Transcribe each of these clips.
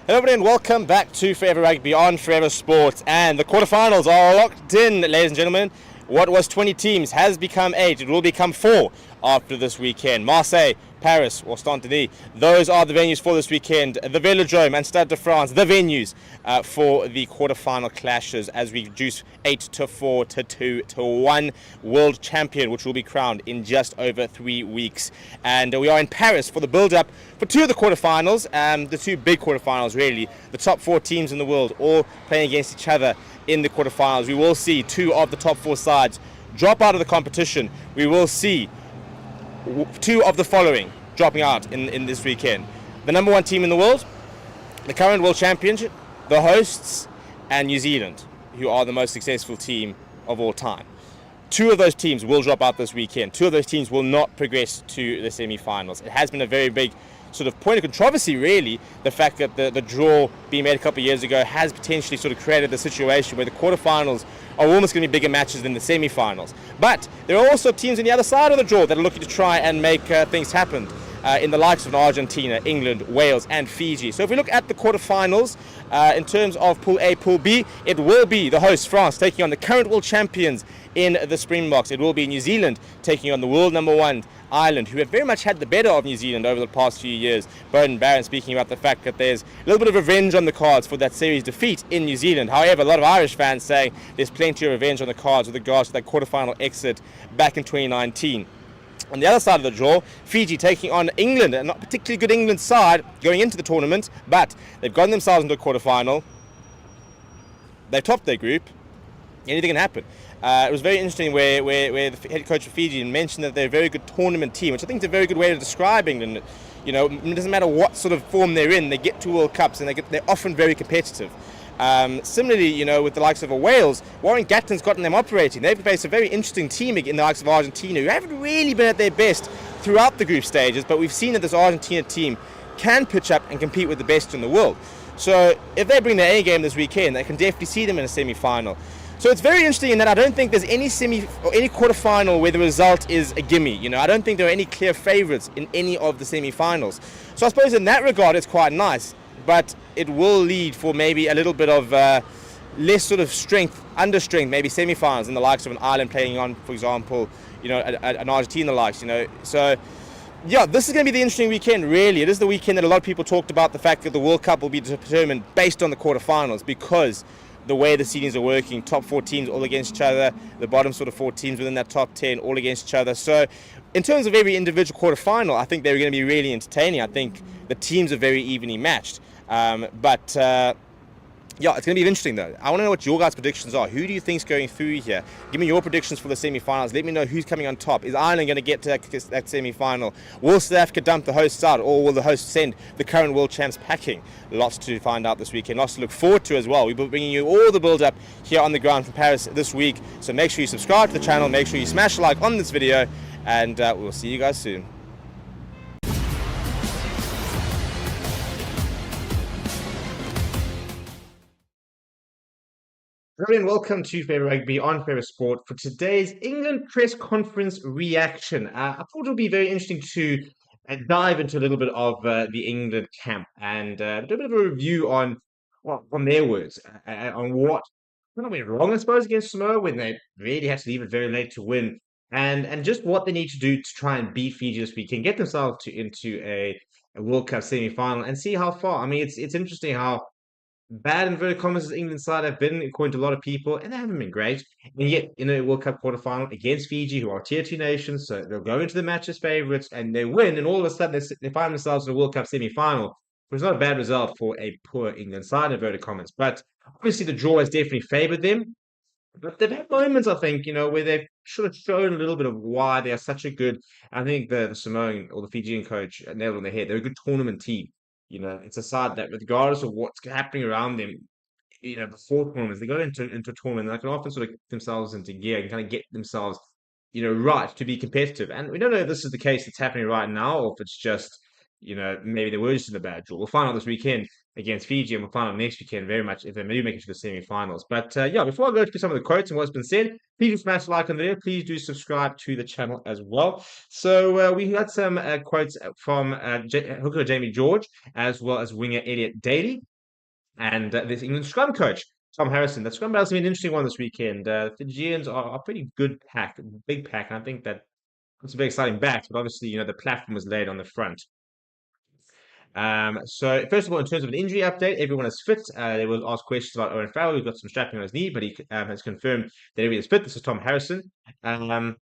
Hello everybody and welcome back to Forever Rugby on Forever Sports, and the quarterfinals are locked in, ladies and gentlemen. What was 20 teams has become 8. It will become 4 after this weekend. Marseille, Paris or Stade, those are the venues for this weekend. The Velodrome and Stade de France, the venues for the quarterfinal clashes, as we reduce 8 to 4 to 2 to 1 world champion, which will be crowned in just over 3 weeks. And we are in Paris for the build-up for 2 of the quarterfinals, the 2 big quarterfinals really. The top 4 teams in the world all playing against each other in the quarterfinals. We will see 2 of the top 4 sides drop out of the competition. We will see 2 of the following dropping out in this weekend: the number 1 team in the world, the current world championship, the hosts, and New Zealand, who are the most successful team of all time. 2 of those teams will drop out this weekend. 2 of those teams will not progress to the semi-finals. It has been a very big sort of point of controversy, really, the fact that the draw being made a couple of years ago has potentially sort of created the situation where the quarterfinals are almost going to be bigger matches than the semi-finals. But there are also teams on the other side of the draw that are looking to try and make things happen, in the likes of Argentina, England, Wales and Fiji. So if we look at the quarterfinals, in terms of Pool A, Pool B, it will be the host France taking on the current world champions in the Springboks. It will be New Zealand taking on the world number 1 Ireland, who have very much had the better of New Zealand over the past few years. Bowden Barron speaking about the fact that there's a little bit of revenge on the cards for that series defeat in New Zealand. However, a lot of Irish fans saying there's plenty of revenge on the cards with regards to that quarterfinal exit back in 2019. On the other side of the draw, Fiji taking on England, and not particularly good England side going into the tournament, but they've gotten themselves into a quarterfinal. They've topped their group. Anything can happen. It was very interesting where the head coach of Fiji mentioned that they're a very good tournament team, which I think is a very good way of describing England. You know, it doesn't matter what sort of form they're in, they get to World Cups and they're often very competitive. Similarly, you know, with the likes of Wales, Warren Gatton's gotten them operating. They've faced a very interesting team in the likes of Argentina, who haven't really been at their best throughout the group stages, but we've seen that this Argentina team can pitch up and compete with the best in the world. So if they bring their A game this weekend, they can definitely see them in a semi-final. So it's very interesting in that I don't think there's any semi or any quarterfinal where the result is a gimme. You know, I don't think there are any clear favourites in any of the semi-finals. So I suppose in that regard it's quite nice, but it will lead for maybe a little bit of less sort of strength, under strength, maybe semi-finals in the likes of an Ireland playing on, for example, you know, an Argentina likes, you know. So yeah, this is going to be the interesting weekend, really. It is the weekend that a lot of people talked about, the fact that the World Cup will be determined based on the quarterfinals, because the way the seedings are working, top 4 teams all against each other, the bottom sort of 4 teams within that top 10 all against each other. So in terms of every individual quarterfinal, I think they're going to be really entertaining. I think the teams are very evenly matched. Yeah, it's going to be interesting though. I want to know what your guys' predictions are. Who do you think's going through here? Give me your predictions for the semi-finals. Let me know who's coming on top. Is Ireland going to get to that semi-final? Will South Africa dump the hosts out, or will the hosts send the current world champs packing? Lots to find out this weekend. Lots to look forward to as well. We'll be bringing you all the build-up here on the ground from Paris this week. So make sure you subscribe to the channel. Make sure you smash a like on this video, and we'll see you guys soon. Hello and welcome to Forever Rugby on Forever Sport for today's England press conference reaction. I thought it would be very interesting to dive into a little bit of the England camp and do a bit of a review on, well, from their words, on what went wrong, I suppose, against Samoa when they really had to leave it very late to win, and just what they need to do to try and beat Fiji this weekend, get themselves into a World Cup semi-final and see how far. I mean, it's interesting how bad inverted commas as England side have been, according to a lot of people, and they haven't been great. And yet, in a World Cup quarterfinal against Fiji, who are tier 2 nations, so they'll go into the match as favourites, and they win, and all of a sudden they find themselves in a World Cup semi-final, which is not a bad result for a poor England side, inverted commas. But obviously, the draw has definitely favoured them. But they've had moments, I think, you know, where they've sort of shown a little bit of why they are such a good. I think the Samoan or the Fijian coach nailed it on the head. They're a good tournament team. You know, it's a side that, regardless of what's happening around them, you know, before tournaments, they go into a tournament and they can often sort of get themselves into gear and kind of get themselves, you know, right to be competitive. And we don't know if this is the case that's happening right now, or if it's just, you know, maybe they were just in a bad draw. We'll find out this weekend against Fiji, and we'll find out next weekend very much if they do make it to the semi-finals. But yeah, before I go to some of the quotes and what's been said, please do smash the like on the video. Please do subscribe to the channel as well. So we had some quotes from hooker Jamie George, as well as winger Elliot Daly. And this England scrum coach, Tom Harrison. The scrum battle's been an interesting one this weekend. The Fijians are a pretty good pack, big pack, and I think that it's a very exciting back, but obviously, the platform was laid on the front. So first of all, in terms of an injury update, everyone is fit. There was asked questions about Owen Farrell, who's got some strapping on his knee, but he has confirmed that everyone is fit. This is Tom Harrison. Um,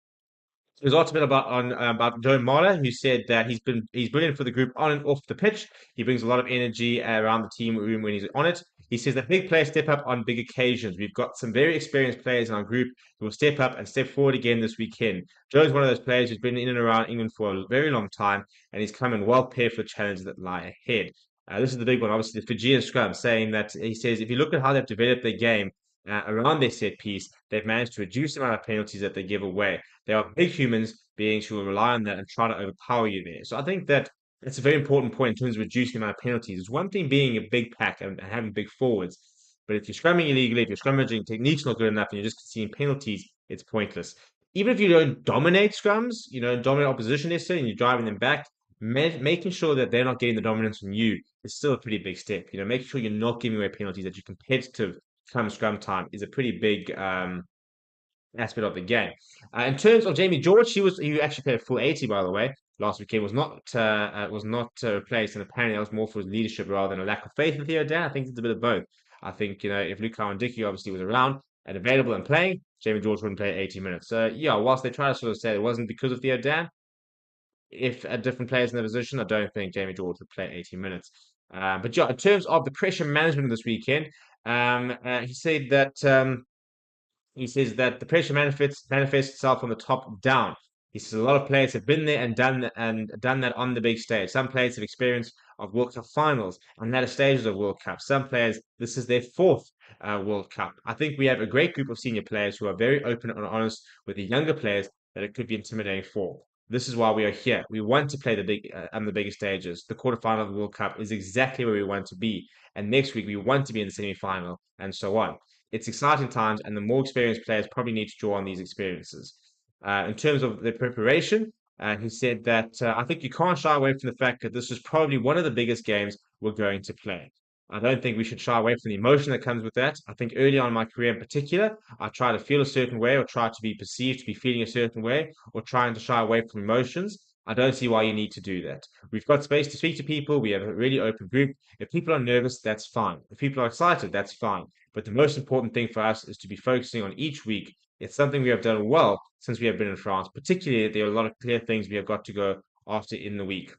it was also been about Joe Marler, who said that he's brilliant for the group on and off the pitch. He brings a lot of energy around the team room when he's on it. He says that big players step up on big occasions. We've got some very experienced players in our group who will step up and step forward again this weekend. Joe's one of those players who's been in and around England for a very long time, and he's coming well prepared for the challenges that lie ahead. This is the big one, obviously, the Fijian scrum, saying that he says if you look at how they've developed their game around their set piece, they've managed to reduce the amount of penalties that they give away. They are big humans beings who will rely on that and try to overpower you there. So I think that that's a very important point in terms of reducing the amount of penalties. It's one thing being a big pack and having big forwards, but if you're scrumming illegally, if you're scrummaging, technique's not good enough, and you're just seeing penalties, it's pointless. Even if you don't dominate scrums, dominate opposition necessarily, and you're driving them back, making sure that they're not getting the dominance on you is still a pretty big step. Making sure you're not giving away penalties, that you're competitive come scrum time is a pretty big aspect of the game. In terms of Jamie George, he actually played a full 80, by the way. Last weekend was not replaced, and apparently that was more for his leadership rather than a lack of faith in Theo Dan. I think it's a bit of both. I think if Luke Dickey obviously was around and available and playing, Jamie George wouldn't play 80 minutes. So yeah, whilst they try to sort of say it wasn't because of Theo Dan, if a different players in the position, I don't think Jamie George would play 80 minutes. But yeah, in terms of the pressure management this weekend, he said that. He says that the pressure manifests itself from the top down. He says a lot of players have been there and done that on the big stage. Some players have experience of World Cup finals and latter stages of World Cup. Some players, this is their fourth World Cup. I think we have a great group of senior players who are very open and honest with the younger players that it could be intimidating for. This is why we are here. We want to play on the bigger stages. The quarterfinal of the World Cup is exactly where we want to be, and next week we want to be in the semi-final, and so on. It's exciting times, and the more experienced players probably need to draw on these experiences. In terms of the preparation, he said that I think you can't shy away from the fact that this is probably one of the biggest games we're going to play. I don't think we should shy away from the emotion that comes with that. I think early on in my career in particular, I try to feel a certain way or try to be perceived to be feeling a certain way or trying to shy away from emotions. I don't see why you need to do that. We've got space to speak to people. We have a really open group. If people are nervous, that's fine. If people are excited, that's fine. But the most important thing for us is to be focusing on each week. It's something we have done well since we have been in France. Particularly, there are a lot of clear things we have got to go after in the week.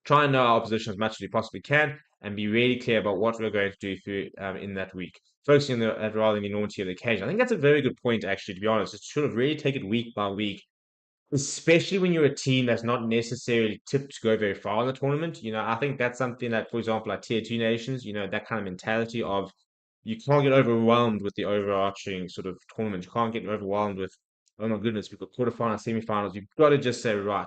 Try and know our opposition as much as we possibly can and be really clear about what we're going to do in that week. Focusing on that rather than the naughty of the occasion. I think that's a very good point, actually, to be honest. It's sort of really take it week by week, especially when you're a team that's not necessarily tipped to go very far in the tournament. I think that's something that, for example, like tier two nations, that kind of mentality of you can't get overwhelmed with the overarching sort of tournament. You can't get overwhelmed with, oh my goodness, we've got quarterfinals, semifinals. You've got to just say, right,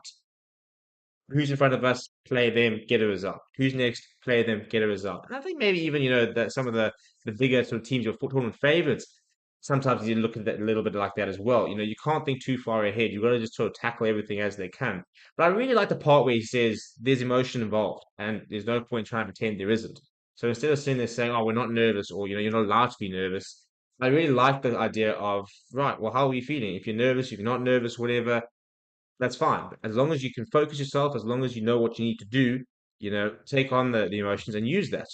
who's in front of us, play them, get a result. Who's next, play them, get a result. And I think maybe even, that some of the bigger sort of teams, your tournament favorites, sometimes you look at that a little bit like that as well. You can't think too far ahead. You've got to just sort of tackle everything as they can. But I really like the part where he says there's emotion involved and there's no point trying to pretend there isn't. So instead of sitting there saying, oh, we're not nervous or, you're not allowed to be nervous, I really like the idea of, right, well, how are you feeling? If you're nervous, if you're not nervous, whatever, that's fine. As long as you can focus yourself, as long as you know what you need to do, take on the emotions and use that.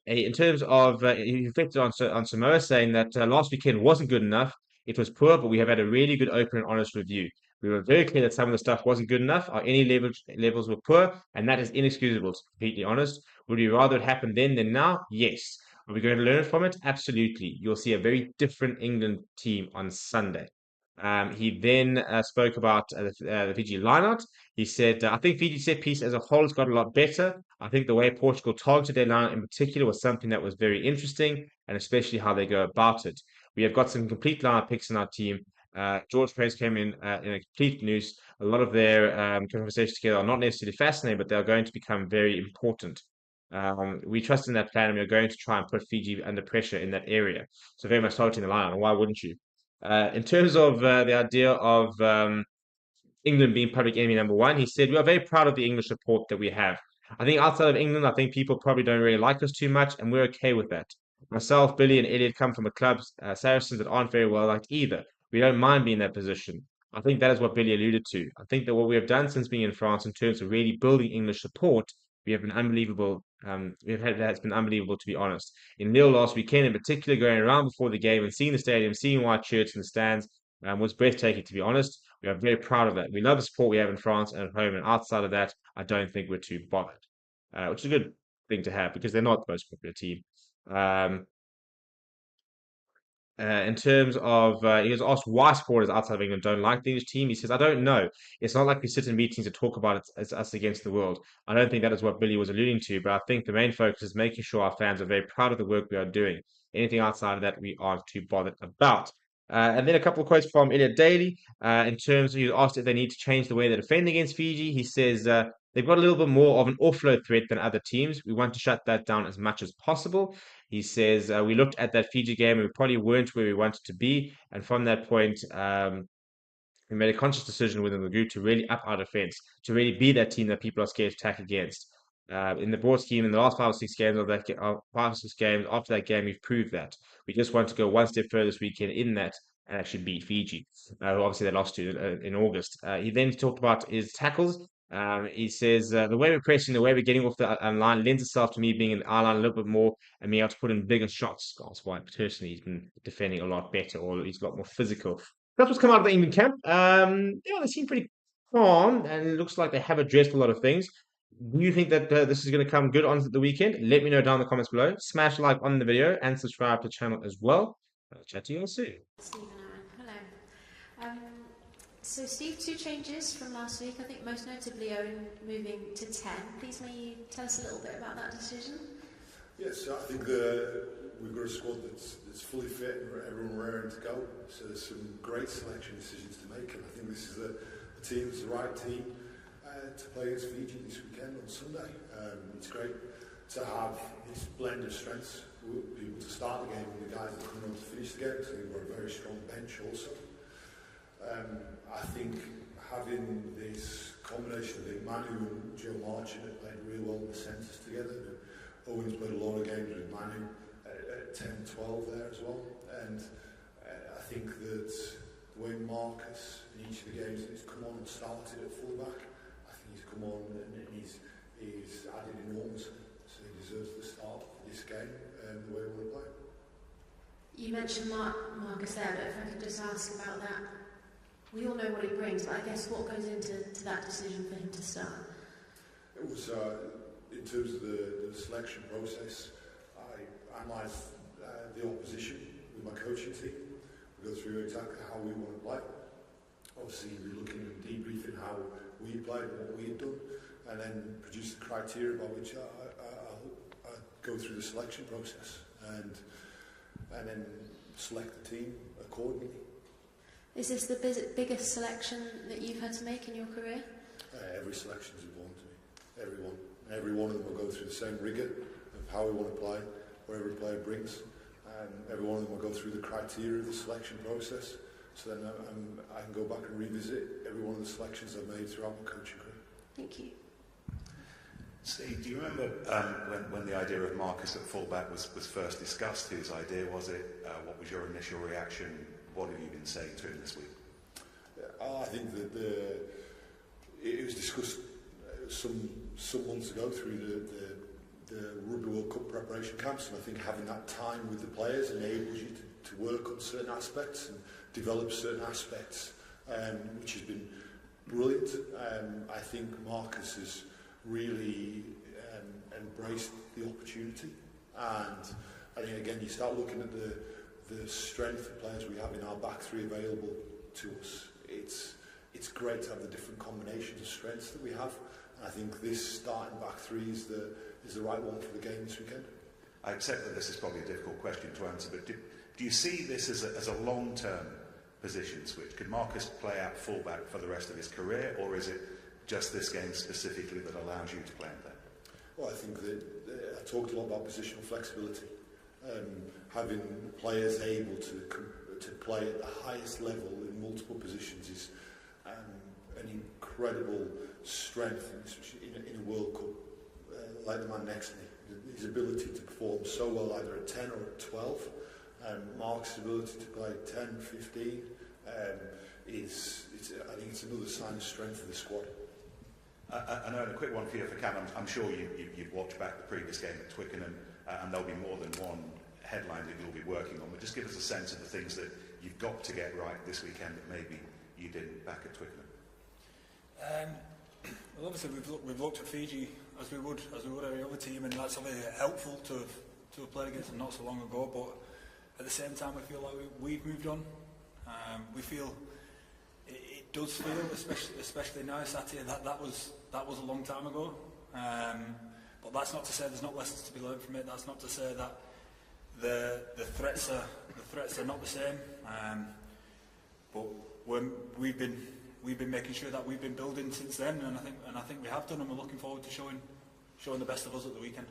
In terms of, he reflected on Samoa, saying that last weekend wasn't good enough. It was poor, but we have had a really good open and honest review. We were very clear that some of the stuff wasn't good enough. Our any levels were poor, and that is inexcusable, to be completely honest. Would we rather it happened then than now? Yes. Are we going to learn from it? Absolutely. You'll see a very different England team on Sunday. He then spoke about the Fiji lineout. He said, I think Fiji set piece as a whole has got a lot better. I think the way Portugal targeted their lineout in particular was something that was very interesting, and especially how they go about it. We have got some complete lineout picks in our team. George Praise came in a complete news. A lot of their conversations together are not necessarily fascinating, but they are going to become very important. We trust in that plan, and we are going to try and put Fiji under pressure in that area. So very much targeting the line, and why wouldn't you? In terms of the idea of England being public enemy number one, he said, we are very proud of the English support that we have. I think outside of England, I think people probably don't really like us too much, and we're okay with that. Myself, Billy, and Elliot come from a club, Saracens, that aren't very well liked either. We don't mind being in that position. I think that is what Billy alluded to. I think that what we have done since being in France in terms of really building English support, we have been unbelievable. We've had that's been unbelievable, to be honest. In Lille last weekend, in particular, going around before the game and seeing the stadium, seeing white shirts in the stands, was breathtaking, to be honest. We are very proud of that. We love the support we have in France and at home, and outside of that, I don't think we're too bothered, which is a good thing to have because they're not the most popular team. Um, in terms of, he was asked why supporters outside of England don't like the English team. He says, I don't know. It's not like we sit in meetings and talk about it as us against the world. I don't think that is what Billy was alluding to, but I think the main focus is making sure our fans are very proud of the work we are doing. Anything outside of that, we aren't too bothered about. And then a couple of quotes from Elliot Daly. In terms of, he was asked if they need to change the way they defend against Fiji. He says, they've got a little bit more of an offload threat than other teams. We want to shut that down as much as possible. He says, we looked at that Fiji game and we probably weren't where we wanted to be. And from that point, we made a conscious decision within the group to really up our defense, to really be that team that people are scared to attack against. In the broad scheme, in the last 5 or 6 games of that, 5 or 6 games after that game, we've proved that. We just want to go one step further this weekend in that and actually beat Fiji. Obviously, they lost to in August. He then talked about his tackles. He says, the way we're pressing, the way we're getting off the line lends itself to me being in the line a little bit more and being able to put in bigger shots. That's why personally he's been defending a lot better, or he's a lot more physical. That's what's come out of the England camp. They seem pretty calm, and it looks like they have addressed a lot of things. Do you think that this is going to come good on the weekend? Let me know down in the comments below. Smash like on the video and subscribe to the channel as well. I'll chat to you all soon. Steve and Aaron, hello. So Steve, 2 changes from last week. I think most notably Owen moving to 10. Please may you tell us a little bit about that decision? Yes, I think we've got a squad that's fully fit and everyone raring to go. So there's some great selection decisions to make, and I think this is the team that's the right team to play against Fiji this weekend on Sunday. It's great to have this blend of strengths. We'll be able to start the game with the guys that are coming on to finish the game, so we've got a very strong bench also. I think having this combination of Manu and Joe Marchant have played really well in the centres together. Owen's played a lot of games with Manu at 10-12 there as well, and I think that the way Marcus in each of the games he's come on and started at fullback, I think he's come on and he's added enormously, so he deserves the start of this game and the way we want to play. You mentioned Marcus there, but if I could just ask about that. We all know what he brings, but I guess what goes into that decision for him to start? It was, in terms of the selection process, I analysed the opposition with my coaching team. We go through exactly how we want to play. Obviously, we're looking and debriefing how we played and what we had done, and then produce the criteria by which I go through the selection process and then select the team accordingly. Is this the biggest selection that you've had to make in your career? Every selection is important to me. Every one of them will go through the same rigour of how we want to play, whatever a player brings. Every one of them will go through the criteria of the selection process. So then I can go back and revisit every one of the selections I've made throughout my coaching career. Thank you. Steve, do you remember when the idea of Marcus at fullback was first discussed? Whose idea was it? What was your initial reaction? What have you been saying to him this week? I think that it was discussed some months ago through the Rugby World Cup preparation camps, and I think having that time with the players enables you to work on certain aspects and develop certain aspects, which has been brilliant. I think Marcus has really embraced the opportunity, and I think again you start looking at the strength of players we have in our back three available to us. It's great to have the different combinations of strengths that we have, and I think this starting back three is the right one for the game this weekend. I accept that this is probably a difficult question to answer, but do you see this as a long-term position switch? Could Marcus play out fullback for the rest of his career, or is it just this game specifically that allows you to play him there? Well, I think that I talked a lot about positional flexibility. Having players able to play at the highest level in multiple positions is an incredible strength in a World Cup like the man next to me. His ability to perform so well either at 10 or at 12. Mark's ability to play 10, 15 I think it's another sign of strength of the squad. And a quick one for you, Cam. I'm sure you've watched back the previous game at Twickenham, and there'll be more than one headline that you'll be working on. But just give us a sense of the things that you've got to get right this weekend that maybe you didn't back at Twickenham. Well, obviously we've looked at Fiji as we would every other team, and that's obviously helpful to have played against them not so long ago. But at the same time, I feel like we've moved on. We feel it does feel, especially now, Saturday, that was a long time ago. But that's not to say there's not lessons to be learned from it. That's not to say that the threats are not the same. But we've been making sure that we've been building since then, and I think we have done, and we're looking forward to showing the best of us at the weekend.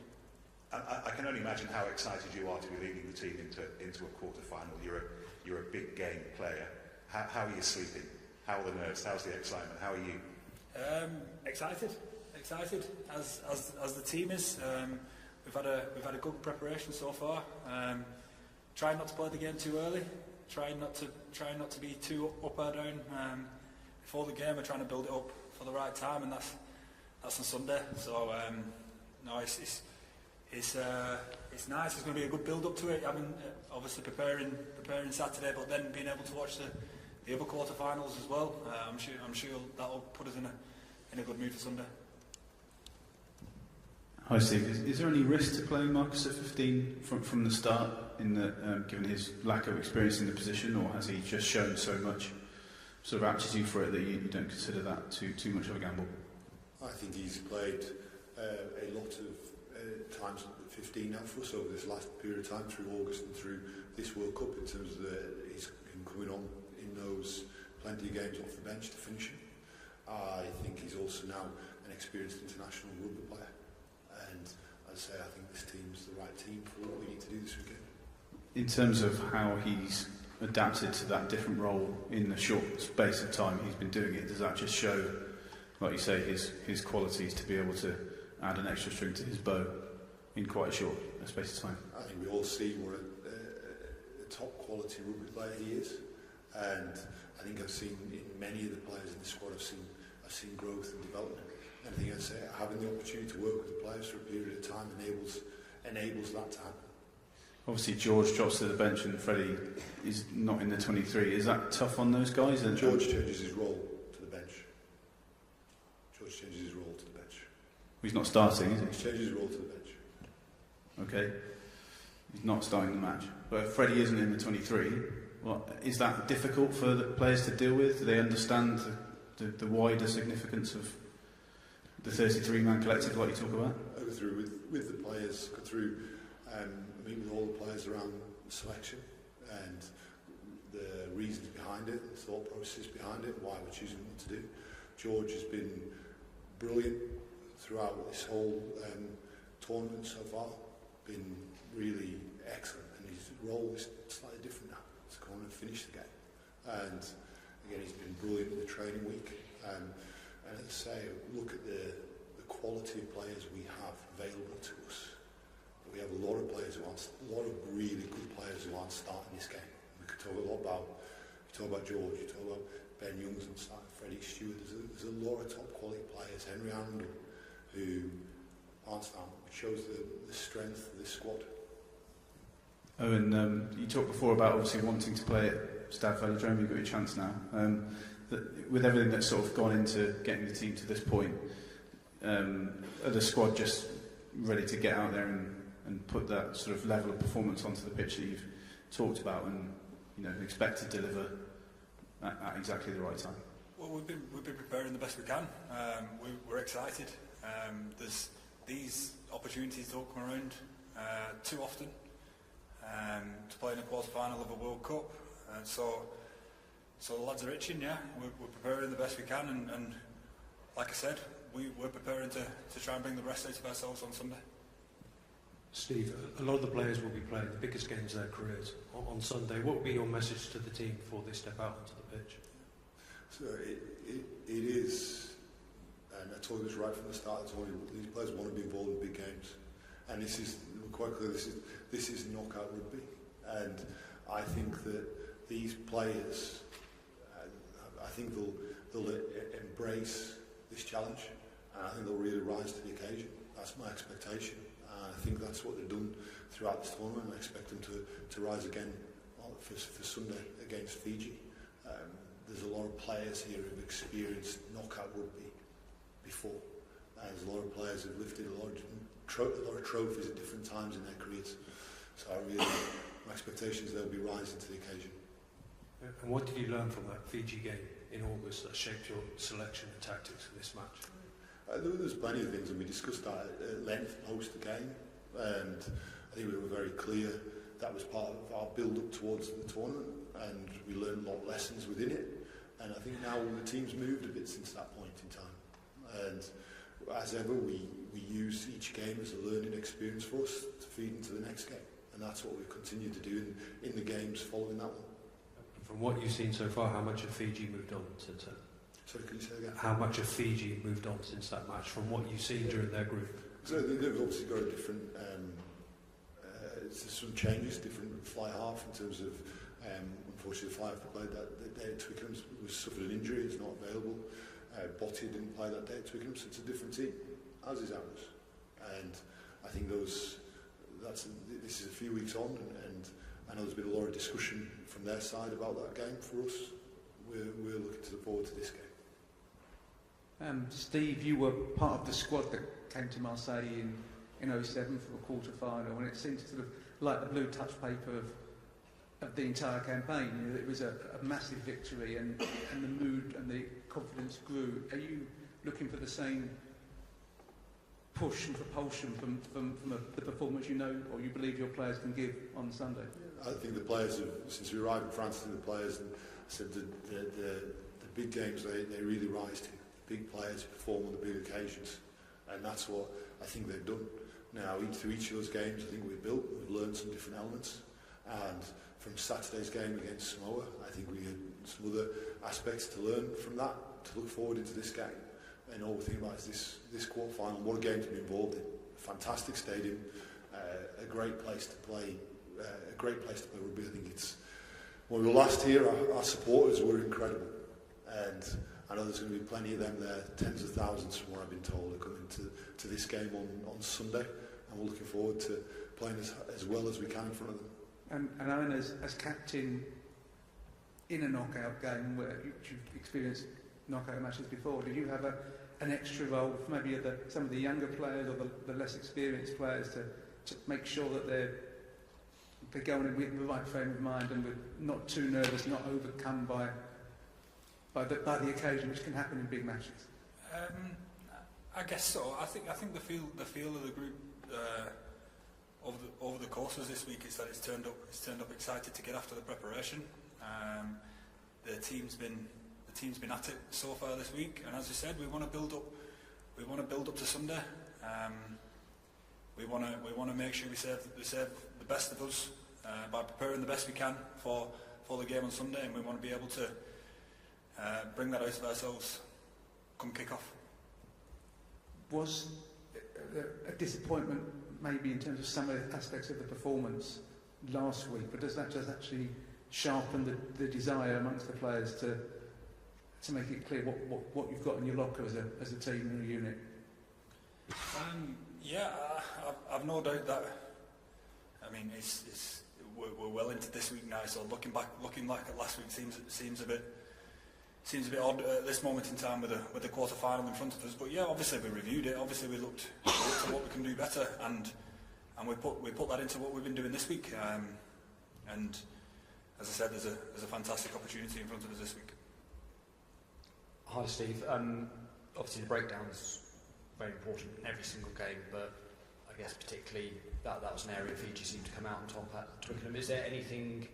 I can only imagine how excited you are to be leading the team into a quarter-final. You're a big game player. How are you sleeping? How are the nerves? How's the excitement? How are you? Excited as the team is. We've had a good preparation so far. Trying not to play the game too early. Trying not to be too up or down before the game. We're trying to build it up for the right time, and that's on Sunday. So no, it's nice. It's going to be a good build up to it. Obviously preparing Saturday, but then being able to watch the other quarterfinals as well. I'm sure that'll put us in a good mood for Sunday. Hi Steve, is there any risk to playing Marcus at 15 from the start, given his lack of experience in the position, or has he just shown so much sort of aptitude for it that you don't consider that too much of a gamble? I think he's played a lot of times at 15 now for us over this last period of time, through August and through this World Cup, in terms of him coming on in those plenty of games off the bench to finish him. I think he's also now an experienced international rugby player, and as I say, I think this team's the right team for what we need to do this weekend. In terms of how he's adapted to that different role in the short space of time he's been doing it, does that just show, like you say, his qualities to be able to add an extra string to his bow in quite a short space of time? I think we all see what a top quality rugby player he is, and I think I've seen in many of the players in the squad, I've seen growth and development. And I think I'd say having the opportunity to work with the players for a period of time enables that to happen. Obviously George drops to the bench and Freddie is not in the 23. Is that tough on those guys? And George changes his role to the bench. He's not starting, is he? He changes his role to the bench. Okay. He's not starting the match. But if Freddie isn't in the 23, is that difficult for the players to deal with? Do they understand the wider significance of the 33-man collective like you talk about? I go through with the players, meet with all the players around the selection and the reasons behind it, the thought process behind it, why we're choosing what to do. George has been brilliant throughout this whole tournament so far, been really excellent, and his role is slightly different now. He's gone and finished the game, and again he's been brilliant in the training week. And as I say, look at the quality of players we have available to us. We have a lot of players a lot of really good players who aren't starting this game. We could talk a lot about, George, you talk about Ben Youngs and starting Freddie Stewart. There's a lot of top quality players, Henry Arundel, who aren't starting, which shows the strength of this squad. Owen, you talked before about obviously wanting to play at Stade Velodrome. You've got your chance now. With everything that's sort of gone into getting the team to this point, are the squad just ready to get out there and put that sort of level of performance onto the pitch that you've talked about, and expect to deliver at exactly the right time? Well, we've been preparing the best we can. We're excited. There's these opportunities don't come around too often to play in a quarter-final of a World Cup. So the lads are itching. Yeah, we're preparing the best we can, and like I said, we're preparing to try and bring the best out of ourselves on Sunday. Steve, a lot of the players will be playing the biggest games of their careers on Sunday. What would be your message to the team before they step out onto the pitch? So it is And I told you this right from the start of the tournament, these players want to be involved in big games. And this is, quite clear, this is knockout rugby. And I think that these players, I think they'll embrace this challenge, and I think they'll really rise to the occasion. That's my expectation. I think that's what they've done throughout this tournament, and I expect them to rise again for Sunday against Fiji. There's a lot of players here who've experienced knockout rugby before. There's a lot of players who've lifted a lot of trophies at different times in their careers. So my expectation is they'll be rising to the occasion. And what did you learn from that Fiji game in August that shaped your selection and tactics for this match? There's plenty of things, and we discussed that at length post the game, and I think we were very clear that was part of our build-up towards the tournament, and we learned a lot of lessons within it. And I think now the team's moved a bit since that point in time, and as ever we use each game as a learning experience for us to feed into the next game, and that's what we've continued to do in the games following that one. From what you've seen so far, how much have Fiji moved on since then? Sorry, can you say again? How much have Fiji moved on since that match, from what you've seen during their group? So they've obviously got a different, some changes, different fly half in terms of, unfortunately the fly half that played that day at Twickenham was suffered an injury, is not available. Botti didn't play that day at Twickenham, so it's a different team, as is ours. And I think this is a few weeks on, and I know there's been a lot of discussion from their side about that game. For us, we're looking to look forward to this game. Steve, you were part of the squad that came to Marseille in 07 for the quarter-final, and it seemed sort of like the blue touch paper of the entire campaign. You know, it was a massive victory, and the mood and the confidence grew. Are you looking for the same push and propulsion from the performance you know, or you believe your players can give on Sunday? I think the players have, since we arrived in France, the players said the big games they really rise to. Big players perform on the big occasions, and that's what I think they've done. Now, through each of those games, I think we've learned some different elements, and from Saturday's game against Samoa, I think we had some other aspects to learn from that, to look forward into this game. And all we think about is this quarter-final, what a game to be involved in. A fantastic stadium, a great place to play, rugby. I think it's, when we were last here, our supporters were incredible, and I know there's going to be plenty of them there, tens of thousands from what I've been told, are coming to this game on Sunday, and we're looking forward to playing as well as we can in front of them. And Owen, as captain in a knockout game where you've experienced knockout matches before, did you have an extra role for maybe some of the younger players or the less experienced players to make sure that they're going in with the right frame of mind and with not too nervous, not overcome by the occasion, which can happen in big matches? I guess so. I think the feel of the group over the course of this week is that it's turned up excited to get after the preparation. The team's been at it so far this week, and as I said, we want to build up. We want to build up to Sunday. We want to make sure we serve the best of us by preparing the best we can for the game on Sunday, and we want to be able to bring that out of ourselves come kick-off. Was a disappointment maybe in terms of some of the aspects of the performance last week, but does that just actually sharpen the desire amongst the players to make it clear what you've got in your locker as a team and a unit? Yeah, I've no doubt that. I mean, we're well into this week now, so looking back at last week seems a bit odd at this moment in time with the quarter final in front of us. But yeah, obviously we reviewed it. Obviously we looked at what we can do better, and we put that into what we've been doing this week. And as I said, there's a fantastic opportunity in front of us this week. Hi Steve. Obviously the breakdown's very important in every single game, but I guess particularly that was an area Fiji seemed to come out on top at Twickenham. Is there anything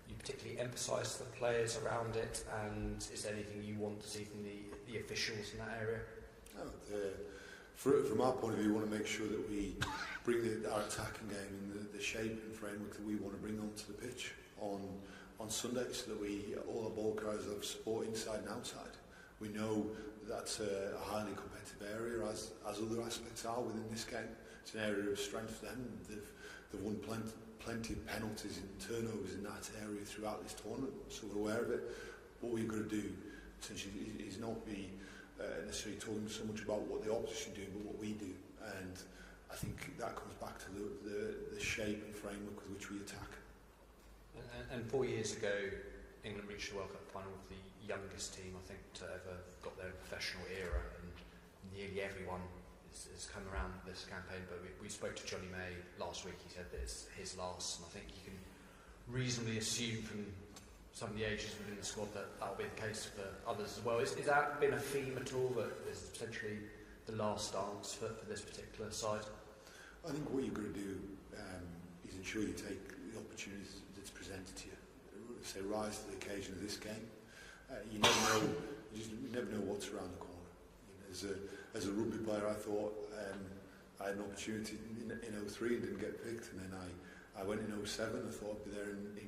you particularly emphasise to the players around it, and is there anything you want to see from the officials in that area? From our point of view, we want to make sure that we bring our attacking game in the shape and framework that we want to bring onto the pitch on Sunday, so that all our ball carriers have support inside and outside. We know that's a highly competitive area, as other aspects are within this game. It's an area of strength for them. They've won plenty of penalties and turnovers in that area throughout this tournament, so we're aware of it. What we've got to do essentially is not be necessarily talking so much about what the opposition do, but what we do. And I think that comes back to the shape and framework with which we attack. And 4 years ago, England reached the World Cup final with the youngest team, I think, to ever got their professional era, and nearly everyone has come around this campaign. But we spoke to Johnny May last week. He said that it's his last, and I think you can reasonably assume from some of the ages within the squad that that'll be the case for others as well. Is that been a theme at all, that is potentially the last dance for this particular side? I think what you've got to do is ensure you take the opportunities that's presented to you. Say, rise to the occasion of this game. You never know what's around the corner. You know, as a rugby player, I thought I had an opportunity in 03 and didn't get picked, and then I went in 07. I thought I'd be there in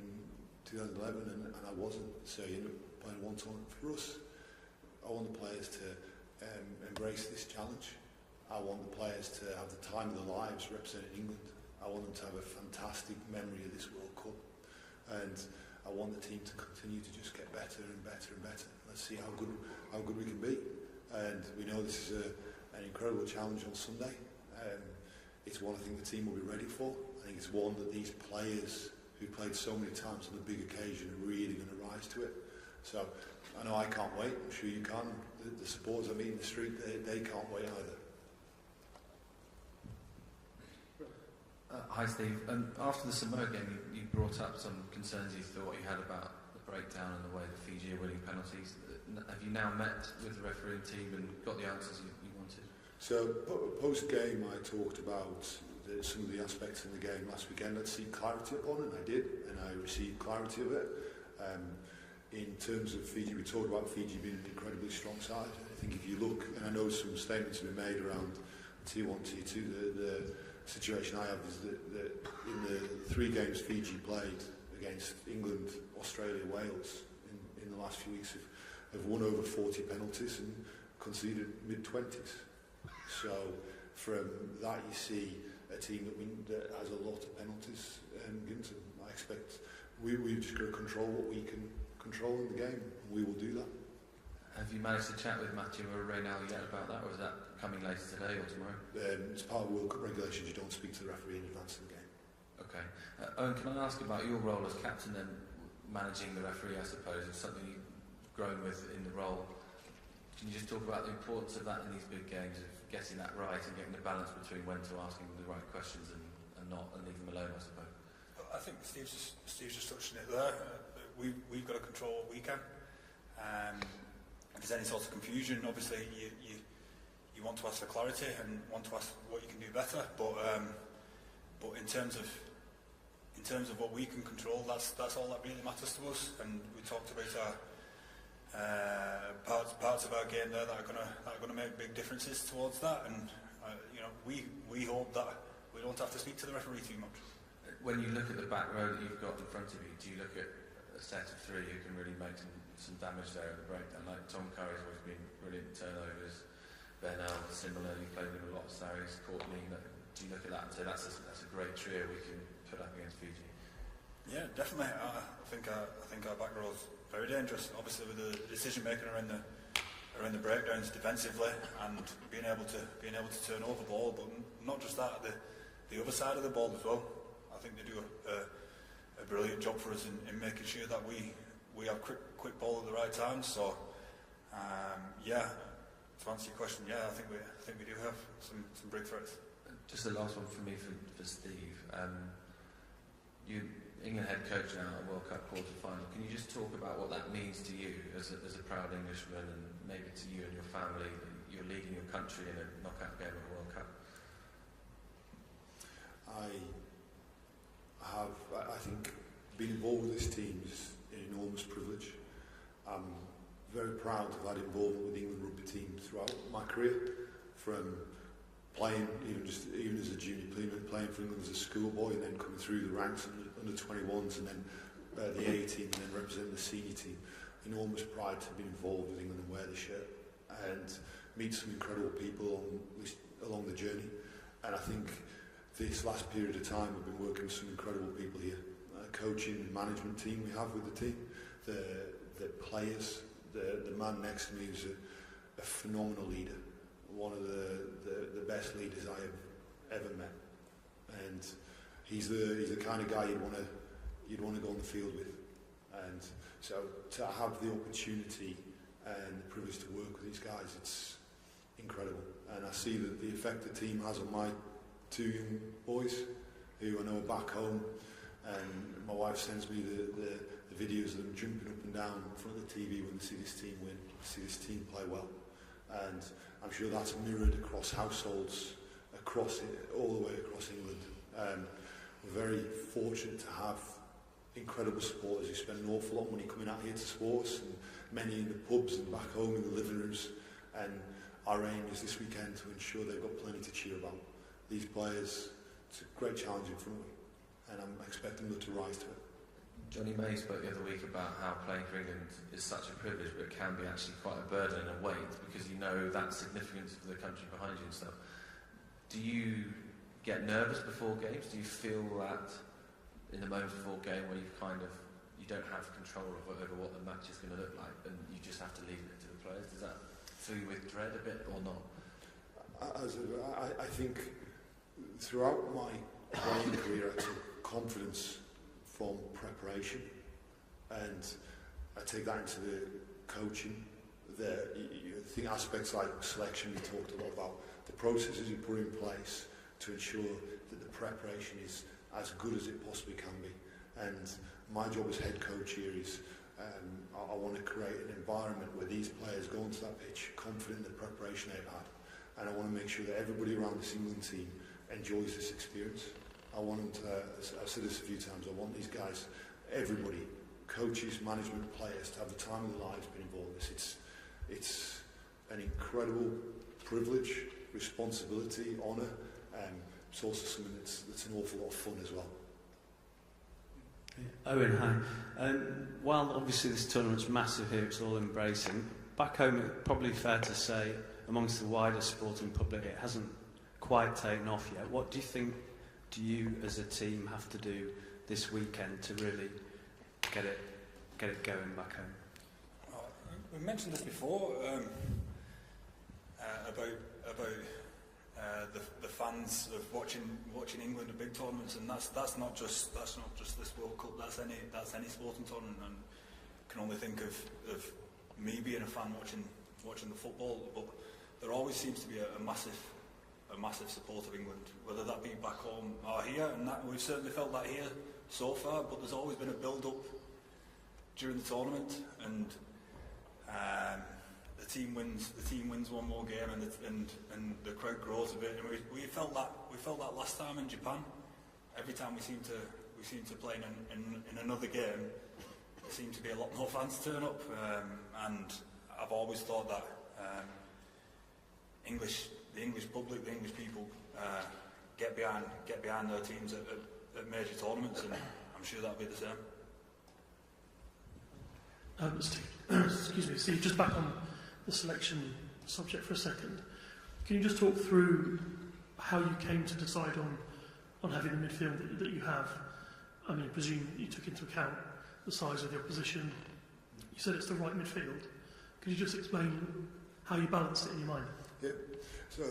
2011, and I wasn't. So you ended up playing one tournament. For us, I want the players to embrace this challenge. I want the players to have the time of their lives representing England. I want them to have a fantastic memory of this World Cup, and I want the team to continue to just get better and better and better. Let's see how good we can be. And we know this is an incredible challenge on Sunday. It's one I think the team will be ready for. I think it's one that these players who played so many times on the big occasion are really going to rise to it. So I know I can't wait. I'm sure you can. The supporters I meet in the street, they can't wait either. Hi Steve, after the Samoa game you brought up some concerns you thought you had about the breakdown and the way the Fiji are winning penalties. Have you now met with the refereeing team and got the answers you wanted? So post-game I talked about some of the aspects in the game last weekend I'd seek clarity upon, and I did, and I received clarity of it. In terms of Fiji, we talked about Fiji being an incredibly strong side. I think if you look, and I know some statements have been made around Tier 1, Tier 2, the situation I have is that in the 3 games Fiji played against England, Australia, Wales in the last few weeks have won over 40 penalties and conceded mid-20s. So from that you see a team that has a lot of penalties given to them. I expect we've just got to control what we can control in the game, and we will do that. Have you managed to chat with Matthew or Reynal yet about that, or is that coming later today or tomorrow? It's part of World Cup regulations, you don't speak to the referee in advance of the game. Okay. Owen, can I ask about your role as captain then, managing the referee, I suppose, is something you've grown with in the role. Can you just talk about the importance of that in these big games, of getting that right and getting the balance between when to ask him the right questions and not, and leave them alone, I suppose? I think Steve's just touching it there. We've got to control what we can. If there's any sort of confusion, obviously you want to ask for clarity and want to ask what you can do better. But in terms of what we can control, that's all that really matters to us. And we talked about our parts of our game there that are gonna make big differences towards that. And we hope that we don't have to speak to the referee too much. When you look at the back row that you've got in front of you, do you look at a set of 3 who can really make some damage there in the breakdown? Like Tom Currie's always been brilliant turnovers. Bernal, similar, you played with a lot of Sarries, Courtney. Do you look at that and say that's a great trio we can put up against Fiji? Yeah, definitely. I think our back row is very dangerous. Obviously, with the decision making around the breakdowns defensively and being able to turn over the ball, but not just that, the other side of the ball as well. I think they do a brilliant job for us in making sure that we have quick ball at the right time. So to answer your question, I think we do have some big threats. Just the last one for me for Steve. You England head coach now at World Cup quarterfinal. Can you just talk about what that means to you as a proud Englishman, and maybe to you and your family, that you're leading your country in a knockout game at the World Cup? I think being involved with this team is an enormous privilege. I'm very proud to have had involvement with the England rugby team throughout my career, from playing even as a junior player, playing for England as a schoolboy, and then coming through the ranks under 21s, and then the A team, and then representing the senior team. enormous pride to be involved with England and wear the shirt and meet some incredible people along the journey. And I think this last period of time we've been working with some incredible people here. Coaching and management team we have with the team, the players, the man next to me is a phenomenal leader, one of the best leaders I have ever met, and he's the kind of guy you'd want to go on the field with. And so to have the opportunity and the privilege to work with these guys, it's incredible. And I see that the effect the team has on my two young boys who I know are back home, and my wife sends me the videos of them jumping up and down in front of the TV when they see this team win, see this team play well. And I'm sure that's mirrored across households, all the way across England. We're very fortunate to have incredible supporters who spend an awful lot of money coming out here to support us, and many in the pubs and back home in the living rooms. And our aim is this weekend to ensure they've got plenty to cheer about. These players, it's a great challenge in front of them, and I'm expecting them to rise to it. Johnny May spoke the other week about how playing for England is such a privilege, but it can be actually quite a burden and a weight, because you know that significance for the country behind you and stuff. Do you get nervous before games? Do you feel that in the moment before game where you don't have control over what the match is going to look like, and you just have to leave it to the players? Does that fill you with dread a bit or not? I think throughout my playing career I took confidence from preparation, and I take that into the coaching. I think aspects like selection we talked a lot about, the processes you put in place to ensure that the preparation is as good as it possibly can be. And my job as head coach here is I want to create an environment where these players go onto that pitch confident in the preparation they've had, and I want to make sure that everybody around this England team enjoys this experience. I want them to, I've said this a few times, I want these guys, everybody, coaches, management, players, to have the time of their lives being involved in this. It's an incredible privilege, responsibility, honour. It's also something that's an awful lot of fun as well. Owen, hi. While obviously this tournament's massive here, it's all embracing, back home it's probably fair to say, amongst the wider sporting public, it hasn't quite taken off yet. What do you think you as a team have to do this weekend to really get it going back home? We mentioned this before about the fans of watching England at big tournaments, and that's not just this World Cup. That's any sporting tournament. And I can only think of me being a fan watching the football, but there always seems to be a massive support of England, whether that be back home or here, and that we've certainly felt that here so far. But there's always been a build-up during the tournament, and the team wins one more game, and the crowd grows a bit. And we felt that last time in Japan. Every time we seem to play in another game, there seem to be a lot more fans turn up, and I've always thought that the English public, the English people, get behind their teams at major tournaments, and I'm sure that'll be the same. Excuse me, Steve, just back on the selection subject for a second. Can you just talk through how you came to decide on having the midfield that you have? I mean, I presume you took into account the size of the opposition. You said it's the right midfield. Could you just explain how you balanced it in your mind? Yeah. So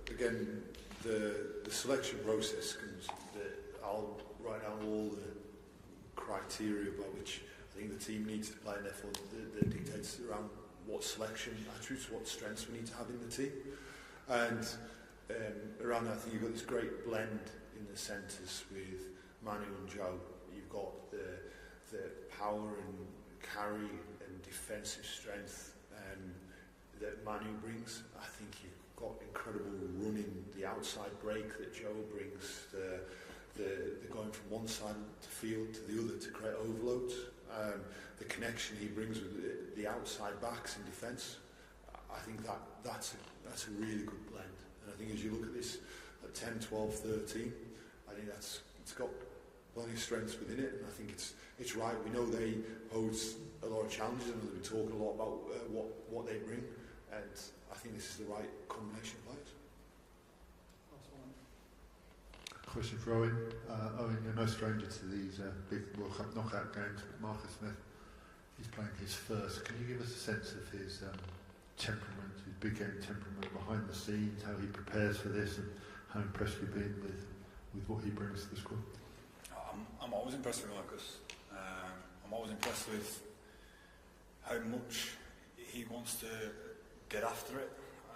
again, the selection process comes. I'll write down all the criteria by which I think the team needs to play, and therefore that dictates around what selection attributes, what strengths we need to have in the team. And around that, I think you've got this great blend in the centres with Manu and Joe. You've got the power and carry and defensive strength that Manu brings. I think you've got incredible running, the outside break that Joe brings, the going from one side of the field to the other to create overloads, the connection he brings with the outside backs in defence. I think that's a really good blend. And I think as you look at this at 10, 12, 13, I think it's got plenty of strengths within it, and I think it's right. We know they pose a lot of challenges, and they've been talking a lot about what they bring, and I think this is the right combination of players. Question for Owen. Owen, you're no stranger to these big World Cup knockout games, but Marcus Smith, he's playing his first. Can you give us a sense of his temperament, his big game temperament behind the scenes, how he prepares for this, and how impressed you've been with what he brings to the squad? I'm always impressed with Marcus. I'm always impressed with how much he wants to get after it,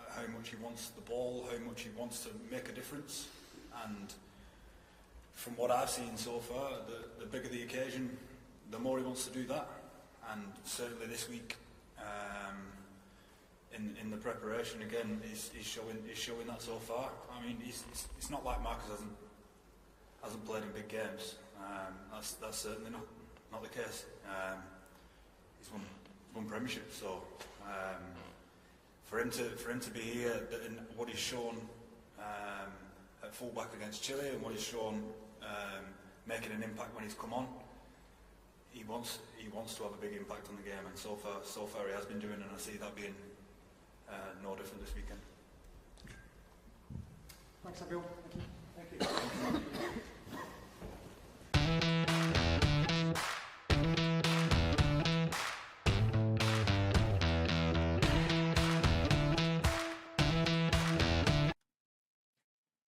how much he wants the ball, how much he wants to make a difference. And from what I've seen so far, the bigger the occasion, the more he wants to do that. And certainly this week, in the preparation again, he's showing that so far. I mean, it's not like Marcus hasn't played in big games. That's certainly not the case. He's won Premiership, so for him to be here and what he's shown at fullback against Chile and what he's shown making an impact when he's come on, he wants to have a big impact on the game, and so far he has been doing, and I see that being no different this weekend. Thanks, Abiel. Thank you. Thank you.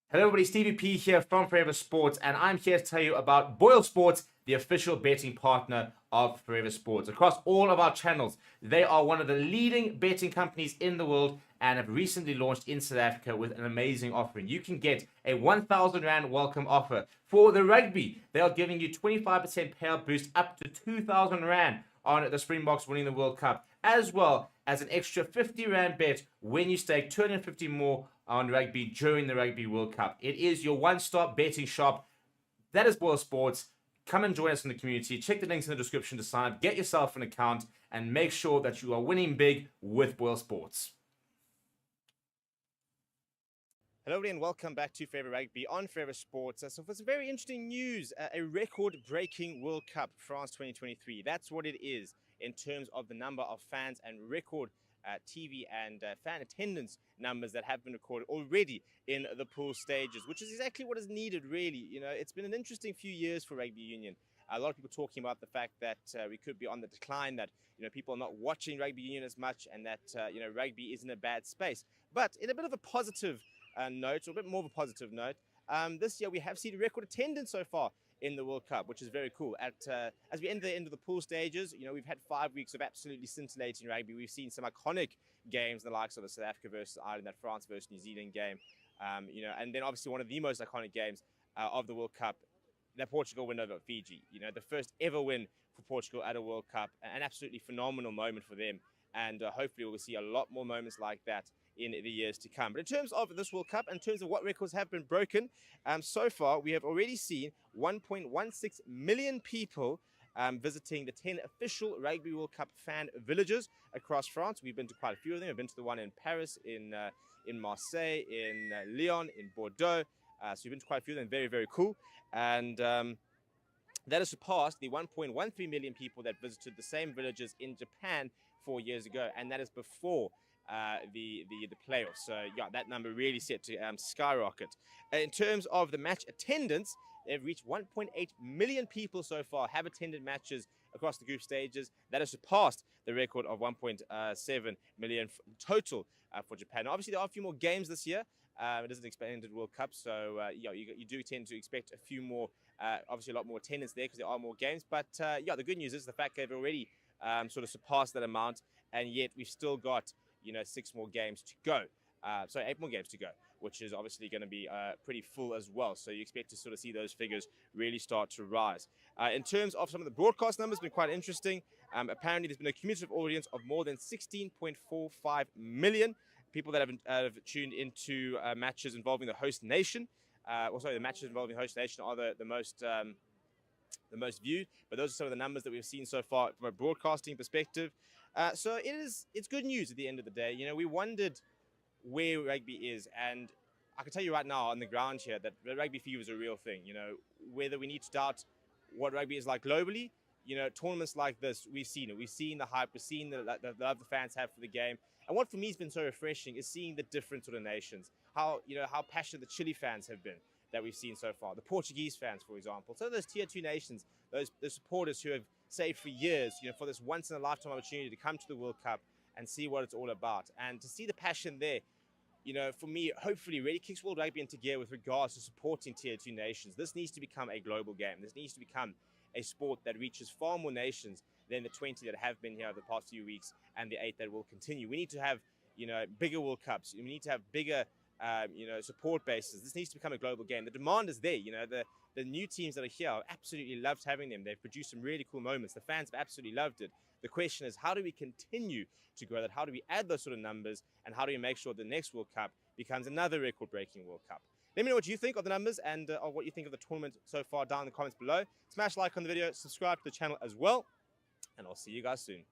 Hello everybody, Stevie P here from Forever Sports, and I'm here to tell you about BOYLESPORTS, the official betting partner of Forever Sports. Across all of our channels, they are one of the leading betting companies in the world and have recently launched in South Africa with an amazing offering. You can get a 1,000 Rand welcome offer. For the rugby, they are giving you 25% payout boost up to 2,000 Rand on the Springboks winning the World Cup, as well as an extra 50 Rand bet when you stake 250 more on rugby during the Rugby World Cup. It is your one-stop betting shop. That is BOYLESPORTS. Come and join us in the community. Check the links in the description to sign up. Get yourself an account and make sure that you are winning big with BOYLESPORTS. Hello and welcome back to Forever Rugby on Forever Sports. So for some very interesting news, a record-breaking World Cup, France 2023. That's what it is in terms of the number of fans and record TV and fan attendance numbers that have been recorded already in the pool stages, which is exactly what is needed, really. You know, it's been an interesting few years for rugby union. A lot of people talking about the fact that we could be on the decline, that people are not watching rugby union as much, and that rugby is in a bad space. But in a bit of a positive note, or a bit more of a positive note, this year we have seen record attendance so far in the World Cup, which is very cool. As we enter the end of the pool stages, we've had 5 weeks of absolutely scintillating rugby. We've seen some iconic games, the likes of the South Africa versus Ireland, that France versus New Zealand game, and then obviously one of the most iconic games of the World Cup, that Portugal win over Fiji. The first ever win for Portugal at a World Cup, an absolutely phenomenal moment for them, and hopefully we'll see a lot more moments like that in the years to come. But in terms of this World Cup, in terms of what records have been broken, so far we have already seen 1.16 million people visiting the 10 official Rugby World Cup fan villages across France. We've been to quite a few of them. We've been to the one in Paris, in Marseille, in Lyon, in Bordeaux. So we've been to quite a few of them. Very, very cool. And that has surpassed the 1.13 million people that visited the same villages in Japan 4 years ago, and that is before the playoffs. So yeah, that number really set to skyrocket. In terms of the match attendance, they've reached 1.8 million people so far have attended matches across the group stages. That has surpassed the record of 1.7 million total for Japan. Now, obviously, there are a few more games this year. It is an expanded World Cup, so you do tend to expect a few more, obviously a lot more attendance there because there are more games. But the good news is the fact they've already sort of surpassed that amount, and yet we've still got 6 more games to go. 8 more games to go, which is obviously going to be pretty full as well. So you expect to sort of see those figures really start to rise. In terms of some of the broadcast numbers, been quite interesting. Apparently, there's been a cumulative audience of more than 16.45 million people that have tuned into matches involving the host nation. The matches involving the host nation are the most viewed. But those are some of the numbers that we've seen so far from a broadcasting perspective. So it's good news at the end of the day. We wondered where rugby is, and I can tell you right now on the ground here that the rugby fever is a real thing. Whether we need to doubt what rugby is like globally, tournaments like this, we've seen it. We've seen the hype. We've seen the love the fans have for the game. And what for me has been so refreshing is seeing the different sort of nations. How passionate the Chile fans have been that we've seen so far. The Portuguese fans, for example. So those tier 2 nations, those supporters who have saved for years, for this once in a lifetime opportunity to come to the World Cup and see what it's all about. And to see the passion there, for me, hopefully really kicks World Rugby into gear with regards to supporting tier 2 nations. This needs to become a global game. This needs to become a sport that reaches far more nations than the 20 that have been here over the past few weeks and the 8 that will continue. We need to have, bigger World Cups. We need to have bigger, support bases. This needs to become a global game. The demand is there. The new teams that are here, I've absolutely loved having them. They've produced some really cool moments. The fans have absolutely loved it. The question is, how do we continue to grow that? How do we add those sort of numbers? And how do we make sure the next World Cup becomes another record-breaking World Cup? Let me know what you think of the numbers and of what you think of the tournament so far down in the comments below. Smash like on the video, subscribe to the channel as well, and I'll see you guys soon.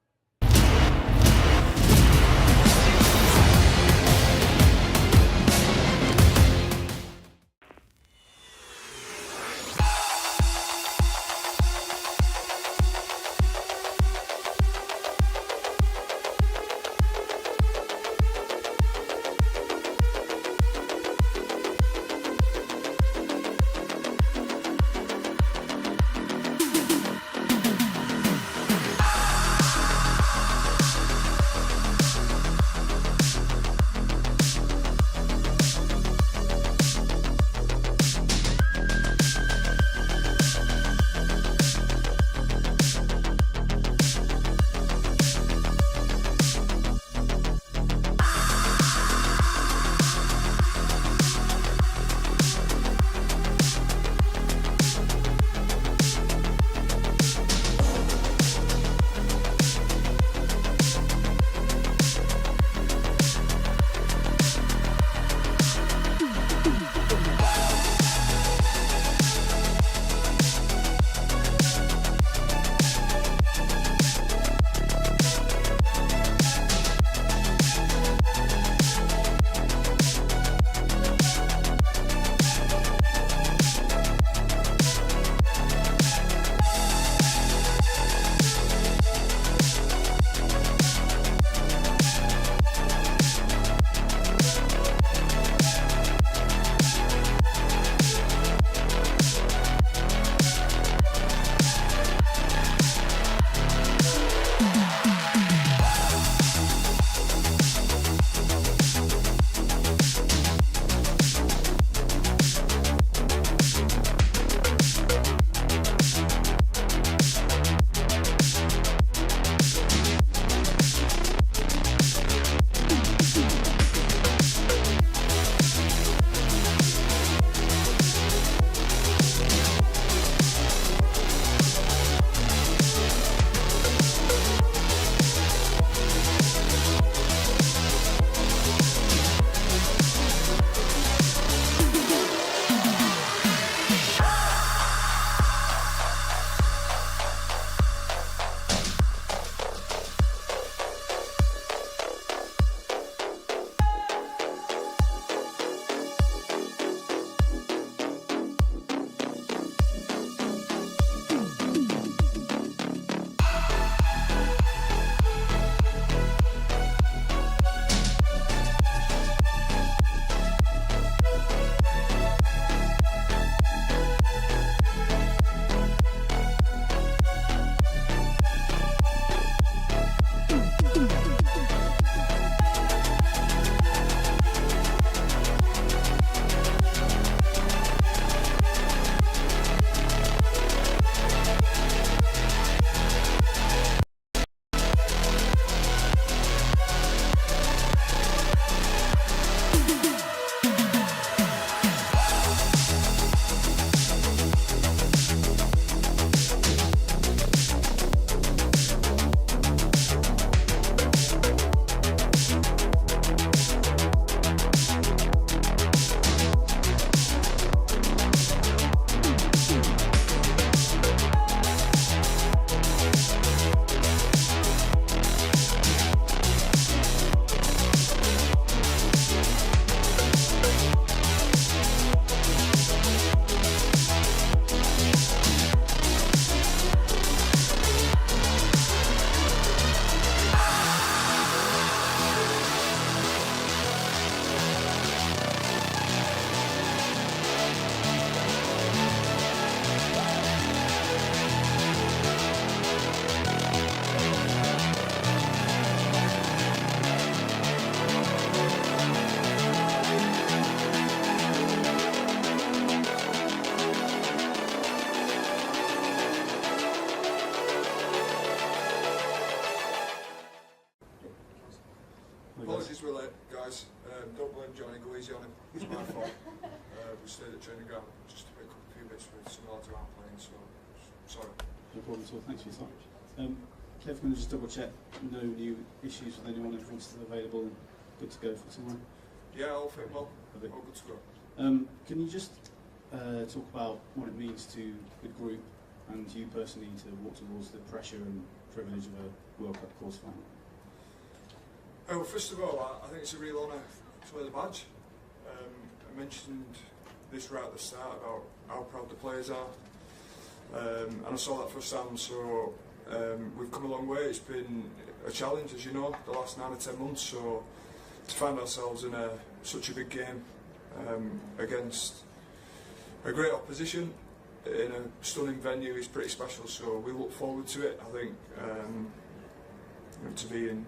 at the training ground just to pick up a few bits with some lads who aren't playing, so sorry. No problem at all, thanks for your time. Kev, can I just double check, no new issues with anyone, everyone's still available and good to go for tomorrow? Yeah, all fit well, all good to go. Can you just talk about what it means to the group and you personally to walk towards the pressure and privilege of a World Cup quarterfinal? Well, first of all, I think it's a real honour to wear the badge. I mentioned this right at the start about how proud the players are, and I saw that firsthand. So we've come a long way. It's been a challenge, as you know, the last 9 or 10 months. So to find ourselves in such a big game against a great opposition in a stunning venue is pretty special. So we look forward to it. I think to be in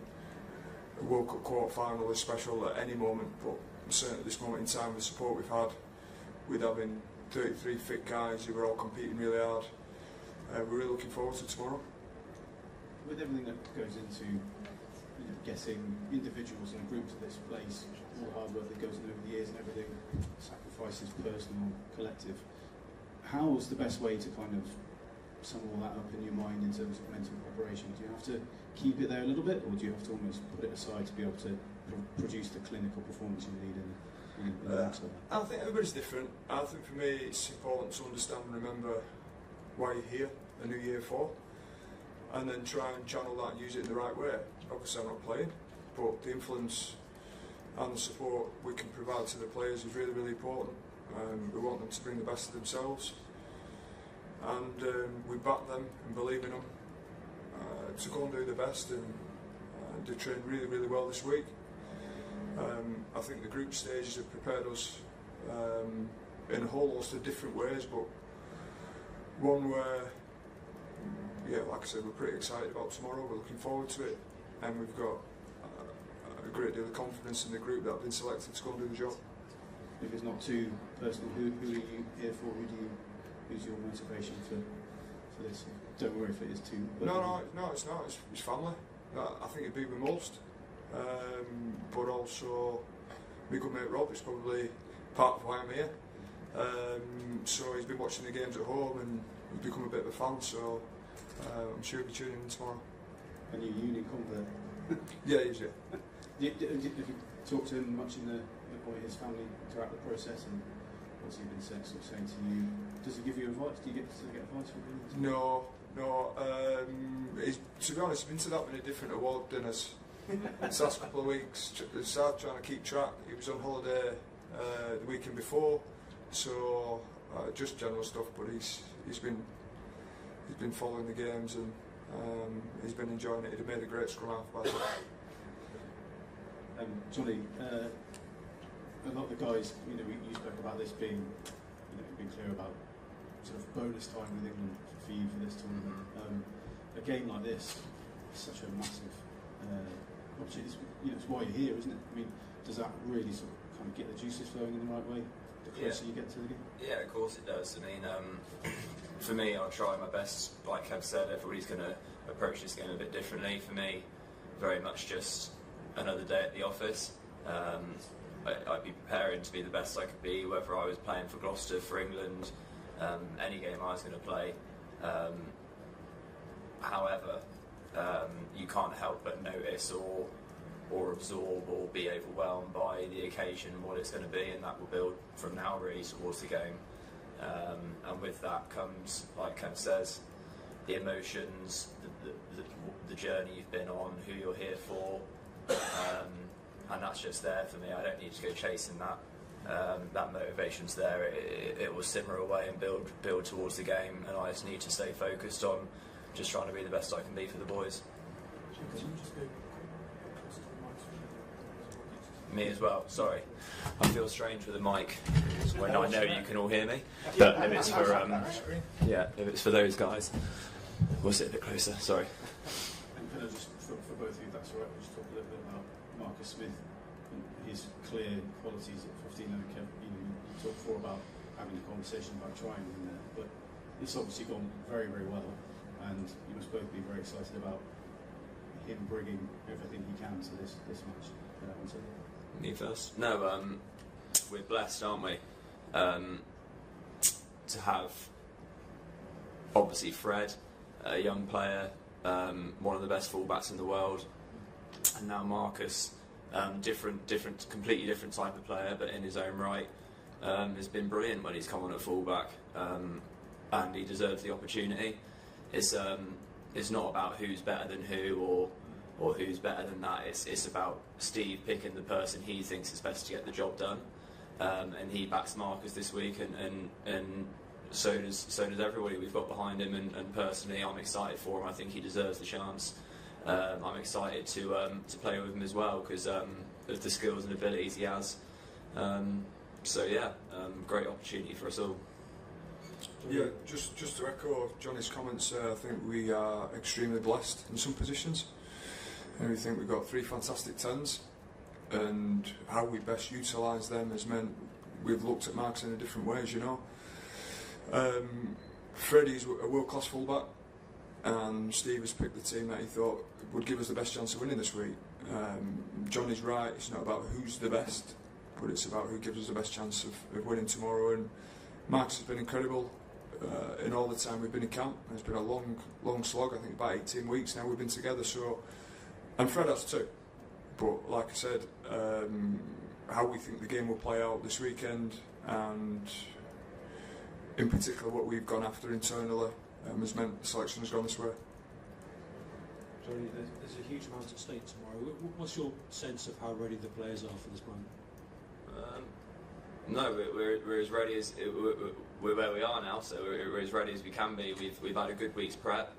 a World Cup quarter-final is special at any moment, but certainly at this moment in time, the support we've had with having 33 fit guys who are all competing really hard, we're really looking forward to tomorrow. With everything that goes into getting individuals and a group to this place, all the hard work that goes into over the years and everything, sacrifices personal, collective, how's the best way to kind of sum all that up in your mind in terms of mental preparation? Do you have to keep it there a little bit, or do you have to almost put it aside to be able to produce the clinical performance you need in the answer? I think everybody's different. I think for me it's important to understand and remember why you're here, a new year for, and then try and channel that and use it in the right way. Obviously I'm not playing, but the influence and the support we can provide to the players is really, really important. We want them to bring the best of themselves, and we back them and believe in them to go and do the best, and they trained really, really well this week. I think the group stages have prepared us in a whole host of different ways, but one where, yeah, like I said, we're pretty excited about tomorrow, we're looking forward to it, and we've got a great deal of confidence in the group that have been selected to go and do the job. If it's not too personal, who are you here for? Who's your motivation for this? Don't worry if it is too. No, it's not. It's family. I think it'd be with most, but also my good mate Rob is probably part of why I'm here. So he's been watching the games at home and he's become a bit of a fan. So I'm sure he'll be tuning in tomorrow. And you union convert? Yeah, he is. Yeah. Have you talked to him much or his family throughout the process, and what's he been saying to you? Does he give you advice? Do you get advice from him? No. To be honest, he's been to that many different award dinners this last couple of weeks. It's hard trying to keep track. He was on holiday the weekend before, so just general stuff. But he's been following the games and he's been enjoying it. He'd made a great scrum half, by the way. Johnny, a lot of the guys, you spoke about this being, being clear about sort of bonus time with England for you for this tournament. A game like this is such a massive opportunity. It's why you're here, isn't it? I mean, does that really sort of kind of get the juices flowing in the right way the closer you get to the game? Yeah, of course it does. I mean, for me, I'll try my best. Like Kev said, everybody's going to approach this game a bit differently. For me, very much just another day at the office. I'd be preparing to be the best I could be, whether I was playing for Gloucester, for England, any game I was going to play. However, you can't help but notice or absorb or be overwhelmed by the occasion and what it's going to be, and that will build from now really towards the game. And with that comes, like Kev says, the emotions, the journey you've been on, who you're here for, and that's just there for me. I don't need to go chasing that. That motivation's there. It will simmer away and build towards the game, and I just need to stay focused on just trying to be the best I can be for the boys. Me as well, sorry. I feel strange with the mic when I know you can all hear me. But if it's for if it's for those guys, we'll sit a bit closer, sorry. And can I just, for both of you, that's all right, we'll just talk a little bit about Marcus Smith and his clear qualities at 15. And Kev, you talked before about having a conversation about trying in there, but it's obviously gone very, very well, and you must both be very excited about him bringing everything he can to this match. Me first? No, we're blessed, aren't we? to have obviously Fred, a young player, one of the best fullbacks in the world, and now Marcus, completely different type of player, but in his own right, has been brilliant when he's come on at fullback, and he deserves the opportunity. It's not about who's better than who or who's better than that. It's about Steve picking the person he thinks is best to get the job done, and he backs Marcus this week, and so does everybody we've got behind him. And personally, I'm excited for him. I think he deserves the chance. I'm excited to play with him as well because of the skills and abilities he has. So yeah, great opportunity for us all. Yeah, just to echo Johnny's comments, I think we are extremely blessed in some positions, and we think we've got 3 fantastic 10s, and how we best utilise them has meant we've looked at marks in a different ways, you know. Freddie's a world-class fullback, and Steve has picked the team that he thought would give us the best chance of winning this week. Johnny's right, it's not about who's the best, but it's about who gives us the best chance of winning tomorrow. And Marcus has been incredible in all the time we've been in camp. It's been a long slog. I think about 18 weeks now we've been together. So, and Fred has too. But like I said, how we think the game will play out this weekend, and in particular what we've gone after internally, has meant the selection has gone this way. Johnny, there's a huge amount at stake tomorrow. What's your sense of how ready the players are for this moment? No, we're as ready as we're where we are now. So we're as ready as we can be. We've had a good week's prep.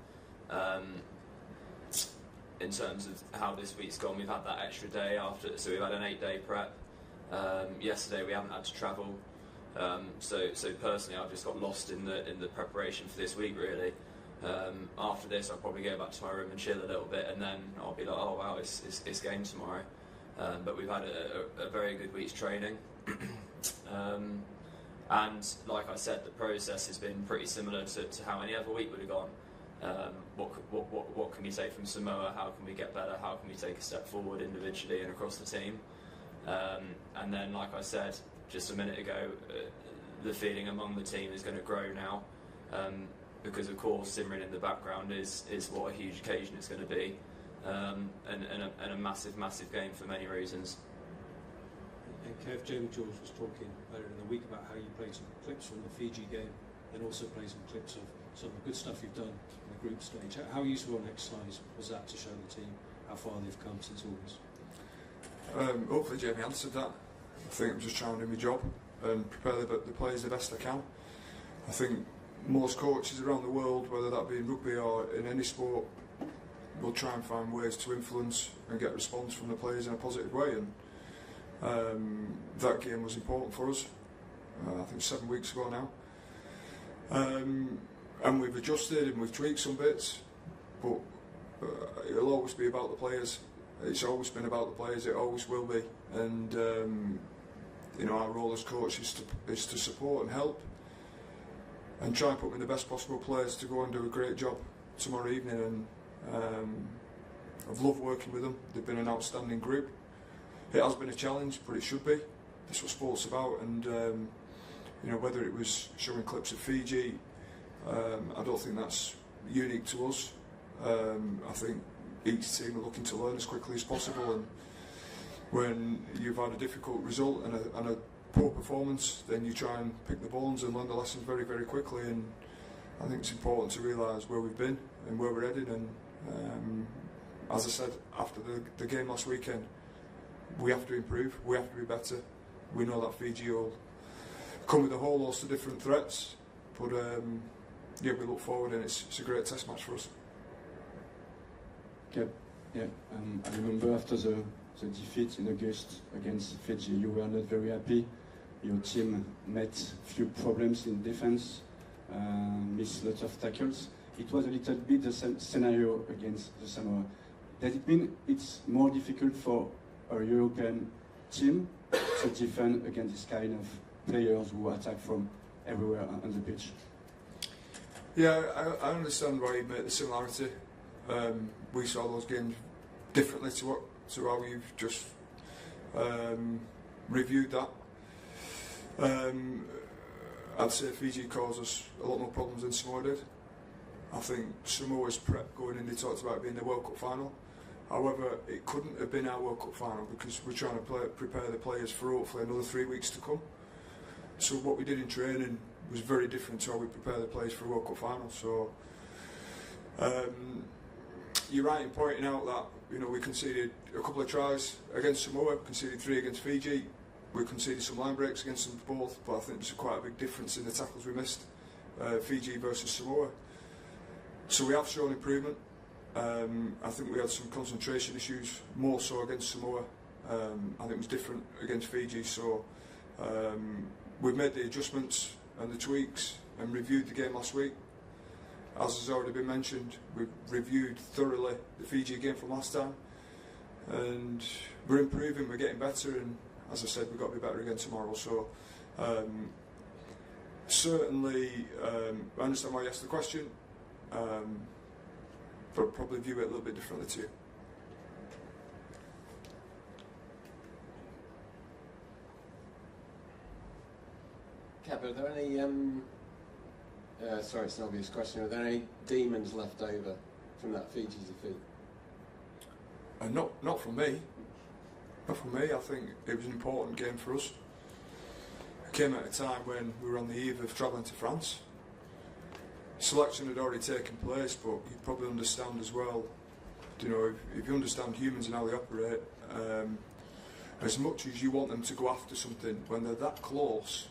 In terms of how this week's gone, we've had that extra day after, so we've had an 8-day prep. Yesterday we haven't had to travel. So personally, I've just got lost in the preparation for this week really. After this, I'll probably go back to my room and chill a little bit, and then I'll be like, oh wow, it's game tomorrow. But we've had a very good week's training, and like I said, the process has been pretty similar to how any other week would have gone. What can we take from Samoa? How can we get better? How can we take a step forward individually and across the team? And then, like I said just a minute ago, the feeling among the team is going to grow now, because of course simmering in the background is what a huge occasion it's going to be, and a massive game for many reasons. And Kev, Jamie George was talking earlier in the week about how you played some clips from the Fiji game, and also played some clips of some of the good stuff you've done in the group stage. How useful an exercise was that to show the team how far they've come since August? Hopefully Jamie answered that. I think I'm just trying to do my job and prepare the players the best I can. I think most coaches around the world, whether that be in rugby or in any sport, will try and find ways to influence and get response from the players in a positive way, and that game was important for us. I think 7 weeks ago now, and we've adjusted and we've tweaked some bits, but it'll always be about the players. It's always been about the players, it always will be, and you know, our role as coach is to support and help and try and put them in the best possible place to go and do a great job tomorrow evening. And I've loved working with them. They've been an outstanding group. It has been a challenge, but it should be. That's what sport's about. And you know, whether it was showing clips of Fiji, I don't think that's unique to us. I think each team are looking to learn as quickly as possible, and when you've had a difficult result and a poor performance, then you try and pick the bones and learn the lessons very, very quickly. And I think it's important to realise where we've been and where we're headed. And as I said after the game last weekend, we have to improve, we have to be better. We know that Fiji will come with a whole host of different threats, but yeah, we look forward, and it's a great test match for us. Okay. Yeah, I remember after the defeat in August against Fiji, you were not very happy. Your team met few problems in defense, missed lots of tackles. It was a little bit the same scenario against the Samoa. Does it mean it's more difficult for a European team to defend against this kind of players who attack from everywhere on the pitch? Yeah, I understand why you make the similarity. We saw those games differently to how we've just I'd say Fiji caused us a lot more problems than Samoa did. I think Samoa's prep going in, they talked about it being the World Cup final. However, it couldn't have been our World Cup final because we're trying to prepare the players for hopefully another 3 weeks to come. So what we did in training was very different to how we prepare the players for a World Cup final. So you're right in pointing out that we conceded a couple of tries against Samoa, conceded 3 against Fiji. We conceded some line breaks against them both, but I think there's quite a big difference in the tackles we missed, Fiji versus Samoa. So we have shown improvement. I think we had some concentration issues, more so against Samoa. I think it was different against Fiji. So we've made the adjustments and the tweaks and reviewed the game last week. As has already been mentioned, we've reviewed thoroughly the Fiji game from last time, and we're improving, we're getting better, and as I said, we've got to be better again tomorrow. So certainly, I understand why you asked the question, but probably view it a little bit differently too. Kev, are there any, sorry it's an obvious question, are there any demons left over from that Fiji defeat? Not from me. Not from me. I think it was an important game for us. It came at a time when we were on the eve of travelling to France. Selection had already taken place, but you probably understand as well, if you understand humans and how they operate, as much as you want them to go after something, when they're that close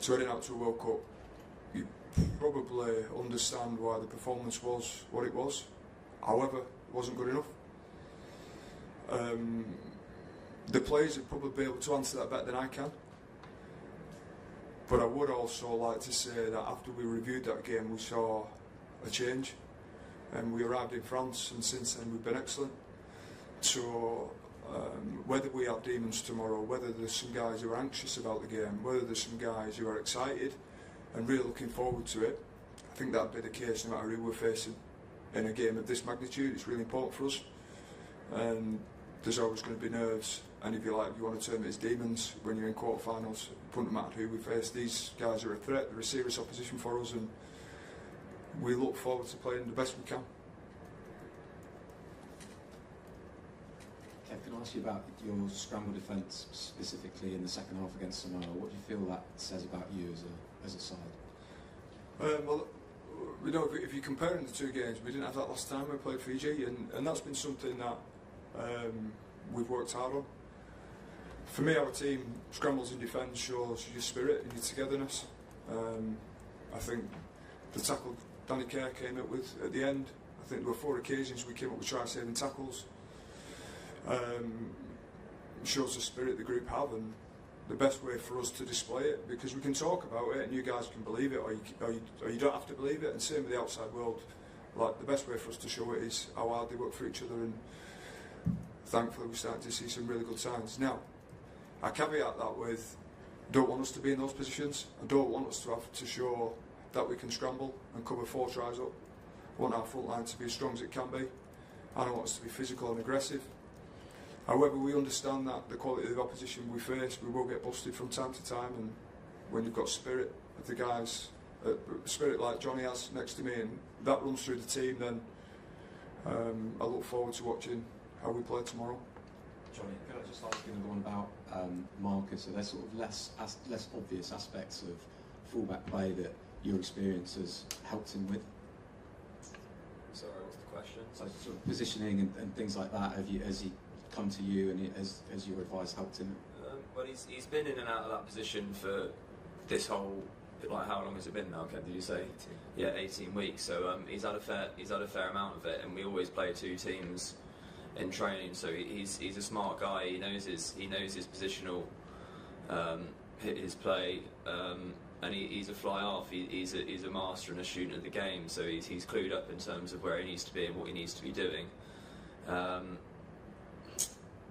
to heading out to a World Cup, you probably understand why the performance was what it was. However, it wasn't good enough. The players would probably be able to answer that better than I can. But I would also like to say that after we reviewed that game, we saw a change. And we arrived in France, and since then we've been excellent. So whether we have demons tomorrow, whether there's some guys who are anxious about the game, whether there's some guys who are excited and really looking forward to it, I think that'd be the case no matter who we're facing. In a game of this magnitude, it's really important for us. And there's always going to be nerves, and if you want to term it as demons when you're in quarterfinals. It wouldn't matter who we face. These guys are a threat, they're a serious opposition for us, and we look forward to playing the best we can. Kev, can I ask you about your scramble defence specifically in the second half against Samoa? What do you feel that says about you as a side? Well, if you're comparing the two games, we didn't have that last time we played Fiji, and that's been something that we've worked hard on. For me, our team, scrambles in defence shows your spirit and your togetherness. I think the tackle Danny Kerr came up with at the end, I think there were 4 occasions we came up with try-saving tackles. Shows the spirit the group have, and the best way for us to display it, because we can talk about it and you guys can believe it, or you don't have to believe it, and same with the outside world. Like, the best way for us to show it is how hard they work for each other, and thankfully we're starting to see some really good signs. Now, I caveat that with, don't want us to be in those positions. I don't want us to have to show that we can scramble and cover 4 tries up. I want our front line to be as strong as it can be. I don't want us to be physical and aggressive. However, we understand that the quality of the opposition we face, we will get busted from time to time, and when you've got spirit of the guys, spirit like Johnny has next to me, and that runs through the team, then I look forward to watching how we play tomorrow. Johnny, could I just ask you another one about Marcus? Are there sort of less obvious aspects of fullback play that your experience has helped him with? Sorry, what's the question? So sort of positioning and things like that, has he come to you, and has your advice helped him? Well, he's been in and out of that position for this whole, like, how long has it been now, Ken, did you say? 18. Yeah, 18 weeks. So he's had a fair amount of it, and we always play 2 teams in training. So he's a smart guy. He knows his positional, his play, and he's a fly half. He's a master and a student of the game. So he's clued up in terms of where he needs to be and what he needs to be doing.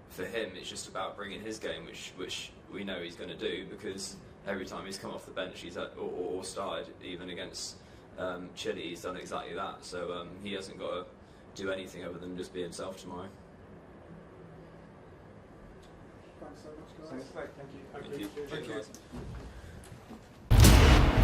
For him, it's just about bringing his game, which we know he's going to do, because every time he's come off the bench, or started even against Chile, he's done exactly that. So he hasn't got to do anything other than just be himself tomorrow. Thanks so much, guys. Thank you. Thank you. Thank you.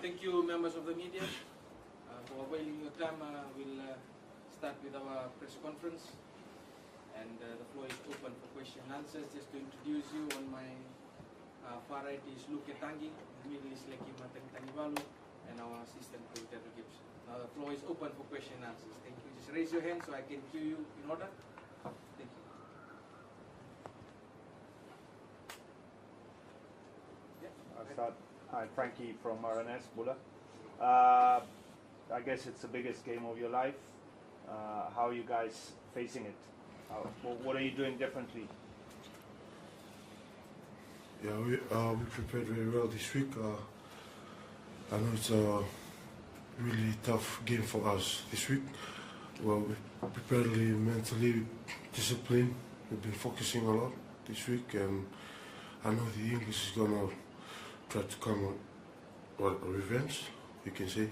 thank you, members of the media, for availing your time. We'll start with our press conference, and the floor is open for question and answers. Just to introduce you, on my far right is Luke Tangi, in the middle is Leki Tangibalu, and our assistant commentator Gibbs. Now the floor is open for question and answers. Thank you. Just raise your hand so I can cue you in order. Thank you. I'll start. Hi, Frankie from RNS, Bulla. I guess it's the biggest game of your life. How are you guys facing it? What are you doing differently? Yeah, we prepared very well this week. I know it's a really tough game for us this week. Well, we prepared mentally, disciplined. We've been focusing a lot this week, and I know the English is gonna try to come on revenge, you can say.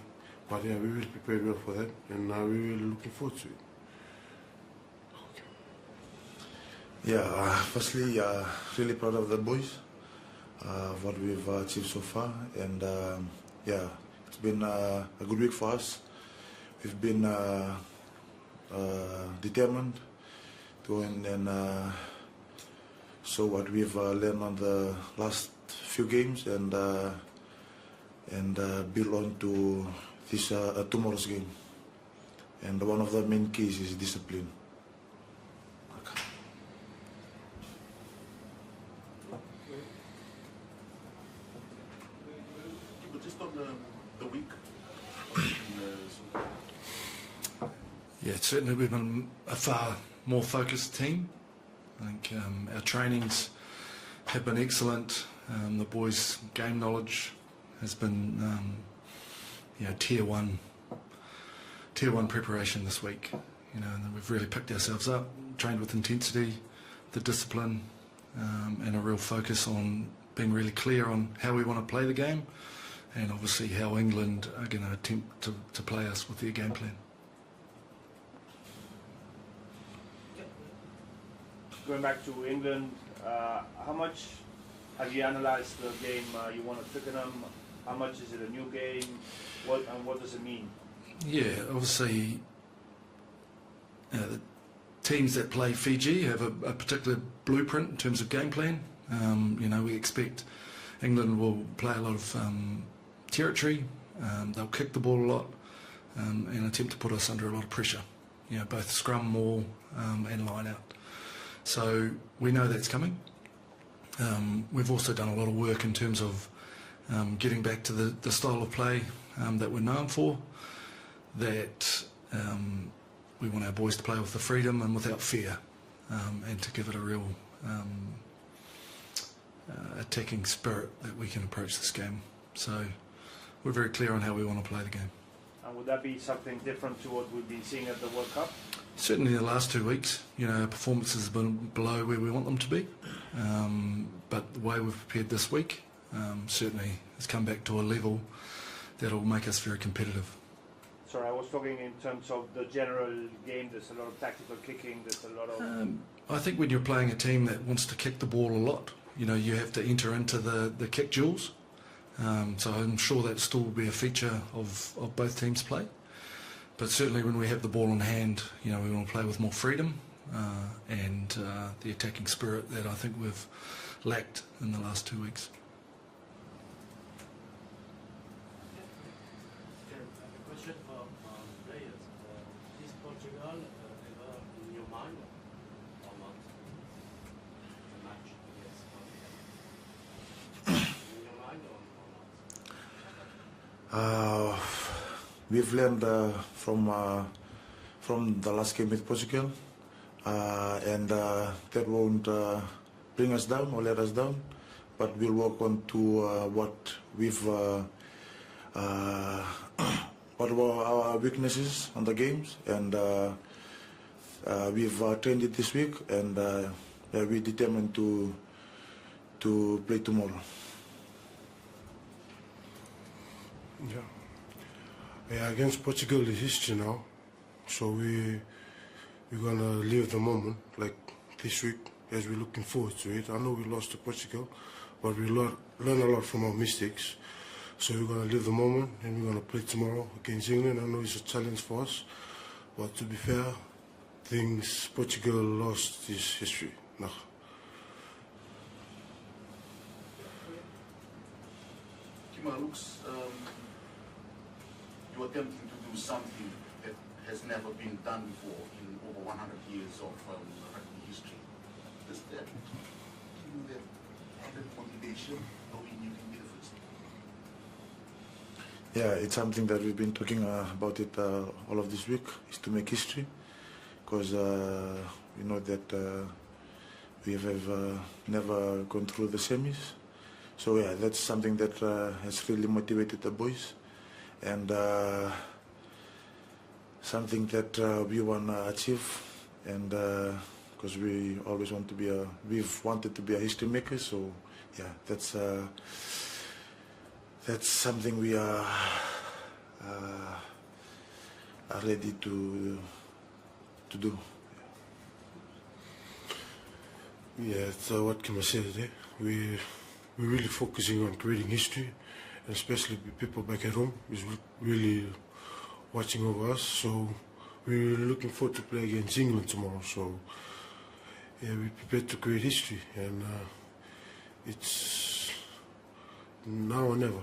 But yeah, we will prepare well for that, and we're really looking forward to it. Yeah, firstly, really proud of the boys, what we've achieved so far, and yeah, it's been a good week for us. We've been determined to win and show what we've learned on the last few games, and build on to this tomorrow's game. And one of the main keys is discipline. Just on the week. Yeah, certainly we've been a far more focused team. I think our trainings have been excellent. The boys' game knowledge has been, tier one preparation this week. You know, and we've really picked ourselves up, trained with intensity, the discipline, and a real focus on being really clear on how we want to play the game, and obviously how England are going to attempt to play us with their game plan. Going back to England, how much have you analysed the game you won at Twickenham? How much is it a new game? What does it mean? Yeah, obviously the teams that play Fiji have a particular blueprint in terms of game plan. We expect England will play a lot of territory, they'll kick the ball a lot, and attempt to put us under a lot of pressure, both scrum, maul, and line out. So we know that's coming. We've also done a lot of work in terms of getting back to the style of play that we're known for, that we want our boys to play with the freedom and without fear, and to give it a real attacking spirit that we can approach this game. So we're very clear on how we want to play the game. And would that be something different to what we've been seeing at the World Cup? Certainly in the last 2 weeks, our performances have been below where we want them to be. But the way we've prepared this week certainly has come back to a level that will make us very competitive. Sorry, I was talking in terms of the general game. There's a lot of tactical kicking, there's a lot of... I think when you're playing a team that wants to kick the ball a lot, you have to enter into the kick duels. So I'm sure that still will be a feature of both teams' play. But certainly when we have the ball in hand, we want to play with more freedom and the attacking spirit that I think we've lacked in the last 2 weeks. A question for players. Is Portugal ever in your mind or not? The match against Portugal. In your mind or not? We've learned from the last game with Portugal, and that won't bring us down or let us down, but we'll work on to what were our weaknesses on the games, and we've trained it this week, and we're determined to play tomorrow. Yeah, against Portugal is history now, so we're gonna live the moment like this week as we're looking forward to it. I know we lost to Portugal, but we learn a lot from our mistakes. So we're going to live the moment and we're going to play tomorrow against England. I know it's a challenge for us, but to be fair, things Portugal lost is history. No. Looks, you're attempting to do something that has never been done before in over 100 years of rugby history. Does that give you that added motivation, knowing you can be the first? Yeah, it's something that we've been talking about it all of this week, is to make history, because we know that we have never gone through the semis. So yeah, that's something that has really motivated the boys, and something that we want to achieve, and because we always want to be we've wanted to be a history maker. So yeah, that's something we are ready to do. Yeah, so what can I say today? We're really focusing on creating history, and especially people back at home is really watching over us. So we're looking forward to play against England tomorrow. So yeah, we're prepared to create history, and it's now or never.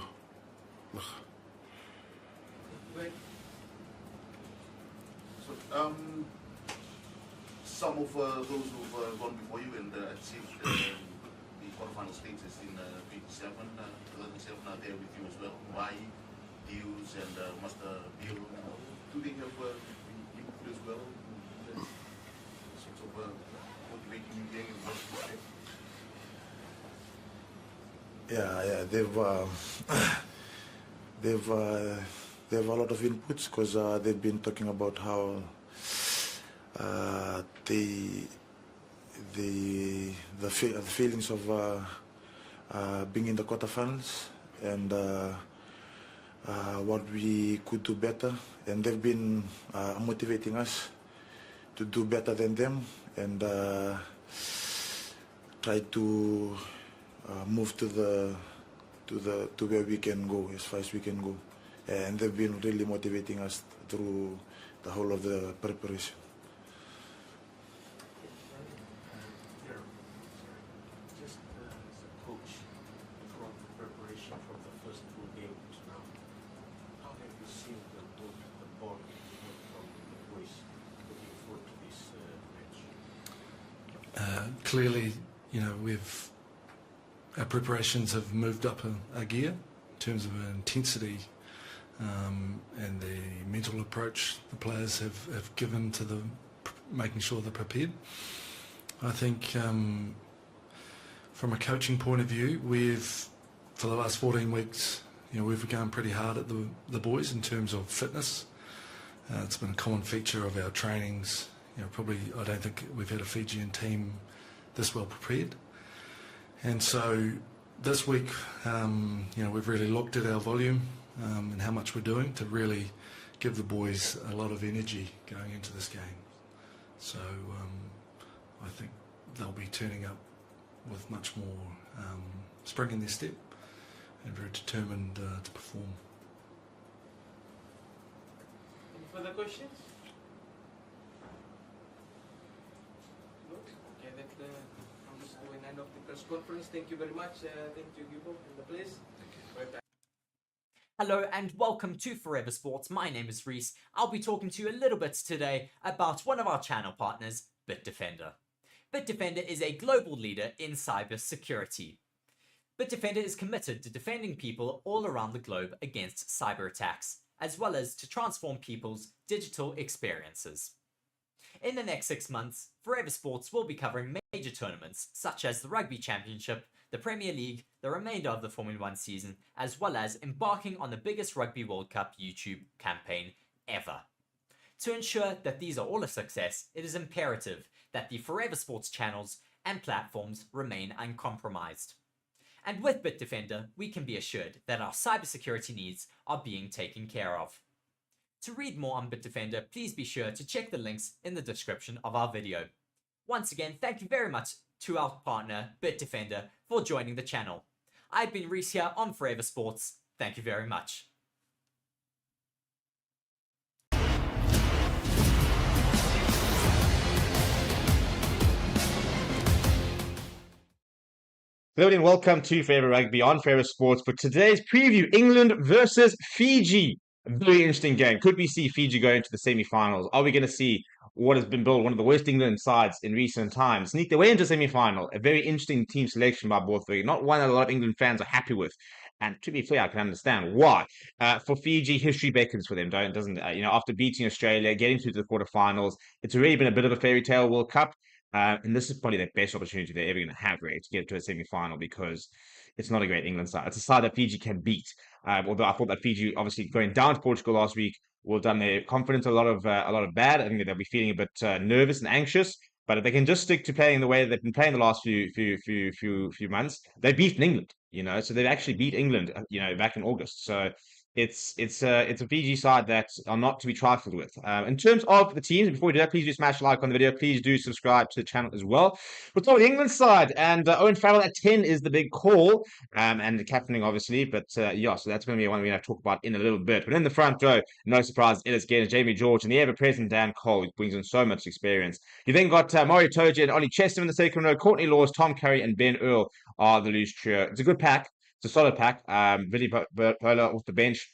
So, some of those who've gone before you and achieved the quarterfinal status in 2007 are there with you as well. Why Deals and Master Bill, do they have input as well? Sort of motivating you again in what Yeah, they have a lot of inputs, because they've been talking about how the feelings of being in the quarterfinals, and what we could do better, and they've been motivating us to do better than them, and try to move to where we can go, as far as we can go, and they've been really motivating us through the whole of the preparation. Just as a coach, from preparation from the first full game to now, how have you seen the bond from the boys looking forward to this match? Clearly, our preparations have moved up a gear in terms of intensity and the mental approach the players have given to making sure they're prepared. I think from a coaching point of view, for the last 14 weeks, we've gone pretty hard at the boys in terms of fitness. It's been a common feature of our trainings. Probably I don't think we've had a Fijian team this well prepared. And so this week, we've really looked at our volume and how much we're doing to really give the boys a lot of energy going into this game. So I think they'll be turning up with much more spring in their step and very determined to perform. Any further questions? Good. Okay, that comes to an end of the press conference. Thank you very much. Thank you, Gilbo, and the place. Thank you. Hello and welcome to Forever Sports. My name is Reese. I'll be talking to you a little bit today about one of our channel partners, BITDEFENDER. BITDEFENDER is a global leader in cyber security. BITDEFENDER is committed to defending people all around the globe against cyber attacks, as well as to transform people's digital experiences. In the next 6 months, Forever Sports will be covering major tournaments such as the Rugby Championship, the Premier League, the remainder of the Formula 1 season, as well as embarking on the biggest Rugby World Cup YouTube campaign ever. To ensure that these are all a success, it is imperative that the Forever Sports channels and platforms remain uncompromised. And with BITDEFENDER, we can be assured that our cybersecurity needs are being taken care of. To read more on BITDEFENDER, please be sure to check the links in the description of our video. Once again, thank you very much to our partner, BITDEFENDER, for joining the channel. I've been Reese here on Forever Sports. Thank you very much. Hello and welcome to Forever Rugby on Forever Sports for today's preview, England versus Fiji. A very interesting game. Could we see Fiji go into the semi-finals? Are we going to see what has been built, one of the worst England sides in recent times, sneak their way into semi-final? A very interesting team selection by Borthwick. Not one that a lot of England fans are happy with. And to be fair, I can understand why. For Fiji, history beckons for them, doesn't it? After beating Australia, getting through to the quarterfinals, it's already been a bit of a fairy tale World Cup. And this is probably the best opportunity they're ever going to have, really, to get to a semi-final, because it's not a great England side. It's a side that Fiji can beat. Although I thought that Fiji, obviously going down to Portugal last week, will have done their confidence a lot of bad. I think that they'll be feeling a bit nervous and anxious. But if they can just stick to playing the way they've been playing the last few months, they beat England. So they've actually beat England, back in August. So it's a Fiji side that are not to be trifled with. In terms of the teams, before we do that, please do smash like on the video. Please do subscribe to the channel as well. We'll talk about the England side, and Owen Farrell at 10 is the big call, and the captaining, obviously. But yeah, so that's going to be one we're going to talk about in a little bit. But in the front row, no surprise, it is again Jamie George and the ever-present Dan Cole, who brings in so much experience. You then got Mario Toji and Ollie Chester in the second row. Courtney Laws, Tom Currie, and Ben Earl are the loose trio. It's a good pack. It's a solid pack. Billy Pola off the bench.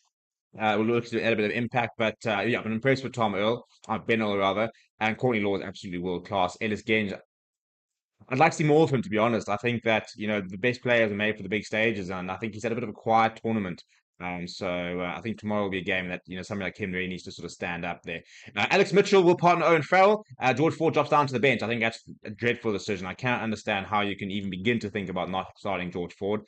We'll look to add a bit of impact, but yeah, I'm impressed with Ben Earl rather, and Courtney Law is absolutely world class. Ellis Genge, I'd like to see more of him, to be honest. I think that the best players are made for the big stages, and I think he's had a bit of a quiet tournament. So I think tomorrow will be a game that somebody like him really needs to sort of stand up there. Alex Mitchell will partner Owen Farrell. George Ford drops down to the bench. I think that's a dreadful decision. I can't understand how you can even begin to think about not starting George Ford.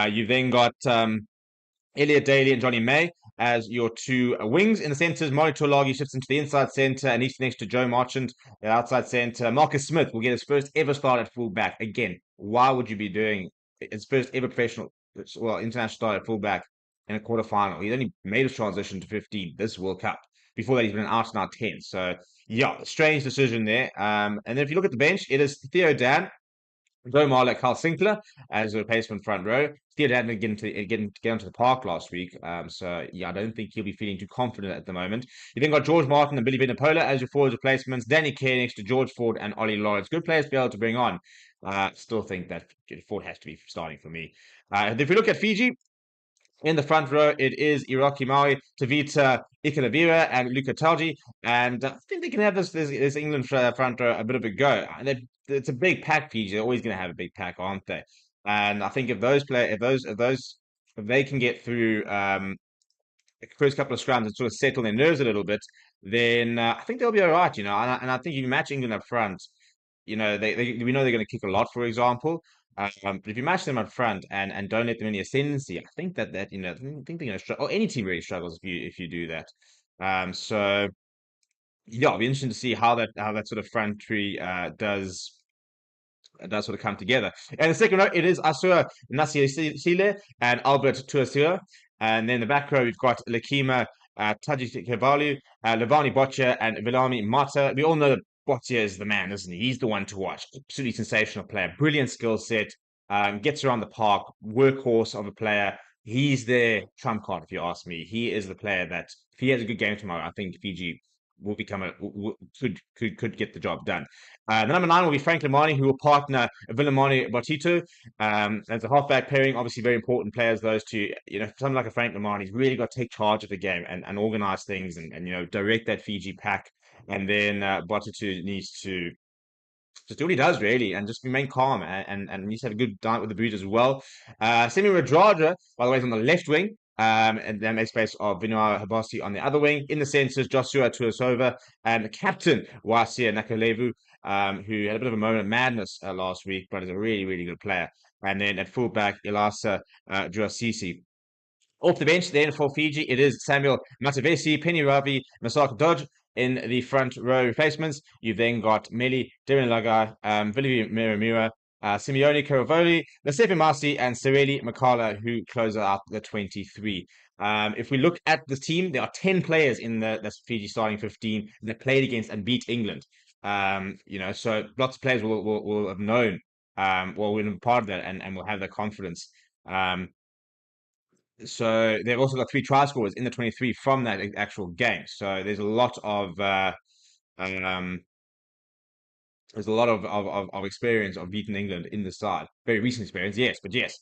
You've then got Elliot Daly and Johnny May as your two wings. In the centres, Mari Tuilagi shifts into the inside centre and he's next to Joe Marchant at outside centre. Marcus Smith will get his first ever start at fullback. Again, why would you be doing his first ever international start at fullback in a quarterfinal? He's only made his transition to 15 this World Cup. Before that, he's been an out and out 10. So, yeah, strange decision there. And then if you look at the bench, it is Theo Dan, Joe Marler, Carl Sinclair as a replacement front row. Theo Dan didn't get onto the park last week. So, yeah, I don't think he'll be feeling too confident at the moment. You then got George Martin and Billy Vinipola as your forward replacements. Danny Kerr next to George Ford and Ollie Lawrence. Good players to be able to bring on. Still think that Ford has to be starting for me. If we look at Fiji, in the front row, it is Iraki Maui, Tavita Ikalavira, and Luka Talji. And I think they can have this England front row a bit of a go. It's a big pack, Fiji. They're always going to have a big pack, aren't they? And I think if they can get through the first couple of scrums and sort of settle their nerves a little bit, then I think they'll be all right. And I think if you match England up front, we know they're going to kick a lot, for example. But if you match them up front and don't let them in the ascendancy, I think that I think they're going to struggle. Or any team really struggles if you do that. So yeah, it'll be interesting to see how that sort of front three does sort of come together. And the second row, it is Asura Nasiasile and Albert Tuasua. And then the back row, we've got Lakima Taji Kevalu, Levani Boccia, and Vilami Mata. We all know that Boccia is the man, isn't he? He's the one to watch. Absolutely sensational player. Brilliant skill set. Gets around the park. Workhorse of a player. He's their trump card, if you ask me. He is the player that, if he has a good game tomorrow, I think Fiji will could get the job done. The number 9 will be Frank Lamani, who will partner Villamani Batito as a halfback pairing. Obviously, very important players, those two. Someone like a Frank Lamani, he's really got to take charge of the game and organize things and direct that Fiji pack. And then Batito needs to just do what he does, really, and just remain calm and needs to have a good night with the boot as well. Semi Radradra, by the way, is on the left wing. And then makes space of Vinua Habasi on the other wing. In the centres, Joshua Tuasova and the captain, Wasia Nakalevu, who had a bit of a moment of madness last week, but is a really, really good player. And then at fullback, Ilasa Juasisi. Off the bench then for Fiji, it is Samuel Matavesi, Penny Ravi, Masaka Dodge in the front row replacements. You've then got Meli Derinlaga, Vilivi Miramura, Simeone Caravoli, Nasefi Masi, and Sireli Makala, who close out the 23. If we look at the team, there are 10 players in the Fiji starting 15 that played against and beat England. So lots of players will have known, will be part of that and will have that confidence. So they've also got 3 try scorers in the 23 from that actual game. So there's a lot of experience of beating England in the side. Very recent experience, yes, but yes.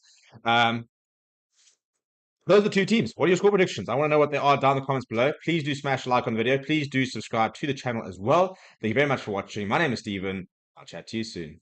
Those are the 2 teams. What are your score predictions? I want to know what they are down in the comments below. Please do smash a like on the video. Please do subscribe to the channel as well. Thank you very much for watching. My name is Stephen. I'll chat to you soon.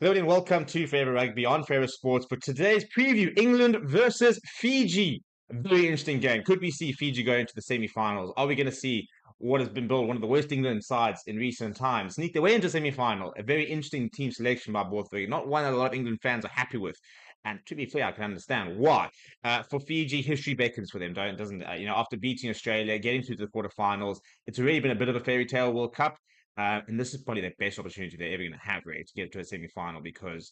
Hello and welcome to Forever Rugby on Forever Sports. For today's preview, England versus Fiji. A very interesting game. Could we see Fiji go into the semi-finals? Are we going to see what has been built, one of the worst England sides in recent times, sneak their way into semi-final? A very interesting team selection by Borthwick. Not one that a lot of England fans are happy with. And to be fair, I can understand why. For Fiji, history beckons for them, doesn't it? After beating Australia, getting through to the quarterfinals, it's already been a bit of a fairy tale World Cup. And this is probably the best opportunity they're ever going to have, really, to get to a semi-final, because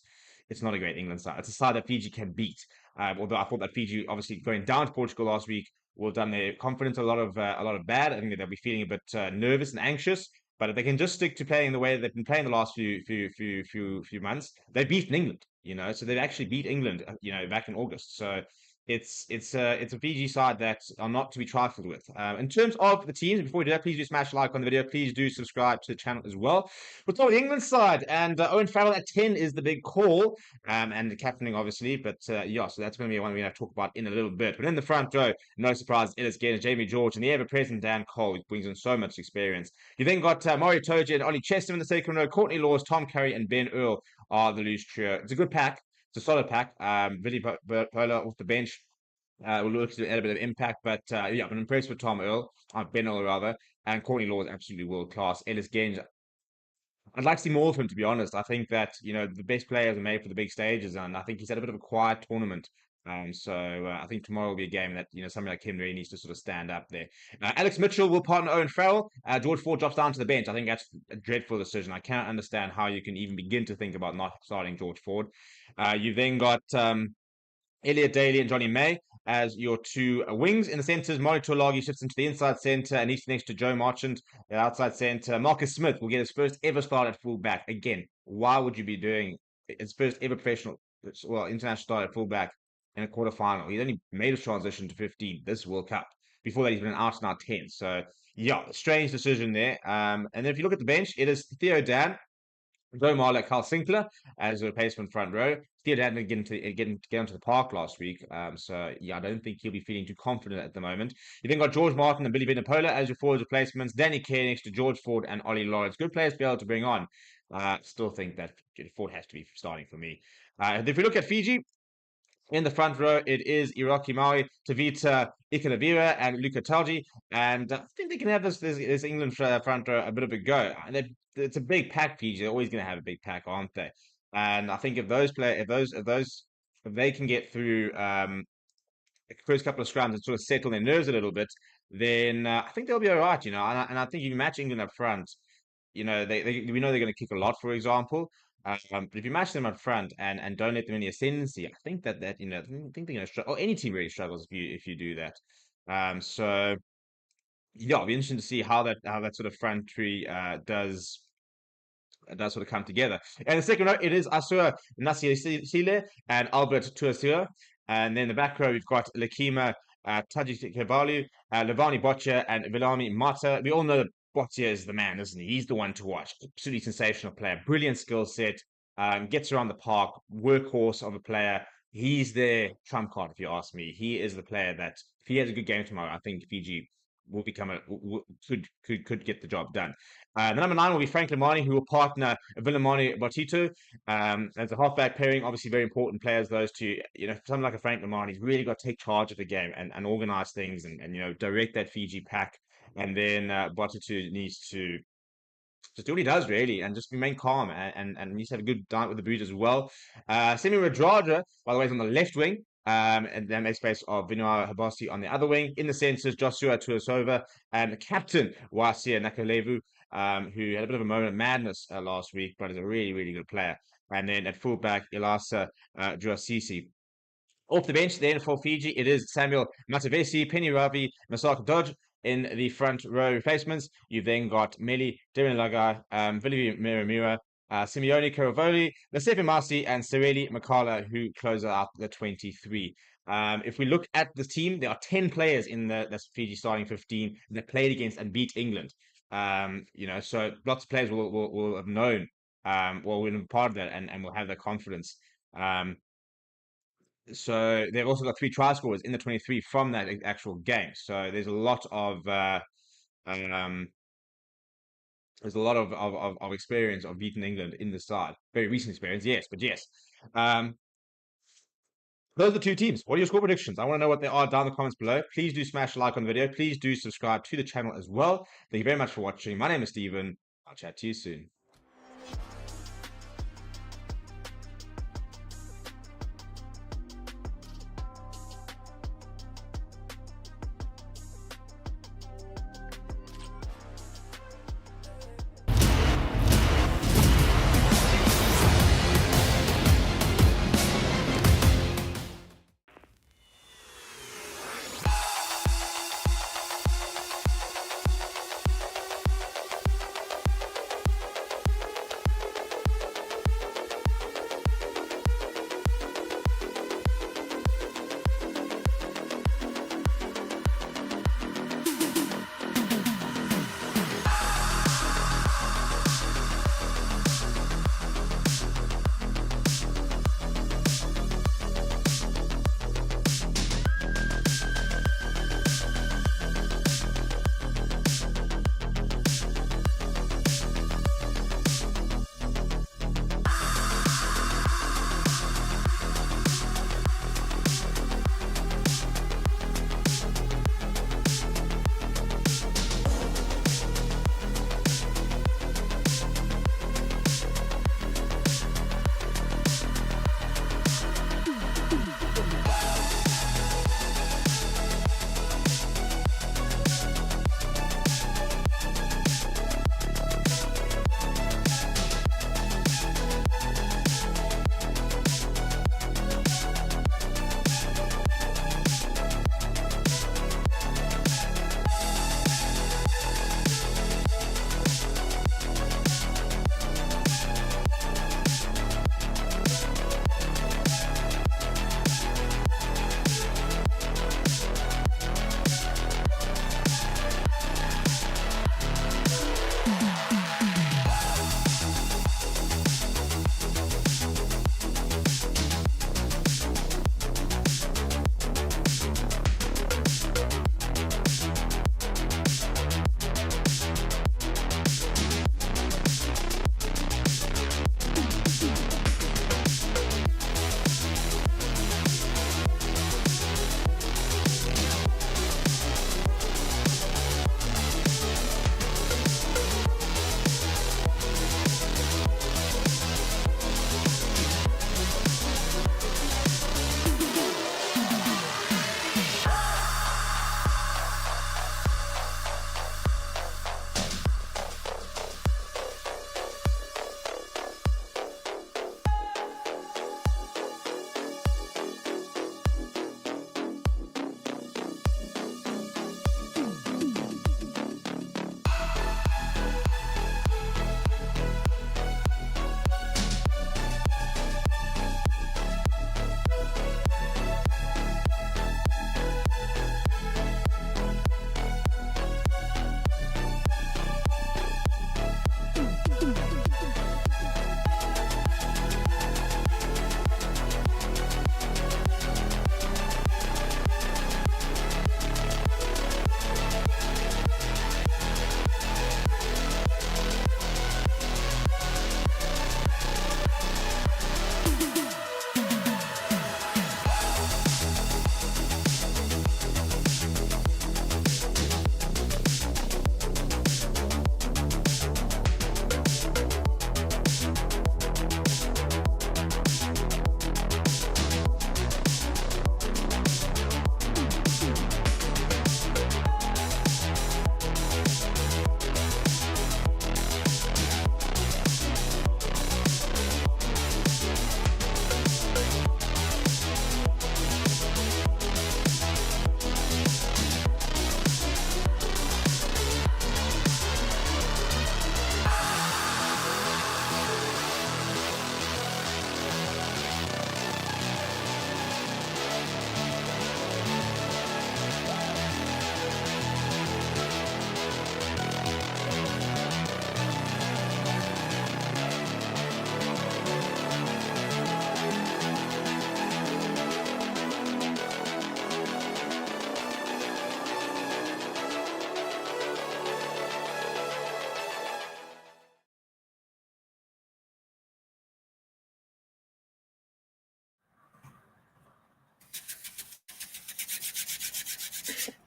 it's not a great England side. It's a side that Fiji can beat. Although I thought that Fiji, obviously going down to Portugal last week, will have done their confidence a lot of bad. I think that they'll be feeling a bit nervous and anxious. But if they can just stick to playing the way they've been playing the last few months, they've beaten England. So they've actually beat England, back in August. So it's a Fiji side that are not to be trifled with. In terms of the teams, before we do that, please do smash like on the video. Please do subscribe to the channel as well. We'll start with the England side, and Owen Farrell at 10 is the big call, and the captaining obviously. But so that's going to be one we're going to talk about in a little bit. But in the front row, no surprise, it is again Jamie George and the ever-present Dan Cole, who brings in so much experience. You then got Mario Toji and Ollie Chester in the second row. Courtney Laws, Tom Currie, and Ben Earl are the loose trio. It's a good pack. It's a solid pack. Billy Pola off the bench will look to add a bit of impact, but I've been impressed with Ben Earl rather, and Courtney Law is absolutely world class. Ellis Genge, I'd like to see more of him, to be honest. I think that the best players are made for the big stages, and I think he's had a bit of a quiet tournament. So I think tomorrow will be a game that somebody like him really needs to sort of stand up there. Alex Mitchell will partner Owen Farrell. George Ford drops down to the bench. I think that's a dreadful decision. I can't understand how you can even begin to think about not starting George Ford. You've then got Elliot Daly and Johnny May as your two wings. In the centres, Moni Tuolagi shifts into the inside centre and he's next to Joe Marchant, the outside centre. Marcus Smith will get his first ever start at fullback. Again, why would you be doing his first ever international start at fullback in a quarterfinal? He's only made his transition to 15 this World Cup. Before that, he's been an out and out 10. So, strange decision there. And then if you look at the bench, it is Theo Dan, Joe Marler, Carl Sinclair as a replacement front row. Steele hadn't get onto the park last week, so I don't think he'll be feeling too confident at the moment. You then got George Martin and Billy Vinapola as your forward replacements. Danny Kerr next to George Ford and Ollie Lawrence. Good players to be able to bring on. Still think that Ford has to be starting for me. If we look at Fiji, in the front row, it is Iraqi Maui, Tavita Ikalavira, and Luka Talji. And I think they can have this England front row a bit of a go. And it's a big pack, Fiji. They're always going to have a big pack, aren't they? And I think if they can get through the first couple of scrums and sort of settle their nerves a little bit, then I think they'll be all right, And I think if you match England up front, we know they're going to kick a lot, for example. But if you match them up front and don't let them in the ascendancy, I think that I think they're going to struggle. Or any team really struggles if you do that. So it'll be interesting to see how that sort of front three does sort of come together. And the second row, it is Asura Nasiasile and Albert Tuasira. And then the back row, we've got Lakima Tajik Kevalu, Levani Boccia, and Vilami Mata. We all know that Boccia is the man, isn't he? He's the one to watch. Absolutely sensational player. Brilliant skill set. Gets around the park. Workhorse of a player. He's their trump card, if you ask me. He is the player that, if he has a good game tomorrow, I think Fiji will could get the job done. The number 9 will be Frank Lamani, who will partner Villamani Batito. As a halfback pairing, obviously very important players, those two. Someone like a Frank Lamani, he's really got to take charge of the game and organize things and direct that Fiji pack. And then Batito needs to just do what he does, really, and just remain calm and needs to have a good night with the boot as well. Semi Radradra, by the way, is on the left wing. And then makes space of Vinua Habasi on the other wing. In the centres, Joshua Tuasova and the captain, Wasia Nakalevu, who had a bit of a moment of madness last week, but is a really, really good player. And then at fullback, Ilasa Juasisi. Off the bench then for Fiji, it is Samuel Matavesi, Penny Ravi, Masaka Dodge in the front row replacements. You've then got Meli Derinlaga, Vili Miramira, Simeone Caravoli, Nasefi Masi, and Sereli Makala, who close out the 23. If we look at the team, there are 10 players in the Fiji starting 15 that played against and beat England. So lots of players will have known, will have been part of that and will have that confidence. So they've also got 3 try scorers in the 23 from that actual game. So there's a lot of There's a lot of experience of beating England in the side. Very recent experience, yes, but yes. Those are the two teams. What are your score predictions? I want to know what they are down in the comments below. Please do smash a like on the video. Please do subscribe to the channel as well. Thank you very much for watching. My name is Steven. I'll chat to you soon.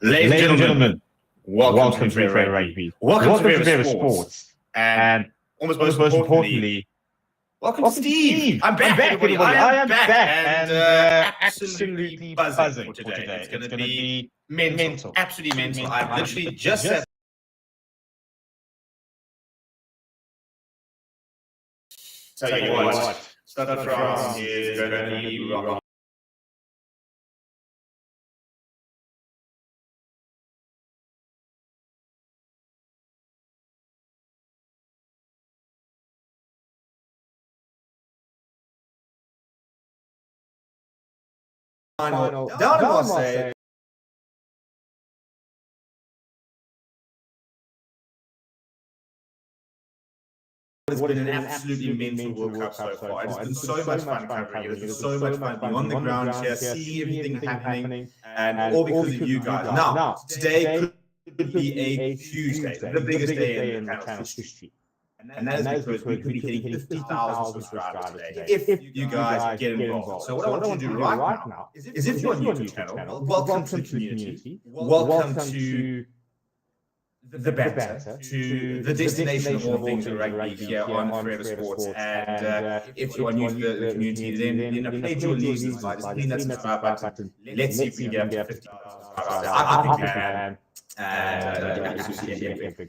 Ladies and gentlemen, welcome to Fair Rugby. Welcome to Fair Sports. And almost most importantly, welcome to Steve. I'm back, everybody. I am back. And absolutely buzzing for today. It's going to be mental. Absolutely mental. I've literally just said. Tell you what, Stade France is going to be rock. Final down in Marseille. It's been an absolutely mental World Cup so far. It's been so much fun covering it. It's been so much fun being on the ground here, seeing everything happening, and all because of you guys. Now, today could be a huge day, the biggest day in the channel's history. And that is because we could be hitting 50,000 subscribers today if you guys get involved. So what I want you to do right now is if you're new to the channel, welcome to the community, welcome to the banter, to the destination of all things rugby here on Forever Sports. And if you're new to the community, then pledge your allegiance by just hitting that subscribe button. Let's see if we can get up to 50,000 subscribers. I think we can. And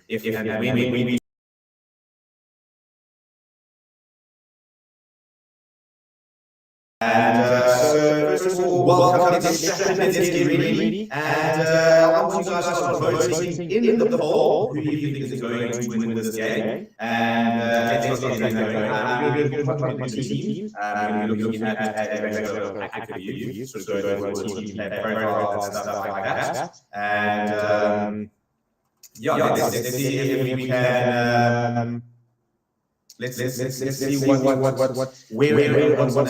if we so first of all, welcome. Let's get ready. And I want you guys to start voting in the poll who you think is going to win this game. And let's get going. We're going to talk about the teams. We're looking at active view, sort of go to team profiles and stuff like that. And let's see if we can. Let's see what's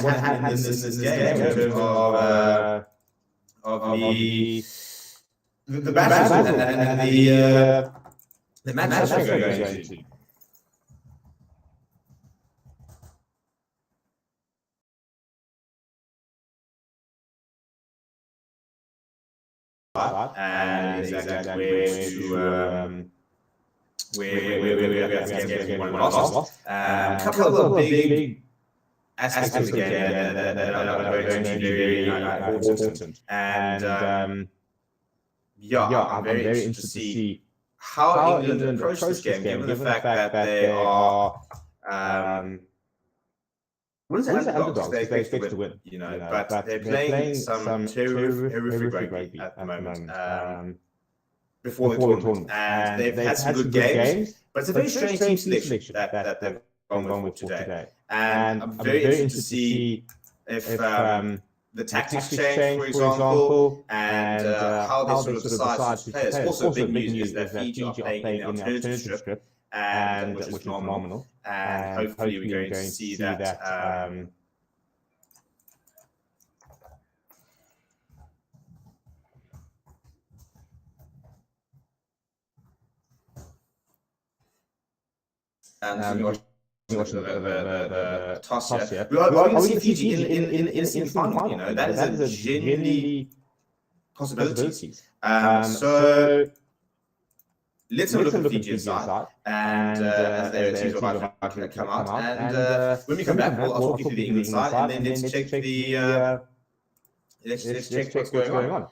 happening in this game in terms of the battles and the matches we're going to. And exactly where we have games won and lost. A couple of big aspects of the game that are going to be very important. And I'm very interested to see how England approach this game, given the fact that they are what is the underdogs? They expect to win, but they're playing some terrific rugby at the moment. Before the tournament, and they've had some good games, but it's a very strange team selection that they've gone with for today. And I'm very interested to see if the tactics change, for example, and how they sort of decide to play. It's also big news is that Fiji are playing in the alternative strip, and which is phenomenal. And hopefully we're going to see that. And watching the toss here. We're going to see Fiji in the final. That is a genuinely possibilities. So let's have a look at Fiji's side, and as their teams are about to come out. And when we come back, I'll talk you through the England side, and then let's check the let's check what's going on.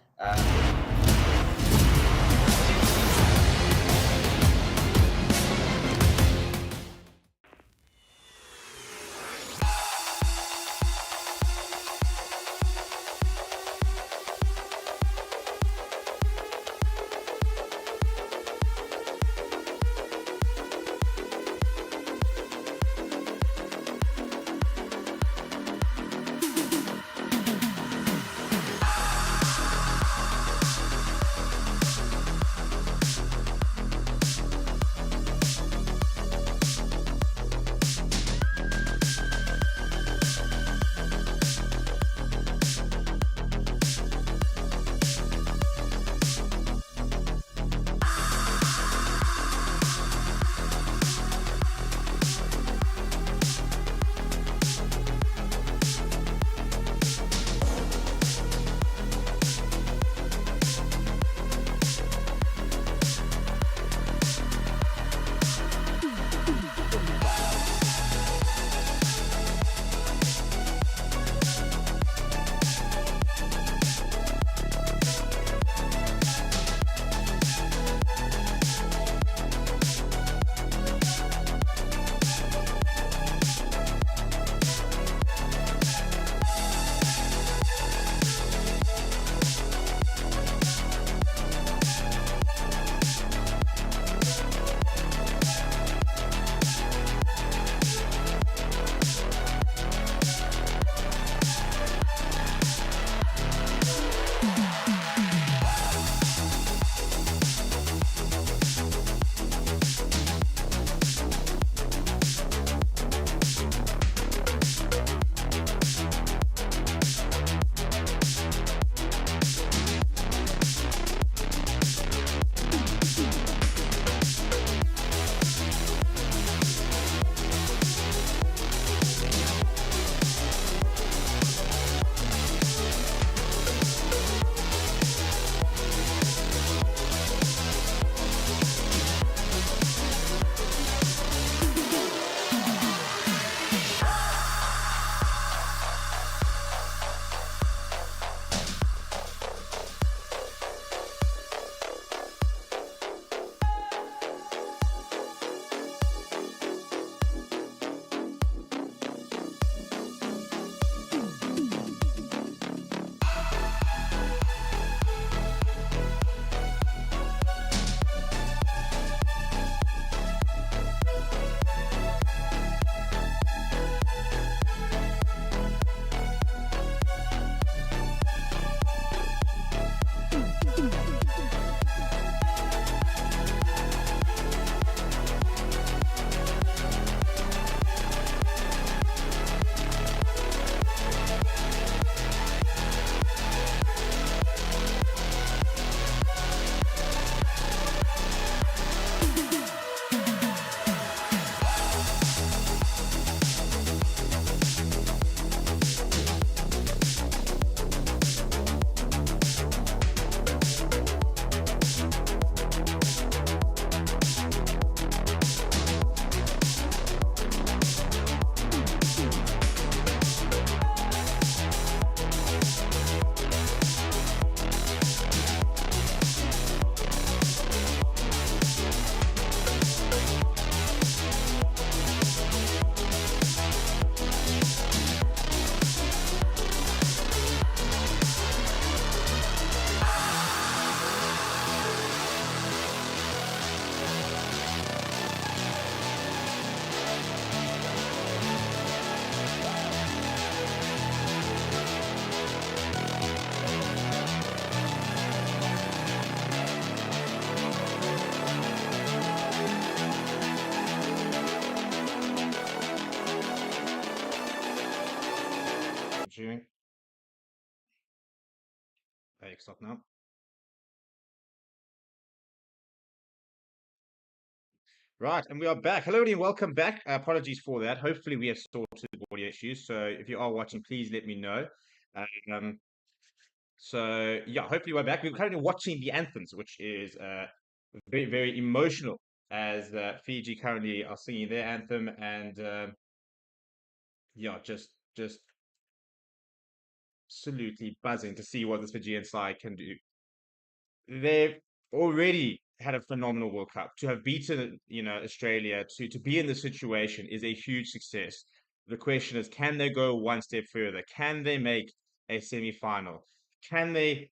stop now. Right, and we are back. Hello and welcome back. Apologies for that. Hopefully we have sorted the audio issues. So if you are watching, please let me know. So yeah, hopefully we're back. We're currently watching the anthems, which is very, very emotional as Fiji currently are singing their anthem, and yeah, just absolutely buzzing to see what this Fijian side can do. They've already had a phenomenal World Cup. To have beaten, Australia, to be in this situation is a huge success. The question is, can they go one step further? Can they make a semi-final? Can they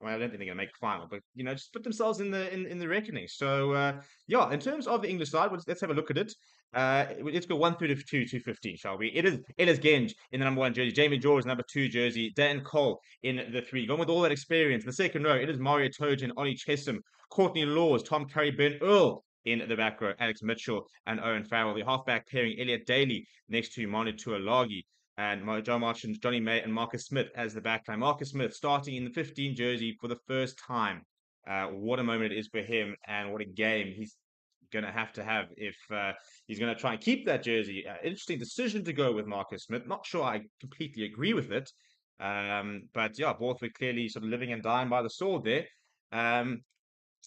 Well, I don't think they're going to make final, but just put themselves in the reckoning. So yeah, in terms of the English side, let's have a look at it. Let's go 1 through to 215, shall we? It is Genge in the number 1 jersey, Jamie George number 2 jersey, Dan Cole in the 3. Going with all that experience, the second row, it is Mario Tojan, Ollie Chesham, Courtney Laws, Tom Currie, Ben Earl in the back row, Alex Mitchell and Owen Farrell. The halfback pairing, Elliot Daly next to Manu Tuolagi, and Joe Marchand, Johnny May, and Marcus Smith as the backline. Marcus Smith starting in the 15 jersey for the first time. What a moment it is for him, and what a game he's going to have if he's going to try and keep that jersey. Interesting decision to go with Marcus Smith. Not sure I completely agree with it. But yeah, Borthwick clearly sort of living and dying by the sword there.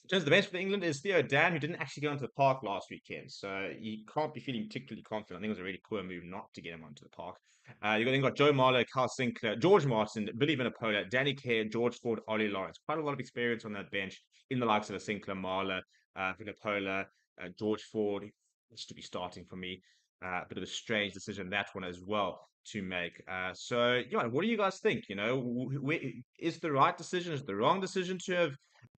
Just the best for England is Theo Dan, who didn't actually go into the park last weekend, so he can't be feeling particularly confident. I think it was a really poor move not to get him onto the park. You've got Joe Marlow, Carl Sinclair, George Martin, Billy Vanapola, Danny Kerr, George Ford, Ollie Lawrence. Quite a lot of experience on that bench in the likes of a Sinclair, Marlow, Vanapola, George Ford. This to be starting for me. A bit of a strange decision, that one as well, to make. So, yeah, what do you guys think? Is the right decision, is the wrong decision to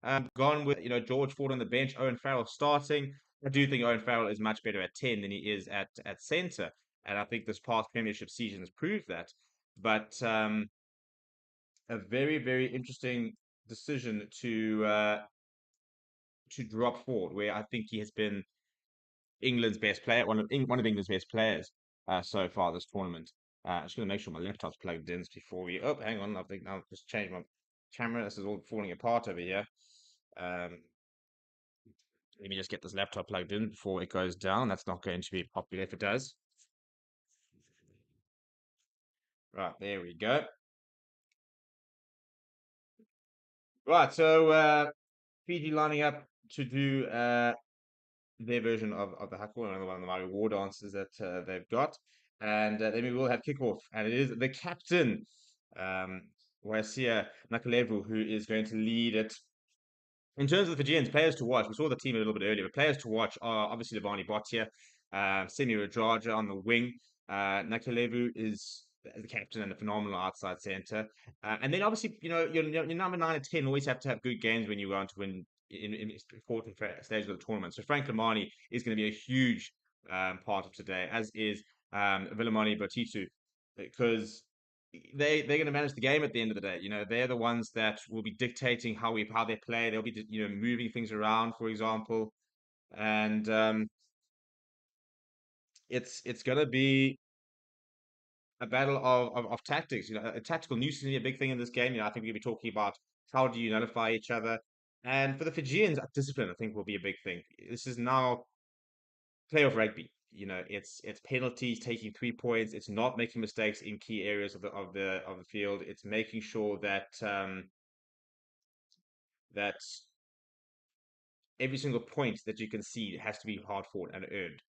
have gone with George Ford on the bench, Owen Farrell starting? I do think Owen Farrell is much better at 10 than he is at centre, and I think this past Premiership season has proved that. But a very, very interesting decision to drop Ford, where I think he has been England's best player, one of England's best players so far this tournament. I'm just going to make sure my laptop's plugged in before we. Oh, hang on, I think I'll just change my camera. This is all falling apart over here. Let me just get this laptop plugged in before it goes down. That's not going to be popular if it does. Right, there we go. Right, so Fiji lining up to do their version of the Hackle, another one of the Maori war dances that they've got. And then we will have kickoff, and it is the captain, Wasia Nakalevu, who is going to lead it. In terms of the Fijians, players to watch, we saw the team a little bit earlier, but players to watch are obviously Levani Botia, Semi Radraja on the wing. Nakalevu is the captain and a phenomenal outside centre. And then obviously, your number 9 and 10 always have to have good games when you want to win in important stages of the tournament. So Frank Lamani is going to be a huge part of today, as is Vilimani Botitu, because they're going to manage the game at the end of the day. They're the ones that will be dictating how they play. They'll be moving things around, for example, and it's going to be a battle of tactics. A tactical nuisance is a big thing in this game. I think we're going to be talking about how do you nullify each other, and for the Fijians, discipline I think will be a big thing. This is now playoff rugby. It's penalties, taking 3 points. It's not making mistakes in key areas of the field. It's making sure that that every single point that you can see has to be hard fought and earned.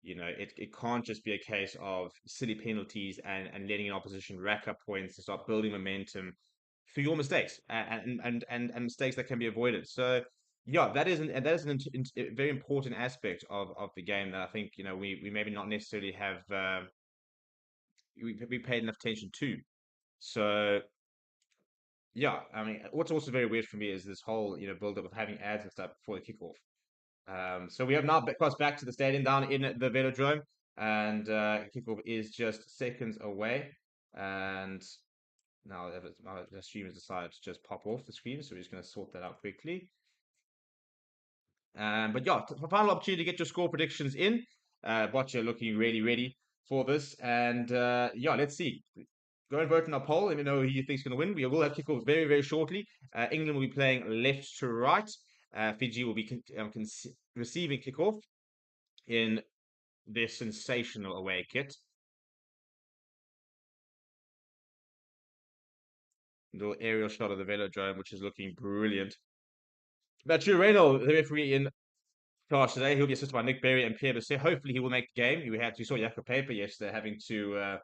It can't just be a case of silly penalties and letting an opposition rack up points to start building momentum for your mistakes and mistakes that can be avoided. So yeah, that is a very important aspect of the game that I think we maybe not necessarily have we paid enough attention to. So yeah, I mean, what's also very weird for me is this whole build up of having ads and stuff before the kickoff. So we have now crossed back to the stadium down in the Velodrome, and kickoff is just seconds away. And now the stream has decided to just pop off the screen, so we're just going to sort that out quickly. But yeah, for final opportunity to get your score predictions in. Boccia looking really ready for this, and yeah, let's see. Go and vote in our poll. Let me know who you think is going to win. We will have kickoff very, very shortly. England will be playing left to right. Fiji will be receiving kickoff in their sensational away kit. Little aerial shot of the velodrome, which is looking brilliant. Mathieu Reynolds, the referee in charge today, he'll be assisted by Nick Berry and Pierre Bisset. Hopefully he will make the game. We saw Jakob Paper yesterday having to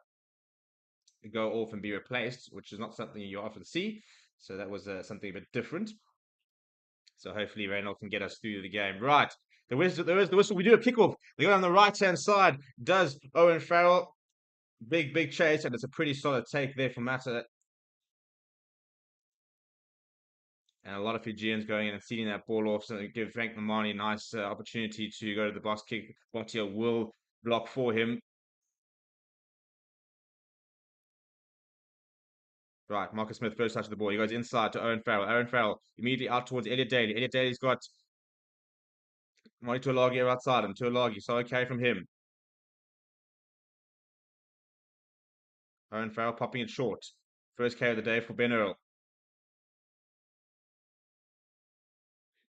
go off and be replaced, which is not something you often see. So that was something a bit different. So hopefully Reynolds can get us through the game. Right, there is the whistle. We do a kickoff. They go on the right-hand side. Does Owen Farrell. Big chase, and it's a pretty solid take there from Mata. And a lot of Fijians going in and seating that ball off, so give Frank Mamani a nice opportunity to go to the box kick. Botia will block for him. Right, Marcus Smith first touch of the ball. He goes inside to Owen Farrell. Owen Farrell immediately out towards Elliot Daly. Elliot Daly's got Moni Tuolagi outside him. Tuolagi, solid carry from him. Owen Farrell popping it short. First carry of the day for Ben Earl.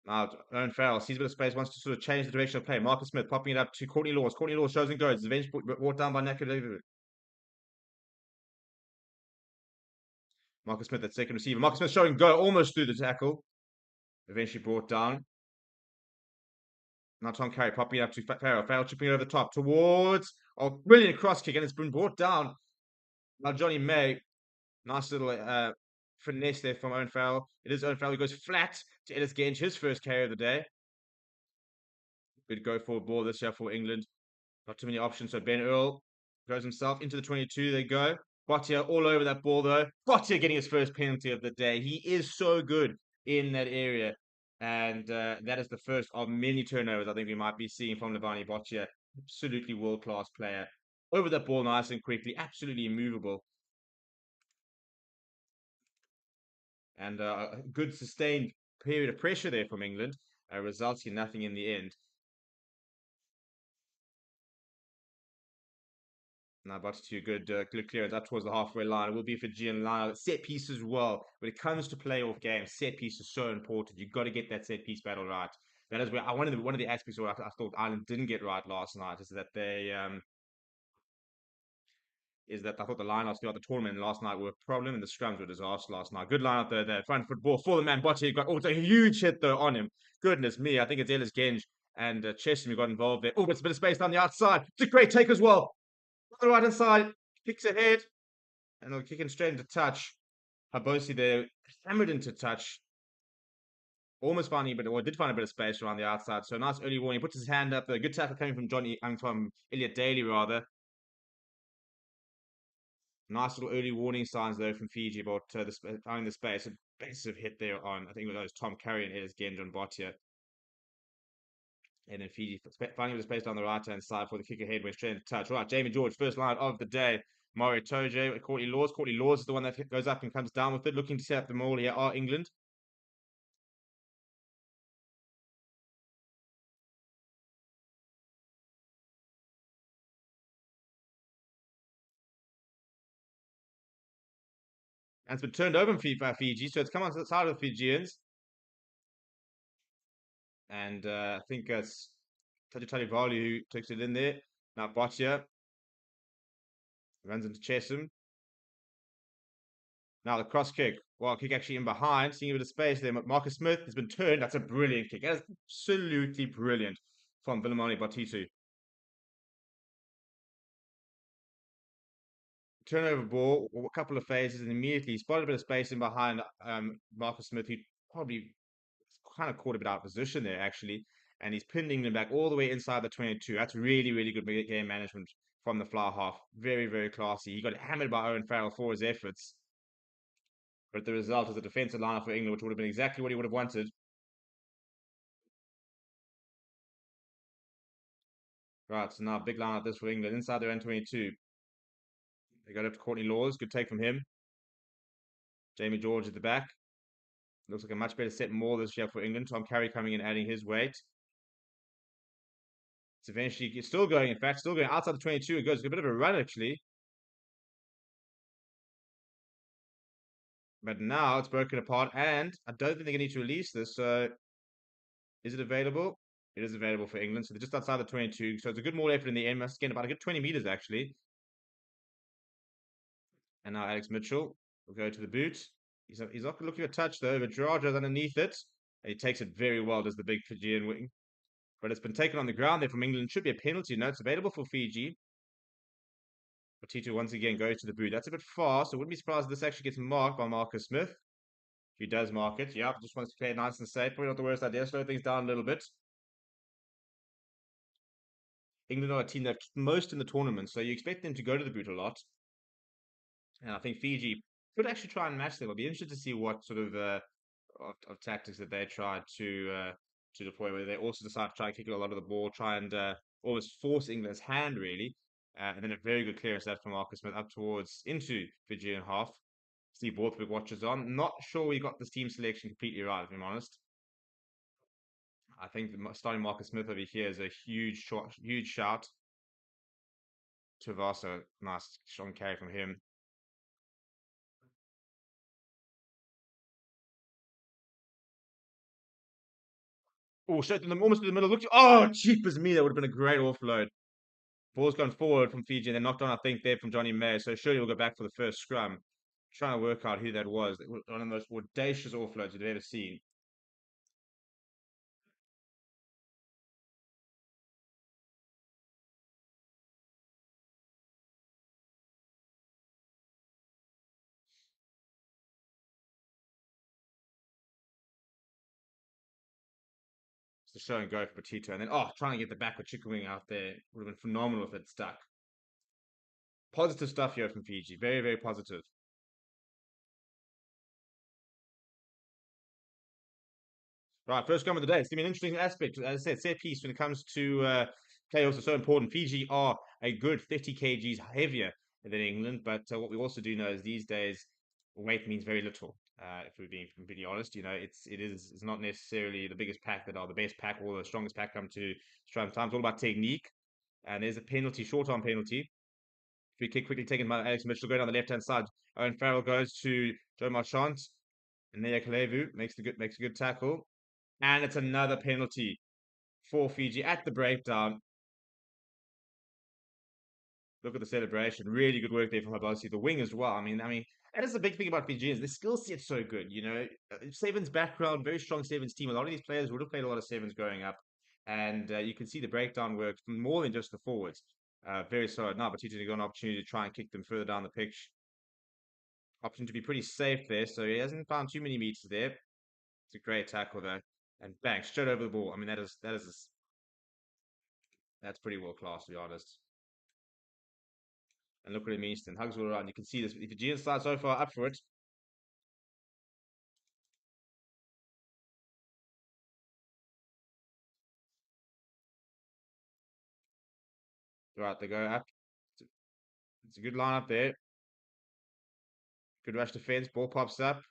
Now, Owen Farrell sees a bit of space, wants to sort of change the direction of play. Marcus Smith popping it up to Courtney Laws. Courtney Laws shows and goes. Eventually brought down by Nakadavid. Marcus Smith, that second receiver. Marcus Smith showing go, almost through the tackle. Eventually brought down. Now Tom Currie popping it up to Farrell. Farrell chipping it over the top towards. Oh, brilliant cross kick, and it's been brought down. Now Johnny May. Nice little finesse there from Owen Farrell. It is Owen Farrell who goes flat to Ellis Genge, his first carry of the day. Good go forward ball this year for England. Not too many options. So Ben Earl goes himself into the 22. They go. Botia all over that ball though. Botia getting his first penalty of the day. He is so good in that area. And that is the first of many turnovers I think we might be seeing from Levani Botia. Absolutely world-class player. Over that ball nice and quickly. Absolutely immovable. And a good sustained period of pressure there from England. Results in nothing in the end. Now, but to good clearance up towards the halfway line. It will be a Fijian line. Set piece as well. When it comes to playoff games, set piece is so important. You've got to get that set piece battle right. That is where one of the aspects where I thought Ireland didn't get right last night is that they I thought the lineouts throughout the tournament last night were a problem, and the scrums were a disaster last night. Good line out there, front foot ball for the man. Botti got a huge hit though on him. Goodness me, I think it's Ellis Genge and Chesham who got involved there. Oh, but it's a bit of space down the outside. It's a great take as well. On the right hand side, kicks ahead, and they'll kick him straight into touch. Habosi there hammered into touch. Almost finding did find a bit of space around the outside. So nice early warning. Puts his hand up there. Good tackle coming from Elliot Daly rather. Nice little early warning signs though from Fiji about finding the space. A massive hit there on, I think it was Tom Currie and Ellis Genge on Botia. And then Fiji finding the space down the right-hand side for the kick ahead, went straight into touch. Right, Jamie George, first line of the day. Mario Toje, Courtney Laws. Courtney Laws is the one that goes up and comes down with it. Looking to set up the maul here are England. And it's been turned over by Fiji, so it's come on to the side of the Fijians. And I think it's Tajitali Vali who takes it in there. Now Botia runs into Chesham. Now the cross kick. Well, kick actually in behind, seeing a bit of space there. Marcus Smith has been turned. That's a brilliant kick. That is absolutely brilliant from Vilimani Batitu. Turnover ball, a couple of phases, and immediately spotted a bit of space in behind Marcus Smith, who probably kind of caught a bit out of position there, actually. And he's pinned England back all the way inside the 22. That's really, really good game management from the fly half. Very, very classy. He got hammered by Owen Farrell for his efforts. But the result is a defensive lineup for England, which would have been exactly what he would have wanted. Right, so now big lineup this for England. Inside their N22. They got up to Courtney Laws. Good take from him. Jamie George at the back. Looks like a much better set more this year for England. Tom Currie coming in, adding his weight. It's eventually still going, in fact, still going outside the 22. It goes a bit of a run, actually. But now it's broken apart, and I don't think they're going to need to release this. So, is it available? It is available for England. So they're just outside the 22. So it's a good maul effort in the end. Must get about a good 20 meters actually. And now Alex Mitchell will go to the boot. He's not looking for a touch though. But Gerardo's underneath it. And he takes it very well, does the big Fijian wing. But it's been taken on the ground there from England. Should be a penalty. No, it's available for Fiji. But Tito once again goes to the boot. That's a bit far, so I wouldn't be surprised if this actually gets marked by Marcus Smith. He does mark it. Yeah, just wants to play it nice and safe. Probably not the worst idea. Slow things down a little bit. England are a team that have kicked most in the tournament, so you expect them to go to the boot a lot. And I think Fiji could actually try and match them. I'll be interested to see what sort of tactics that they try to deploy, whether they also decide to try and kick a lot of the ball, try and almost force England's hand, really. And then a very good clearance that from Marcus Smith up towards into Fijian half. Steve Borthwick watches on. Not sure we got this team selection completely right, if I'm honest. I think starting Marcus Smith over here is a huge shout. Tavasa, nice strong carry from him. Oh, shit, almost in the middle. Oh, cheapers me. That would have been a great offload. Ball's gone forward from Fiji and then knocked on, I think, there from Johnny May. So surely we'll go back for the first scrum. Trying to work out who that was. One of the most audacious offloads you've ever seen. It's the show and go for Petito. And then, trying to get the back with chicken wing out there would have been phenomenal if it stuck. Positive stuff here from Fiji. Very, very positive. Right, first game of the day. It's going to be an interesting aspect. As I said, set piece when it comes to playoffs are so important. Fiji are a good 50 kgs heavier than England, but what we also do know is these days weight means very little. If we're being completely honest, it's not necessarily the biggest pack that are the best pack or the strongest pack come to scrum time. It's all about technique. And there's a penalty, short arm penalty. Free kick quickly taken by Alex Mitchell. Going down the left hand side. Owen Farrell goes to Joe Marchant. And Nea Kalevu makes a good tackle. And it's another penalty for Fiji at the breakdown. Look at the celebration. Really good work there from Habasi. The wing as well. I mean, that is the big thing about Fijians. The skill set's so good, Sevens background, very strong Sevens team. A lot of these players would have played a lot of Sevens growing up. And you can see the breakdown work from more than just the forwards. Very solid. Now, but Tito got an opportunity to try and kick them further down the pitch. Option to be pretty safe there. So he hasn't found too many meters there. It's a great tackle though. And bang, straight over the ball. I mean, that's pretty world class, to be honest. And look what it means. And hugs all around. You can see this. If the Fijians start so far up for it. Right, they go up. It's a good line up there. Good rush defense. Ball pops up.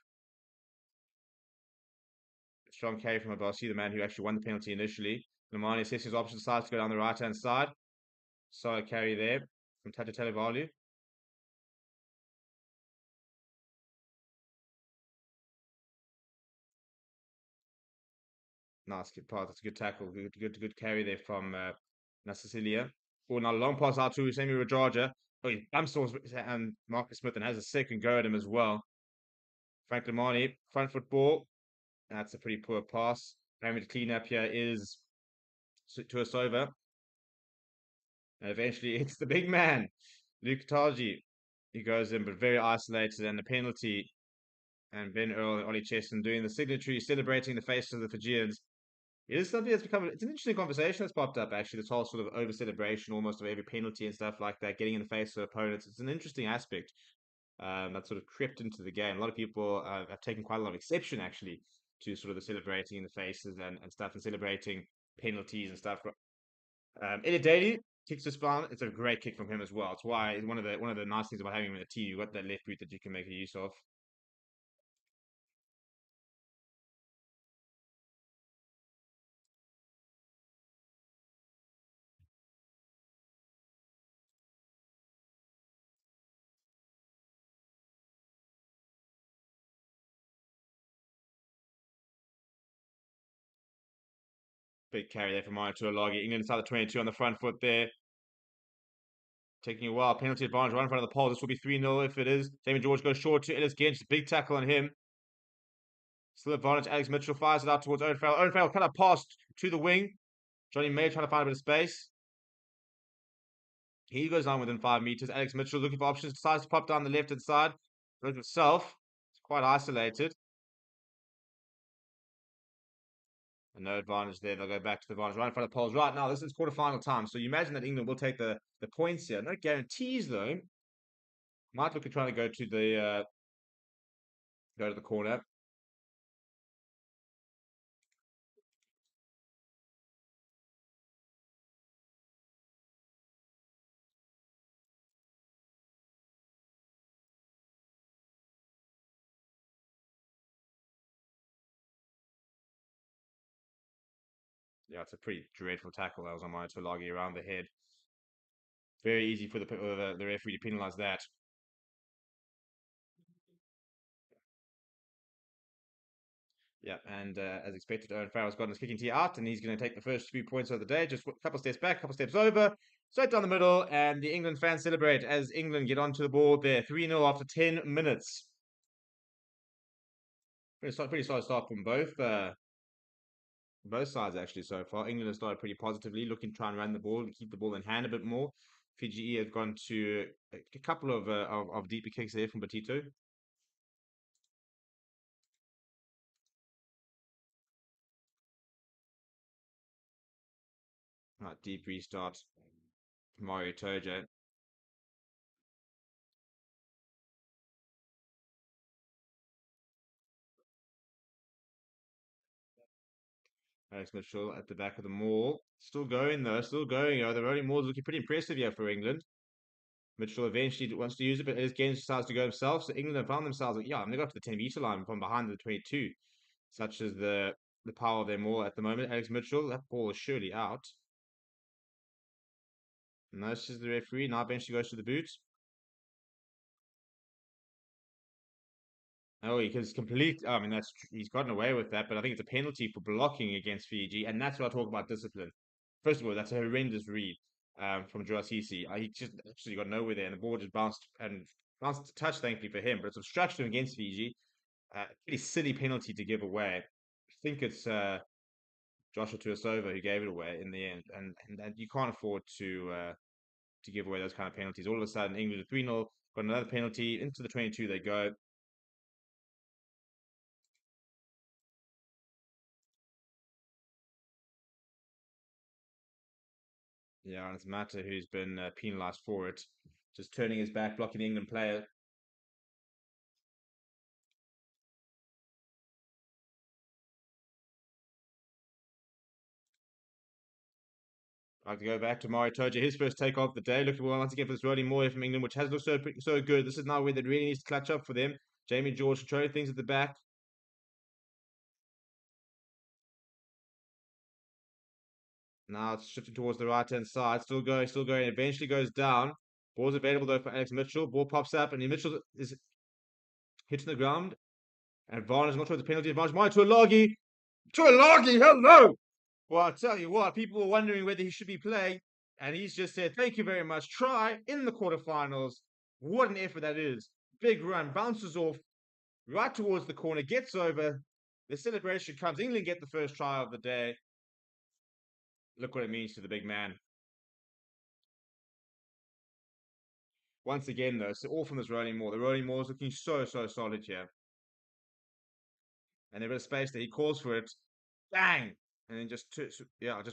Strong carry from Abasi, the man who actually won the penalty initially. Lamani assesses his option side to go down the right hand side. Solid carry there from Tata Televalu. Nice good pass. That's a good tackle. Good carry there from Nasicilia. Oh, now a long pass out to Semi Rajaja. Oh, he bumps towards and Marcus Smith and has a second go at him as well. Frank Lamani, front foot ball. That's a pretty poor pass. Having to clean up here is Tuasova. And eventually it's the big man, Luke Taji. He goes in, but very isolated, and the penalty. And Ben Earl and Ollie Chesson doing the signatory, celebrating the face of the Fijians. It is something that's it's an interesting conversation that's popped up, actually, this whole sort of over celebration almost of every penalty and stuff like that, getting in the face of opponents. It's an interesting aspect that sort of crept into the game. A lot of people have taken quite a lot of exception, actually, to sort of the celebrating in the faces and stuff and celebrating penalties and stuff. Elliot Daly kicks the spine. It's a great kick from him as well. It's why one of the nice things about having him in the team, you've got that left boot that you can make use of. Big carry there from Maya to Alagi. England inside the 22 on the front foot there. Taking a while. Penalty advantage right in front of the pole. This will be 3-0 if it is. Jamie George goes short to Ellis Gench. Big tackle on him. Still advantage. Alex Mitchell fires it out towards Owen Farrell. Owen Farrell kind of passed to the wing. Johnny May trying to find a bit of space. He goes down within 5 meters. Alex Mitchell looking for options. Decides to pop down the left-hand side. Goes himself. It's quite isolated. And no advantage there. They'll go back to the advantage right in front of the poles. Right now, this is quarterfinal time. So you imagine that England will take the points here. No guarantees, though. Might look at trying to go to the corner. Yeah, it's a pretty dreadful tackle that was on Maya Tuilagi around the head. Very easy for the referee to penalise that. Yeah, and as expected, Owen Farrell's gotten his kicking tee out, and he's going to take the first 3 points of the day. Just a couple steps back, a couple steps over, straight down the middle, and the England fans celebrate as England get onto the board there. 3-0 after 10 minutes. Pretty solid start from both sides actually so far. England has started pretty positively, looking to try and run the ball and keep the ball in hand a bit more. Fiji have gone to a couple of deeper kicks there from Batito. Right, deep restart. Mario Tojo. Alex Mitchell at the back of the maul. Still going though, still going. The rolling maul is looking pretty impressive here for England. Mitchell eventually wants to use it, but Ellis Gaines decides to go himself. So England have found themselves, yeah, I'm going to go up to the 10-meter line from behind the 22. Such as the power of their maul at the moment. Alex Mitchell, that ball is surely out. And this is the referee. Now eventually goes to the boot. Oh, he's complete. I mean, he's gotten away with that, but I think it's a penalty for blocking against Fiji, and that's what I talk about discipline. First of all, that's a horrendous read from Joasisi. He just actually got nowhere there, and the ball just bounced to touch, thankfully for him. But it's obstruction against Fiji. Pretty silly penalty to give away. I think it's Joshua Tuasova who gave it away in the end, and you can't afford to give away those kind of penalties. All of a sudden, England are 3-0, got another penalty into the 22. They go. Yeah, and it's Mata who's been penalised for it. Just turning his back, blocking the England player. I'd like to go back to Mario Toja, his first take of the day. Looking well once again for this rolling more from England, which has looked so good. This is now where they really needs to clutch up for them. Jamie George controlling things at the back. Now it's shifting towards the right-hand side. Still going. Eventually goes down. Ball's available though for Alex Mitchell. Ball pops up, and Mitchell is hitting the ground. And Varner's not towards the penalty advantage. Maya Tuilagi! Tuilagi, hello! Well, I'll tell you what, people were wondering whether he should be playing, and he's just said, thank you very much. Try in the quarterfinals. What an effort that is. Big run, bounces off right towards the corner, gets over. The celebration comes. England get the first try of the day. Look what it means to the big man. Once again, though, so all from this rolling maul. The rolling maul is looking so solid here. And there is space there. He calls for it. Bang! And then just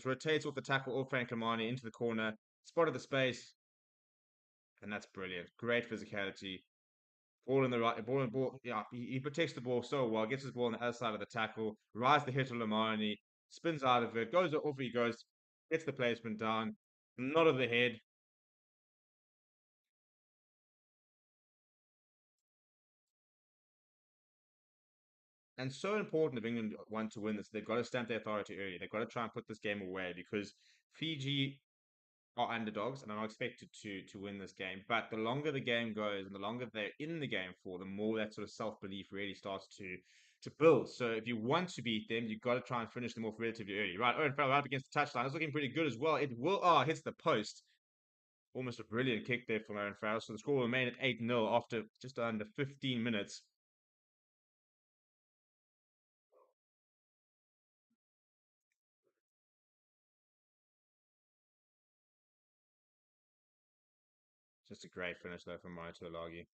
rotates off the tackle off Frank Lamani into the corner. Spotted the space. And that's brilliant. Great physicality. Ball in the right, ball. Yeah, he protects the ball so well. Gets his ball on the other side of the tackle. Rides the hit of Lamani. Spins out of it. Goes off he goes. Gets the placement down. Nod of the head. And so important if England want to win this. They've got to stamp their authority early. They've got to try and put this game away because Fiji are underdogs and are not expected to win this game. But the longer the game goes and the longer they're in the game for, the more that sort of self-belief really starts to to build. So if you want to beat them, you've got to try and finish them off relatively early. Right, Owen Farrell right up against the touchline. It's looking pretty good as well. It will, hits the post. Almost a brilliant kick there from Owen Farrell. So the score will remain at 8-0 after just under 15 minutes. Just a great finish there from Ryan Tuilagi.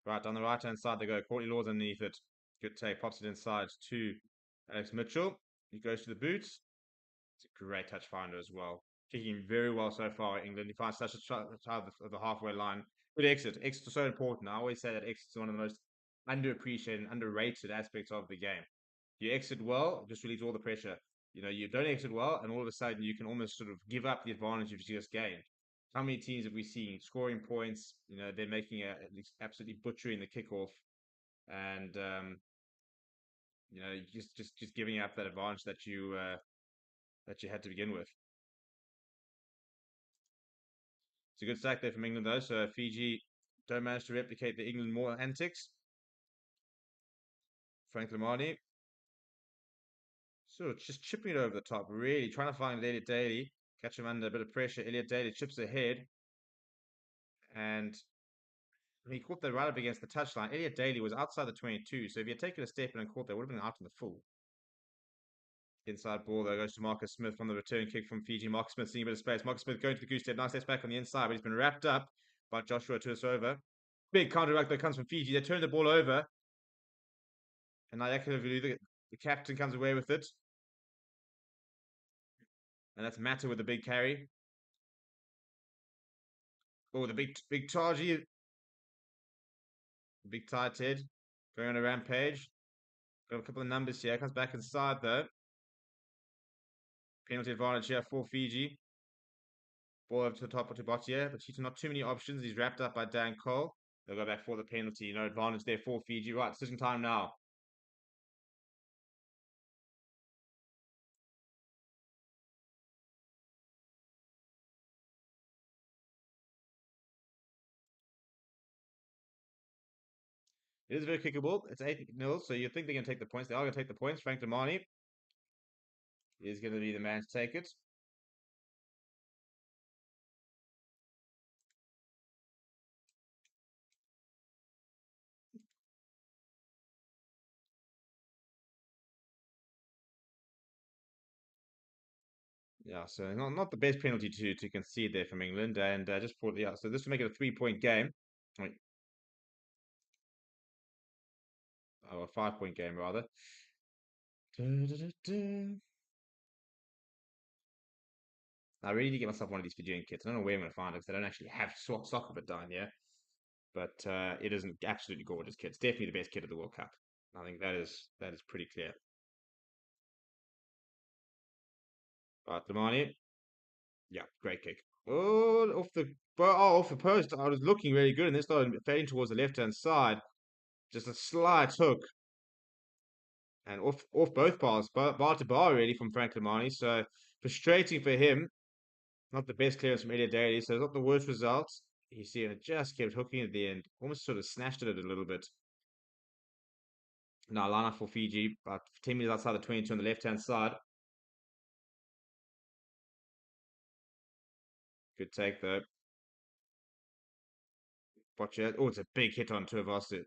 Right, down the right-hand side they go. Courtney Law's underneath it. Good take. Pops it inside to Alex Mitchell. He goes to the boots. It's a great touch finder as well. Kicking very well so far, England. He finds such a child of the halfway line. Good exit. Exits are so important. I always say that exits are one of the most underappreciated and underrated aspects of the game. You exit well, it just relieves all the pressure. You know, you don't exit well, and all of a sudden you can almost sort of give up the advantage you've just gained. How many teams have we seen scoring points? You know, they're making absolutely butchering the kickoff, and you know, just giving up that advantage that you had to begin with. It's a good sack there from England though. So Fiji don't manage to replicate the England more antics. Frank Lamani. So just chipping it over the top, really trying to find Elliot Daly, catch him under a bit of pressure. Elliot Daly chips ahead, and he caught that right up against the touchline. Elliot Daly was outside the 22, so if he had taken a step and caught that, would have been out in the full. Inside ball, though, goes to Marcus Smith on the return kick from Fiji. Marcus Smith seeing a bit of space. Marcus Smith going to the goose step. Nice steps back on the inside, but he's been wrapped up by Joshua Tuisova. Big counter ruck that comes from Fiji. They turn the ball over. And Nayakovulu, the captain, comes away with it. And that's Mata with the big carry. Oh, the big Taji. Big tight head. Going on a rampage. Got a couple of numbers here. Comes back inside, though. Penalty advantage here for Fiji. Ball over to the top of Tubotia, but Cheetah not too many options. He's wrapped up by Dan Cole. They'll go back for the penalty. No advantage there for Fiji. Right, decision time now. It is very kickable. It's 8-0, so you think they're going to take the points. They are going to take the points. Frank Damani is going to be the man to take it. Yeah, so not the best penalty to concede there from England, and just for so this will make it a 3-point game. Oh, a 5-point game rather. I really need to get myself one of these Fijian kits. I don't know where I'm going to find it because they don't actually have stock of it down here. But it is an absolutely gorgeous kit. It's definitely the best kit of the World Cup. I think that is pretty clear. Right, Lamani. Yeah, great kick. Oh, off the post. I was looking really good, and then started fading towards the left-hand side. Just a slight hook. And off both bars, bar to bar really from Frank Lamani. So frustrating for him. Not the best clearance from Elliot Daly, so it's not the worst result. You see, it just kept hooking at the end. Almost sort of snatched at it a little bit. Now line up for Fiji, about 10 meters outside the 22 on the left-hand side. Good take though. Watch it. Oh, it's a big hit on Tuivasa.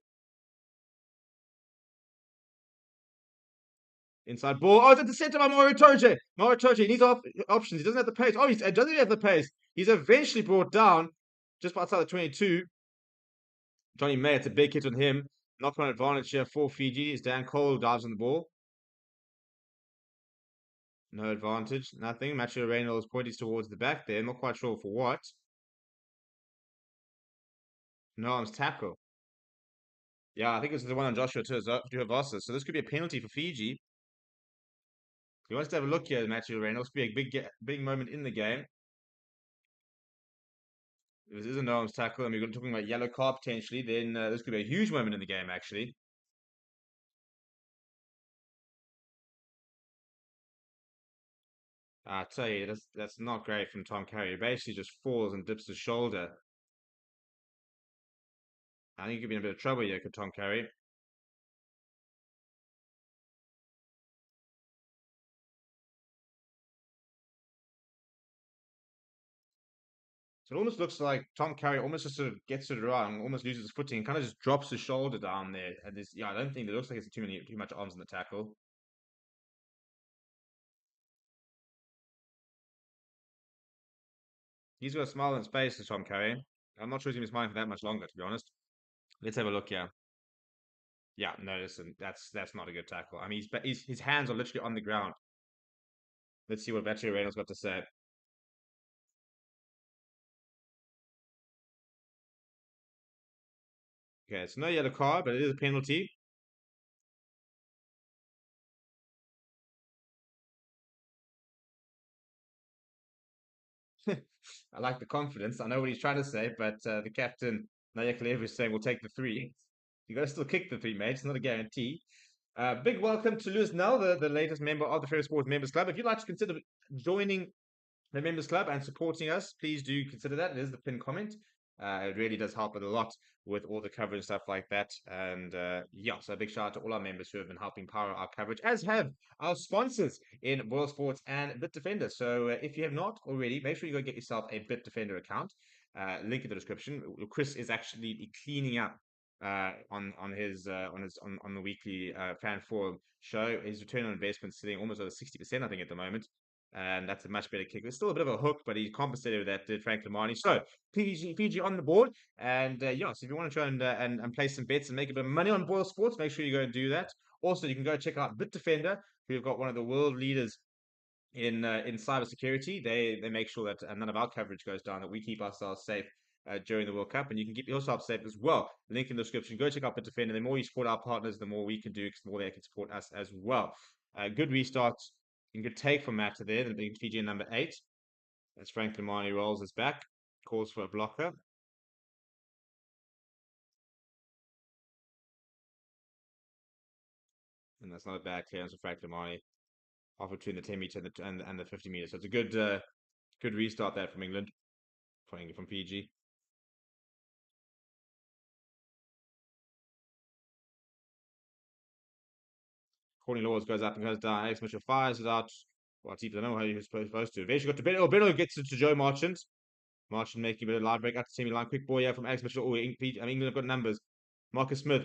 Inside ball. Oh, it's at the center by Moritoje. Moritoje needs options. He doesn't have the pace. Oh, he doesn't have the pace. He's eventually brought down just outside the 22. Johnny May, it's a big hit on him. Knock on advantage here for Fiji as Dan Cole dives on the ball. No advantage. Nothing. Matthew Reynolds pointing towards the back there. Not quite sure for what. No arms tackle. Yeah, I think it's the one on Joshua Tuivasa. So this could be a penalty for Fiji. He wants to have a look here, Matthew Reynolds. Could be a big moment in the game. If this is a no arms tackle and we're talking about yellow card potentially, then this could be a huge moment in the game, actually. I tell you, that's not great from Tom Currie. He basically just falls and dips his shoulder. I think he could be in a bit of trouble here, could Tom Currie. So it almost looks like Tom Currie almost just sort of gets it wrong, almost loses his footing, and kind of just drops his shoulder down there. And this, yeah, I don't think it looks like it's too much arms in the tackle. He's got a smile on his face, Tom Currie. I'm not sure he's gonna be smiling for that much longer, to be honest. Let's have a look here. Yeah, no, listen, that's not a good tackle. I mean, his hands are literally on the ground. Let's see what Varsity Reynolds got to say. Okay, it's no yellow card, but it is a penalty. I like the confidence. I know what he's trying to say, but the captain, Naya Kalev, is saying we'll take the 3. You got to still kick the 3, mate. It's not a guarantee. Big welcome to Lewis Nell, the latest member of the Fair Sports Members Club. If you'd like to consider joining the Members Club and supporting us, please do consider that. It is the pinned comment. It really does help it a lot with all the coverage and stuff like that. And yeah, so a big shout out to all our members who have been helping power our coverage, as have our sponsors in BOYLESPORTS and BITDEFENDER. So if you have not already, make sure you go get yourself a BITDEFENDER account. Link in the description. Chris is actually cleaning up on the weekly fan forum show. His return on investment sitting almost over 60%, I think, at the moment. And that's a much better kick. There's still a bit of a hook, but he compensated with that, did Frank Lamani. So Fiji on the board, and yeah. So if you want to try and play some bets and make a bit of money on BOYLESPORTS, make sure you go and do that. Also, you can go check out BitDefender, who've got one of the world leaders in cybersecurity. They make sure that none of our coverage goes down, that we keep ourselves safe during the World Cup, and you can keep yourself safe as well. Link in the description. Go check out BitDefender. The more you support our partners, the more we can do, because the more they can support us as well. Good restart and good take from Matt there. The Fiji number 8. As Frank Lamani rolls us back, calls for a blocker. And that's not a bad clearance for Frank Lamani. Off between the 10 meter and the 50 meters. So it's a good restart there from England, from Fiji. Courtney Laws goes up and goes down. Alex Mitchell fires it out. Well, deep. I don't know how you're supposed to. Eventually got to Benno. Benno gets it to Joe Marchant. Marchant making a bit of line break out to semi line. Quick ball here from Alex Mitchell. Oh, England have got numbers. Marcus Smith.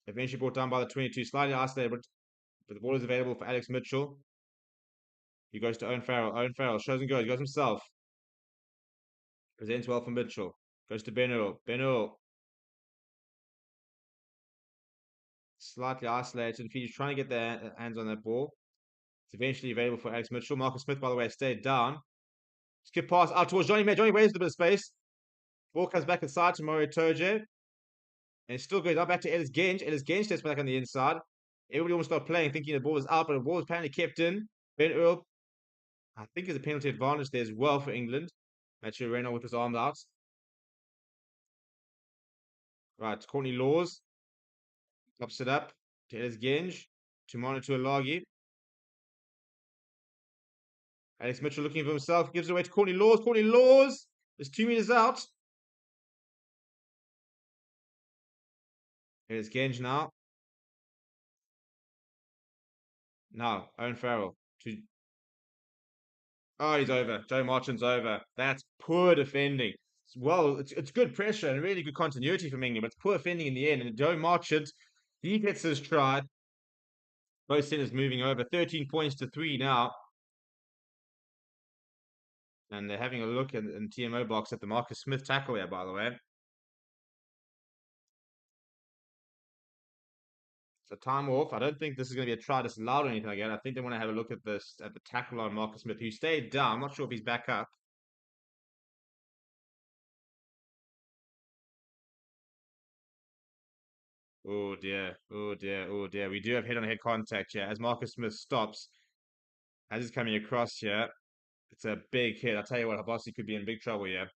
Eventually brought down by the 22. Slightly isolated, but the ball is available for Alex Mitchell. He goes to Owen Farrell. Owen Farrell shows and goes. He goes himself. Presents well for Mitchell. Goes to Benno. Benno. Slightly isolated. Fiji's trying to get their hands on that ball. It's eventually available for Alex Mitchell. Marcus Smith, by the way, stayed down. Skip pass out towards Johnny May. Johnny May has a bit of space. Ball comes back inside to Mario Toje. And it still goes up back to Ellis Genge. Ellis Genge steps back on the inside. Everybody almost started playing, thinking the ball was out, but the ball was apparently kept in. Ben Earl, I think, is a penalty advantage there as well for England. Matthew Reynolds with his arms out. Right, Courtney Laws pops it up to Ellis Genge, to monitor Alagi. Alex Mitchell looking for himself, gives it away to Courtney Laws. Courtney Laws is 2 meters out. Here's Genge now. Now, Owen Farrell. Oh, he's over. Joe Marchant's over. That's poor defending. Well, it's good pressure and really good continuity from England, but it's poor defending in the end. And Joe Marchant, he gets his try. Both centers moving over. 13 points to 3 now. And they're having a look in TMO box at the Marcus Smith tackle there, by the way. So time off. I don't think this is going to be a try disallowed or anything like that. I think they want to have a look at the tackle on Marcus Smith, who stayed down. I'm not sure if he's back up. Oh dear. Oh dear. Oh dear. We do have head-on-head contact here as Marcus Smith stops. As he's coming across here. It's a big hit. I'll tell you what, Varsity could be in big trouble here.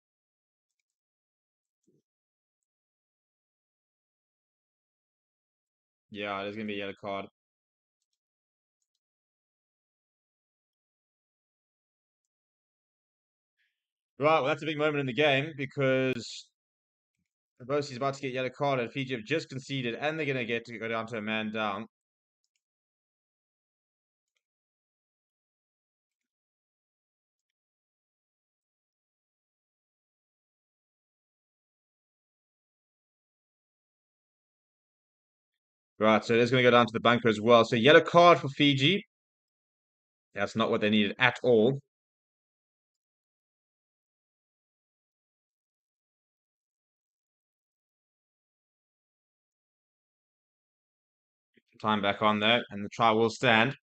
Yeah, there's going to be a yellow card. Right, well, that's a big moment in the game because Bosie's about to get yellow card, and Fiji have just conceded, and they're going to get to go down to a man down. Right, so it is going to go down to the bunker as well. So yellow card for Fiji. That's not what they needed at all. Time back on there, and the try will stand.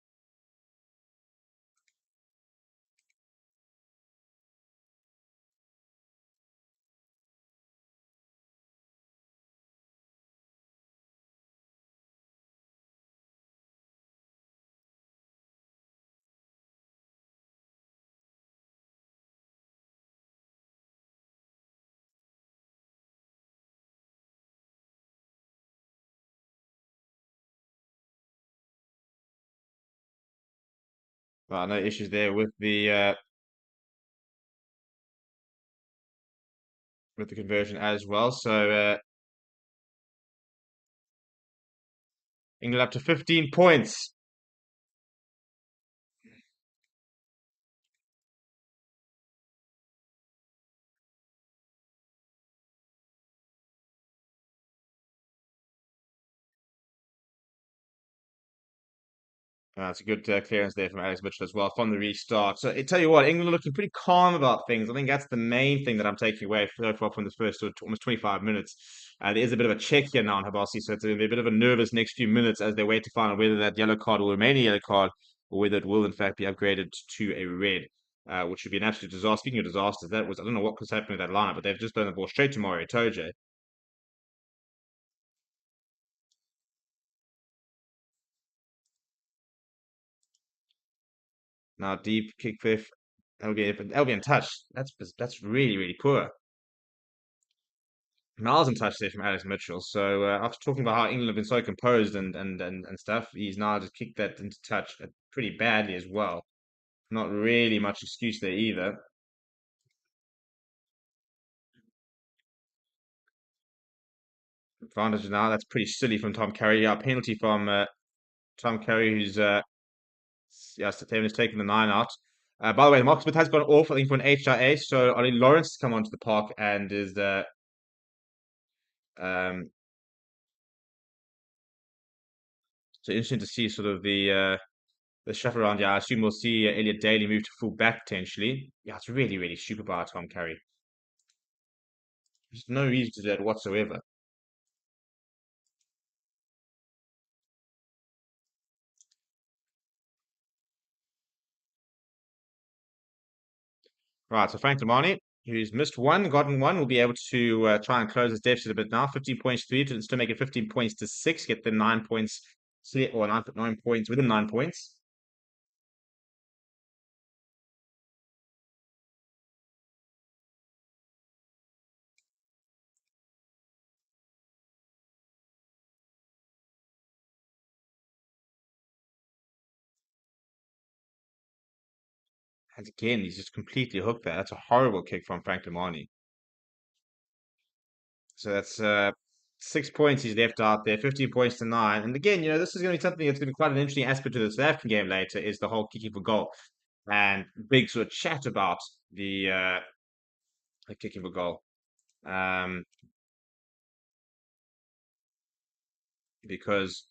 Well, no issues there with the conversion as well. So England up to 15 points. That's a good clearance there from Alex Mitchell as well from the restart. So I tell you what, England are looking pretty calm about things. I think that's the main thing that I'm taking away so far from the first almost 25 minutes. There is a bit of a check here now in Habasi, so it's going to be a bit of a nervous next few minutes as they wait to find out whether that yellow card will remain a yellow card or whether it will in fact be upgraded to a red, which would be an absolute disaster. Speaking of disasters, I don't know what was happening with that lineup, but they've just done the ball straight to Mario Toje. Now deep kick fifth. That'll be untouched. That's really, really poor. Miles untouched there from Alex Mitchell. So after talking about how England have been so composed and stuff, he's now just kicked that into touch pretty badly as well. Not really much excuse there either. Advantage now. That's pretty silly from Tom Currie. Yeah, penalty from Tom Currie, who's has taken the 9 out. By the way, Mark Smith has gone off, I think, for an HIA. So Ollie Lawrence has come onto the park and is um, so interesting to see sort of the shuffle around. Yeah, I assume we'll see Elliot Daly move to full back potentially. Yeah, it's really, really stupid by Tom Currie. There's no reason to do that whatsoever. Right, so Frank Lamani, who's missed one, gotten one, will be able to try and close his deficit a bit now. 15 points to 3 to still make it 15 points to 6, get the 9 points, or 9 points within 9 points. And again, he's just completely hooked there. That's a horrible kick from Frank Lamani. So that's 6 points he's left out there, 15 points to 9. And again, this is going to be something that's going to be quite an interesting aspect to the South African game later, is the whole kicking for goal. And big sort of chat about the kicking for goal. Because,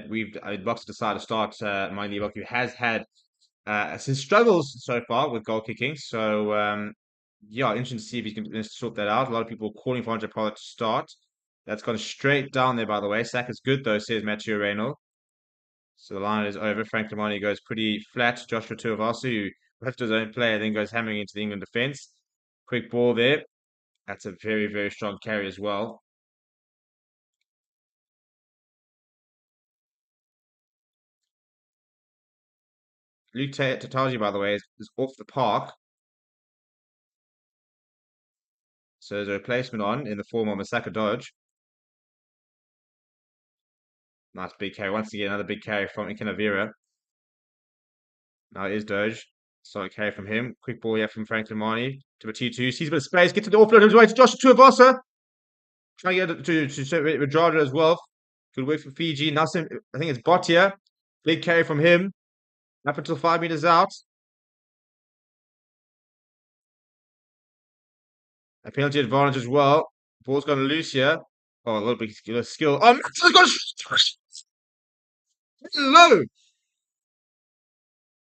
we've Box decided to start Miley Box, who has had his struggles so far with goal kicking. So, yeah, interesting to see if he's going to sort that out. A lot of people calling for Andre Pollard to start. That's gone straight down there, by the way. Sack is good, though, says Mathieu Reynolds. So the line is over. Frank Lamani goes pretty flat. Joshua Tuivasa, who left his own player, then goes hammering into the England defence. Quick ball there. That's a very, very strong carry as well. Luke Tataji, by the way, is off the park. So there's a replacement on in the form of Masaka Dodge. Nice big carry. Once again, another big carry from Ikenavira. Now it is Doge. Solid carry from him. Quick ball here from Frank Lamani to a 2-2. Sees a bit of space. Get to the offload. His way to Joshua Tuivasa. Trying to get to Radradra as well. Good work for Fiji. Now, I think it's Botia. Big carry from him. Up until 5 meters out. A penalty advantage as well. Ball's gone loose here. Oh, a little bit of skill. Oh, Maxwell's got low.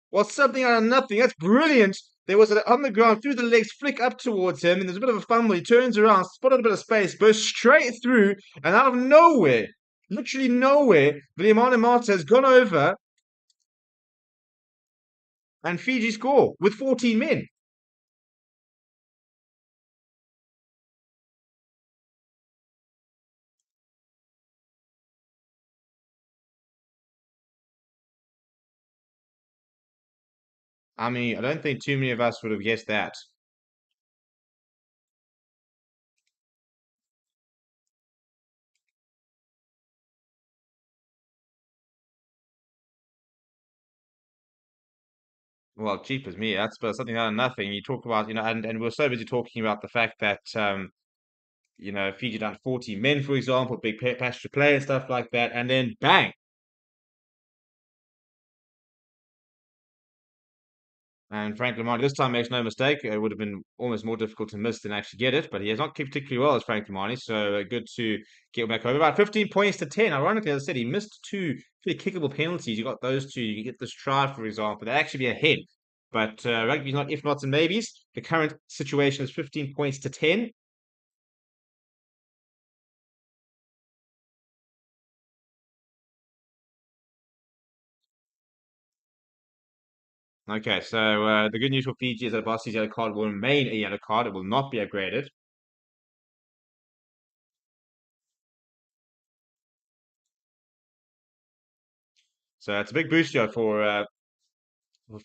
Well, something out of nothing. That's brilliant. There was on the ground, through the legs, flick up towards him, and there's a bit of a fumble. He turns around, spotted a bit of space, bursts straight through, and out of nowhere, literally nowhere, Viliamana Mata has gone over, and Fiji score with 14 men. I mean, I don't think too many of us would have guessed that. Well, cheap as me. That's something out of nothing. You talk about, and we're so busy talking about the fact that, Fiji down 40 men, for example, big pasture play and stuff like that, and then bang. And Frank Lamani this time makes no mistake. It would have been almost more difficult to miss than actually get it, but he has not kicked particularly well as Frank Lamani, so good to get back over. About 15 points to 10. Ironically, as I said, he missed two pretty kickable penalties. You got those two. You get this try, for example. They'd actually be ahead. But rugby's not if nots and maybes. The current situation is 15 points to 10. Okay, so the good news for Fiji is that Varsity's yellow card will remain a yellow card. It will not be upgraded. So it's a big boost here for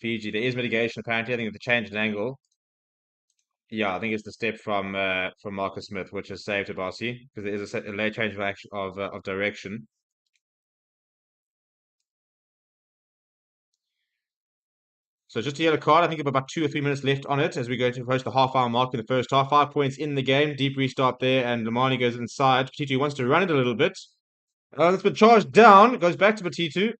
Fiji. There is mitigation apparently. I think if they change an angle. Yeah, I think it's the step from Marcus Smith, which has saved Abasi because there is a late change of action of direction. So just a yellow card. I think we have about 2 or 3 minutes left on it as we go to approach the half-hour mark in the first half. 5 points in the game. Deep restart there, and Lamani goes inside. Batitu wants to run it a little bit. That's been charged down. It goes back to Batitu.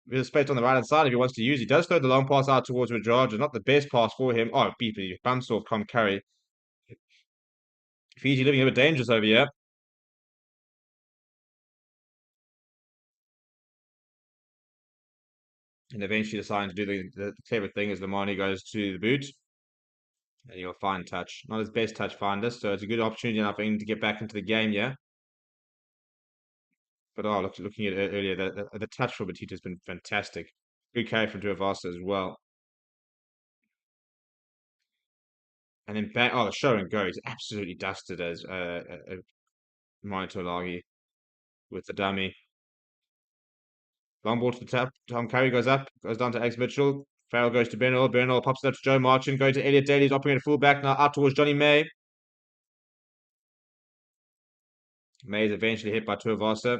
There's space on the right-hand side if he wants to use. He does throw the long pass out towards Radradra. Not the best pass for him. Oh, he bumps off Currie. Fiji looking a bit dangerous over here. And eventually deciding to do the clever thing as Lamani goes to the boot. And he'll find touch. Not his best touch finder, so it's a good opportunity now for him to get back into the game, yeah. But looking at it earlier, the touch for Batita has been fantastic. Good carry from Duavasa as well. And then back, the show and go. He's absolutely dusted as Maitolagi with the dummy. Long ball to the tap. Tom Currie goes up, goes down to Alex Mitchell. Farrell goes to Bernal. Bernal pops it up to Joe Marchand. Going to Elliot Daly. He's operating fullback now out towards Johnny May. May is eventually hit by Tuivasa.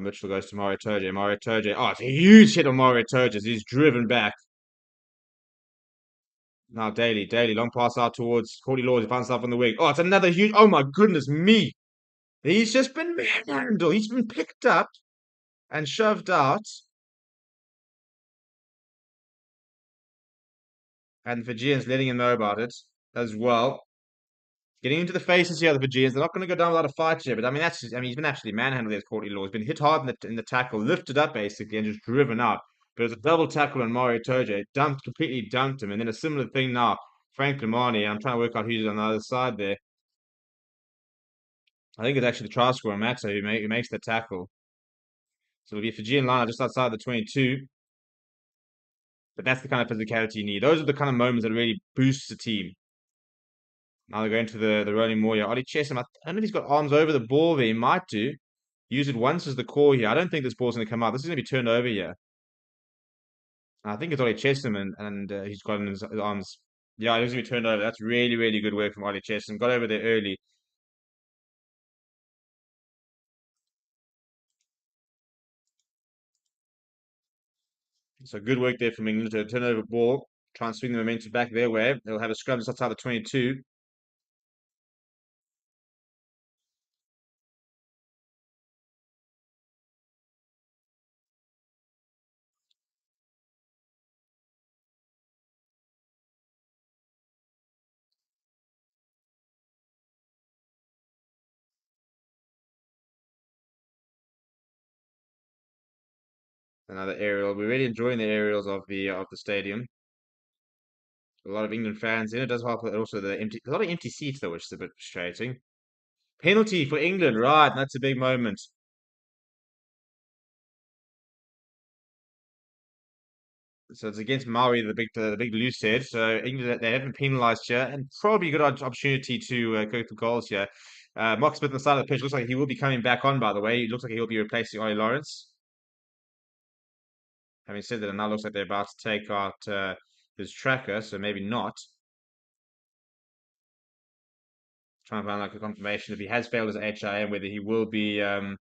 Mitchell goes to Mario Turge. Oh, it's a huge hit on Mario Turge. He's driven back. Now Daly, long pass out towards Cordy Laws. He finds himself on the wing. Oh, it's another huge. Oh my goodness me! He's just been manhandled. He's been picked up and shoved out. And the Fijians letting him know about it as well. Getting into the faces here, the Fijians. They're not going to go down without a fight here. But I mean, he's been actually manhandled as Cordy Laws. He's been hit hard in the tackle, lifted up basically, and just driven out. But it was a double tackle on Mario Turge. Completely dumped him. And then a similar thing now. Frank Lamani. I'm trying to work out who's on the other side there. I think it's actually the try scorer, Matzo, who makes the tackle. So it'll be a Fijian line just outside the 22. But that's the kind of physicality you need. Those are the kind of moments that really boosts the team. Now they're going to the rolling more here. Ollie Chesham, I don't know if he's got arms over the ball there. He might do. Use it once as the core here. I don't think this ball's going to come out. This is going to be turned over here. I think it's Ollie Chesham and he's got in his arms. Yeah, it's going to be turned over. That's really, really good work from Ollie Chesham. Got over there early. So good work there from England to turn over ball, try and swing the momentum back their way. They'll have a scrum just outside the 22. Another aerial. We're really enjoying the aerials of the stadium. A lot of England fans in it. Does help. Also, a lot of empty seats though, which is a bit frustrating. Penalty for England, right? That's a big moment. So it's against Maui, the big loose head. So England, they haven't penalised here, and probably a good opportunity to go for goals here. Mark Smith on the side of the pitch looks like he will be coming back on. By the way, it looks like he'll be replacing Ollie Lawrence. Having said that, it now looks like they're about to take out his tracker, so maybe not. Trying to find like a confirmation if he has failed his HIM, whether he will be coming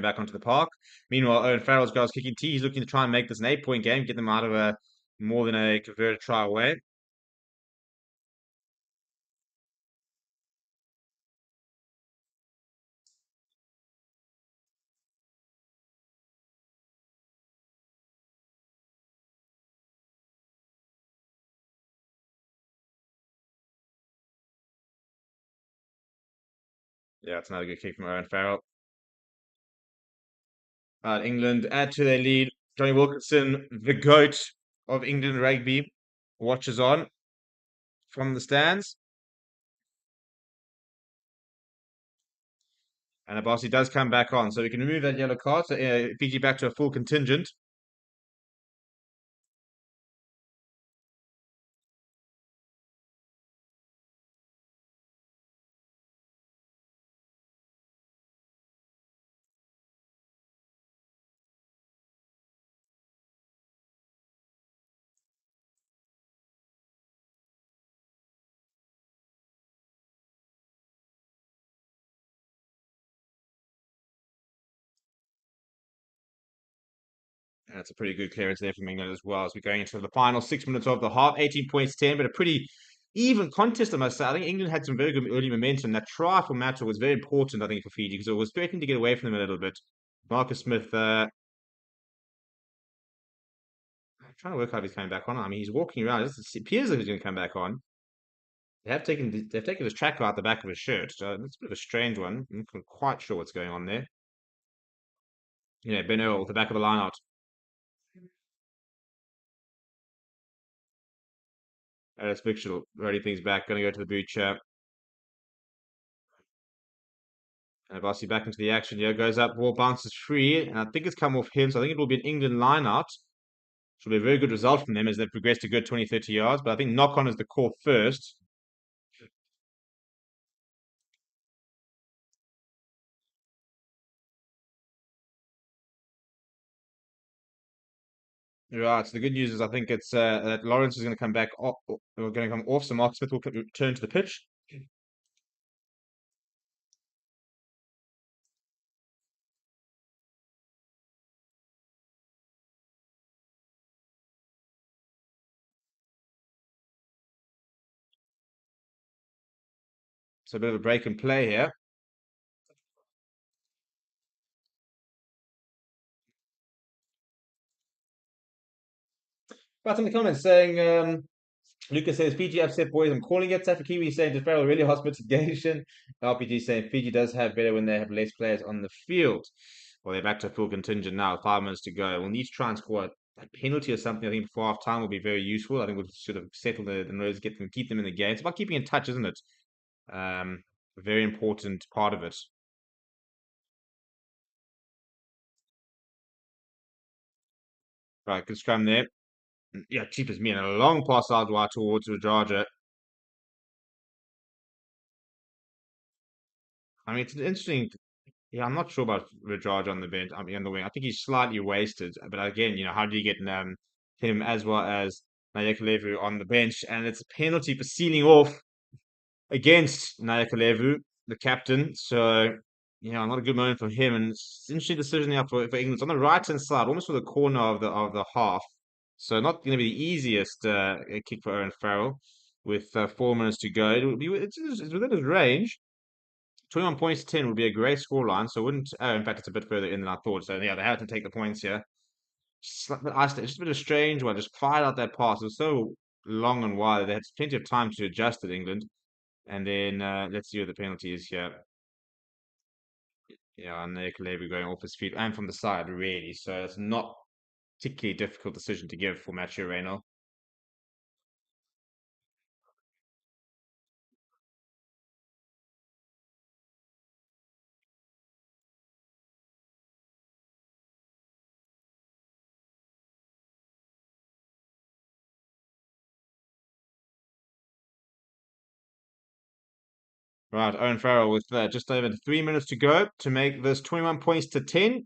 back onto the park. Meanwhile, Owen Farrell's girls kicking tee. He's looking to try and make this an 8-point game, get them out of a more than a converted try away. Yeah, it's another good kick from Owen Farrell. England add to their lead. Johnny Wilkinson, the GOAT of England rugby, watches on from the stands. And Abasi does come back on, so we can remove that yellow card. So Fiji back to a full contingent. And it's a pretty good clearance there from England as well as we're going into the final 6 minutes of the half. 18 points, 10, but a pretty even contest, I must say. I think England had some very good early momentum. That try for Mata was very important, I think, for Fiji because it was threatening to get away from them a little bit. Marcus Smith, I'm trying to work out if he's coming back on. I mean, he's walking around. It appears that he's going to come back on. They've taken his tracker out the back of his shirt, so it's a bit of a strange one. I'm not quite sure what's going on there. Ben Earl with the back of the line out. It's Mitchell already things back, going to go to the boot chair. And Varsity back into the action here, goes up, ball bounces free, and I think it's come off him, so I think it will be an England line out. Which will be a very good result from them as they've progressed a good 20, 30 yards, but I think knock on is the call first. Right, so the good news is I think it's that Lawrence is going to come back off, or going to come off, so Mark Smith will return to the pitch. So a bit of a break and play here. But in the comments saying, Lucas says, Fiji upset boys, I'm calling it. Safa Kiwi saying, did Farrell really hot mitigation? RPG saying, Fiji does have better when they have less players on the field. Well, they're back to full contingent now, 5 minutes to go. We'll need to try and score a penalty or something, I think, before half time will be very useful. I think we'll sort of settle the nerves, keep them in the game. It's about keeping in touch, isn't it? A very important part of it. Right, good scrum there. Yeah, cheap as me, and a long pass out wide towards Rajaja. I mean, it's an interesting. Yeah, I'm not sure about Rajaja on the bench. I mean, on the wing. I think he's slightly wasted. But again, how do you get him as well as Nayakalevu on the bench? And it's a penalty for sealing off against Nayakalevu, the captain. So Yeah, not a good moment for him, and it's an interesting decision now for England. It's on the right hand side, almost for the corner of the half. So not going to be the easiest kick for Owen Farrell with 4 minutes to go. It's within his range. 21 points to 10 would be a great scoreline. So it wouldn't. In fact, it's a bit further in than I thought. So yeah, they had to take the points here. Just a bit of a strange one. Just fired out that pass. It was so long and wide. They had plenty of time to adjust at England. And then let's see what the penalty is here. Yeah, and Kalebu going off his feet and from the side, really. So it's not particularly difficult decision to give for Matthew Reynolds. Right, Owen Farrell with just over 3 minutes to go to make this 21 points to 10.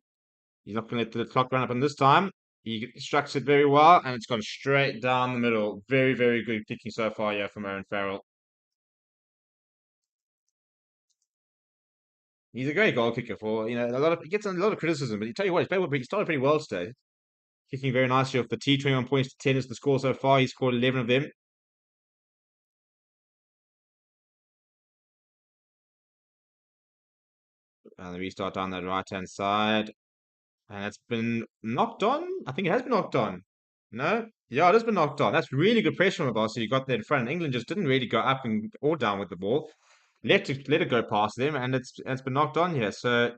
He's not going to let the clock run up on this time. He structures it very well, and it's gone straight down the middle. Very, very good kicking so far, yeah, from Owen Farrell. He's a great goal kicker for, he gets a lot of criticism, but you tell you what, he started pretty well today. Kicking very nicely off the tee. 21 points to 10 is the score so far. He's scored 11 of them. And the restart down that right-hand side. And it's been knocked on. I think it has been knocked on. No? Yeah, it has been knocked on. That's really good pressure on the Varsity. You got there in front. England just didn't really go up and or down with the ball. Let it go past them, and it's been knocked on here. So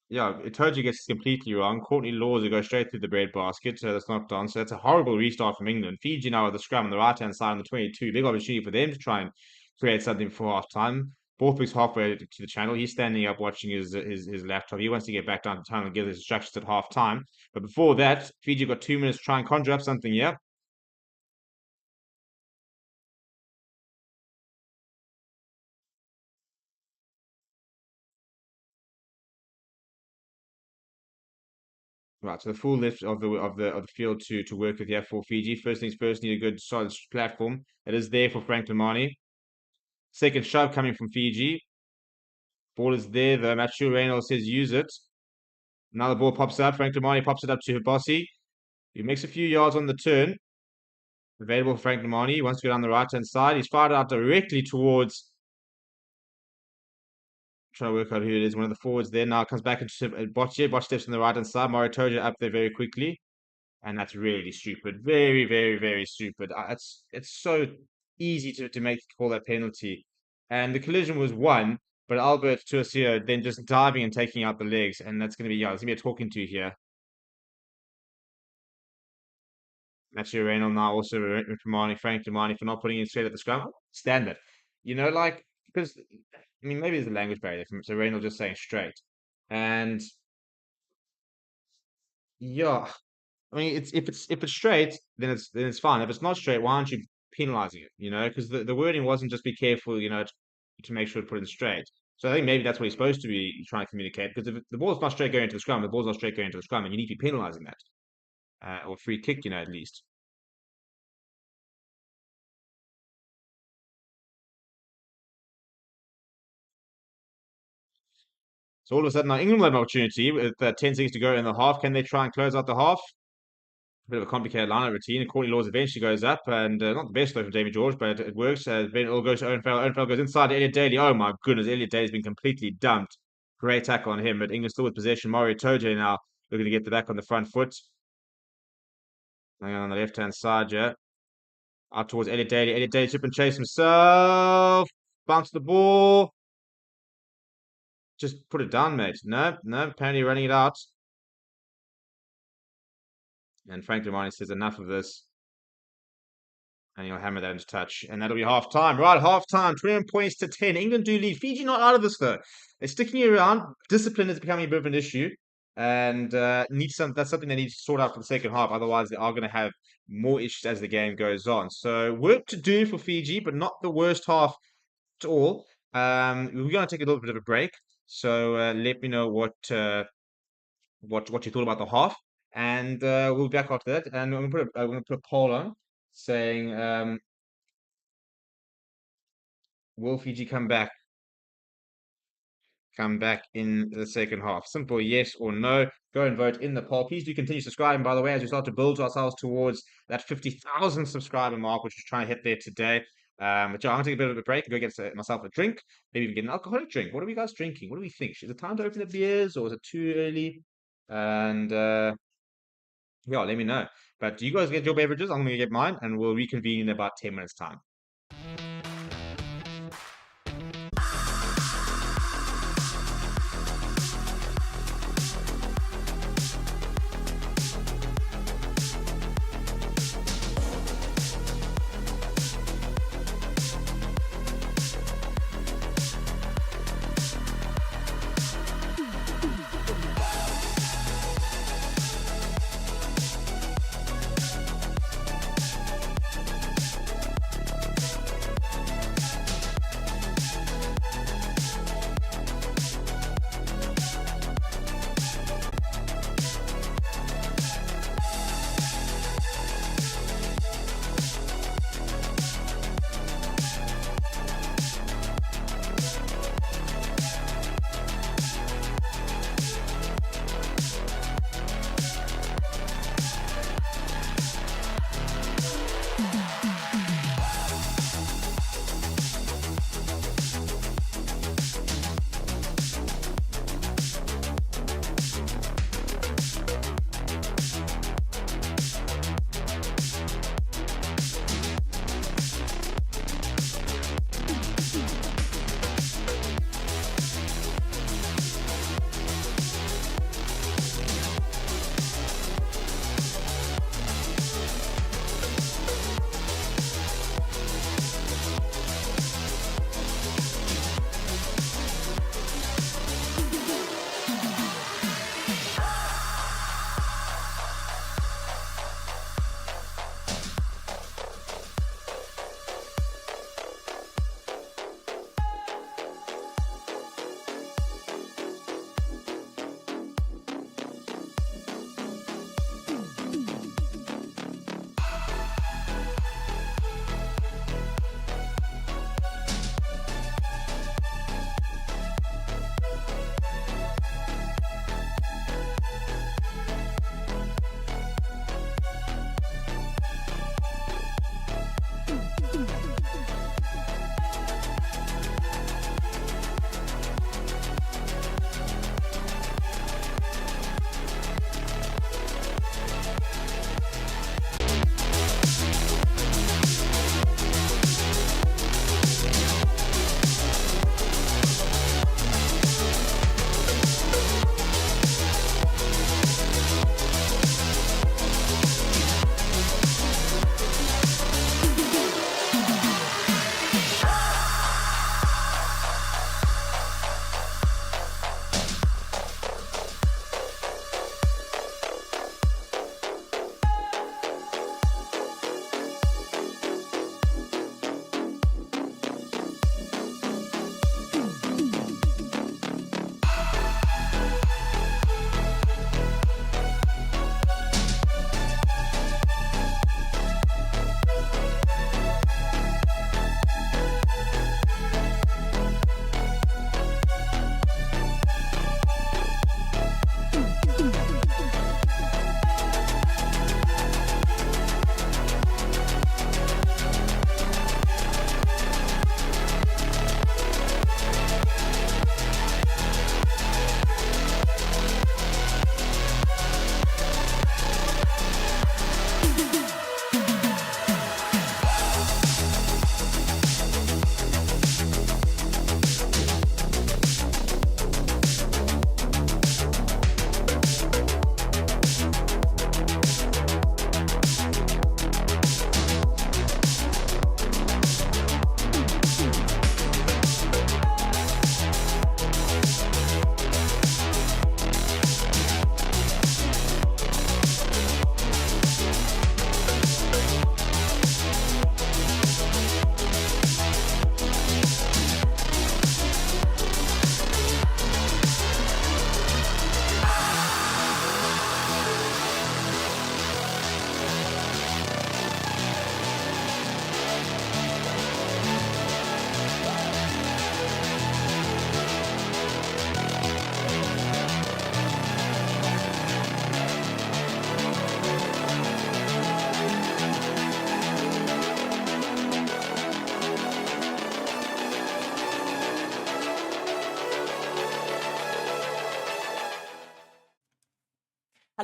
yeah, Itoji gets it completely wrong. Courtney Laws will go straight through the breadbasket, so that's knocked on. So that's a horrible restart from England. Fiji now with the scrum on the right hand side on the 22. Big opportunity for them to try and create something before half time. Borthwick's halfway to the channel. He's standing up watching his laptop. He wants to get back down to town and give his instructions at half time. But before that, Fiji got 2 minutes to try and conjure up something here. Right, so the full left of the field to work with here for Fiji. First things first, need a good solid platform. It is there for Franklin Marnie. Second shove coming from Fiji. Ball is there though. Matthew Reynolds says use it. Now the ball pops up. Frank Lamani pops it up to Bossy. He makes a few yards on the turn. Available for Frank Lamani. He wants to go down the right hand side. He's fired out directly towards. Trying to work out who it is. One of the forwards there. Now comes back into Bocce. Bocce steps on the right hand side. Moritoja up there very quickly. And that's really stupid. Very, very, very stupid. It's so easy to make call that penalty. And the collision was one, but Albert Tuasio then just diving and taking out the legs, and that's going to be it's going to be a talking to here. Matthew Reynolds now also reprimanding Frank Damani for not putting in straight at the scrum. Standard. Because maybe there's a language barrier from so Reynolds just saying straight. And yeah, it's if it's straight, then it's fine. If it's not straight, why aren't you penalizing it? Because the wording wasn't just be careful, to make sure to put it straight. So I think maybe that's what he's supposed to be trying to communicate. Because if the ball's not straight going into the scrum, the ball's not straight going into the scrum, and you need to be penalizing that, or free kick, at least. So all of a sudden, now England have an opportunity with 10 seconds to go in the half. Can they try and close out the half? Bit of a complicated line routine. And Courtney Laws eventually goes up, and not the best though from Jamie George, but it works. Then it all goes to Owen Farrell. Owen Farrell goes inside to Elliot Daly. Oh my goodness, Elliot Daly's been completely dumped. Great tackle on him, but England still with possession. Mario Toje now looking to get the back on the front foot. Hang on the left hand side, yeah. Out towards Elliot Daly. Elliot Daly trip and chase himself. Bounce the ball. Just put it down, mate. No, apparently running it out. And Frank Lamani says enough of this. And he'll hammer that into touch. And that'll be half time. Right, half time. 21 points to 10. England do lead. Fiji not out of this, though. They're sticking around. Discipline is becoming a bit of an issue. And that's something they need to sort out for the second half. Otherwise, they are going to have more issues as the game goes on. So, work to do for Fiji, but not the worst half at all. We're going to take a little bit of a break. So, let me know what you thought about the half. And we'll be back after that. And I'm going to put a poll on saying, will Fiji come back come back in the second half? Simple yes or no. Go and vote in the poll. Please do continue subscribing, by the way, as we start to build ourselves towards that 50,000 subscriber mark, which we're trying to hit there today. But yeah, I'm going to take a bit of a break and go get myself a drink, maybe even get an alcoholic drink. What are you guys drinking? What do we think? Is it time to open the beers or is it too early? And yeah, let me know. But you guys get your beverages. I'm going to get mine and we'll reconvene in about 10 minutes time.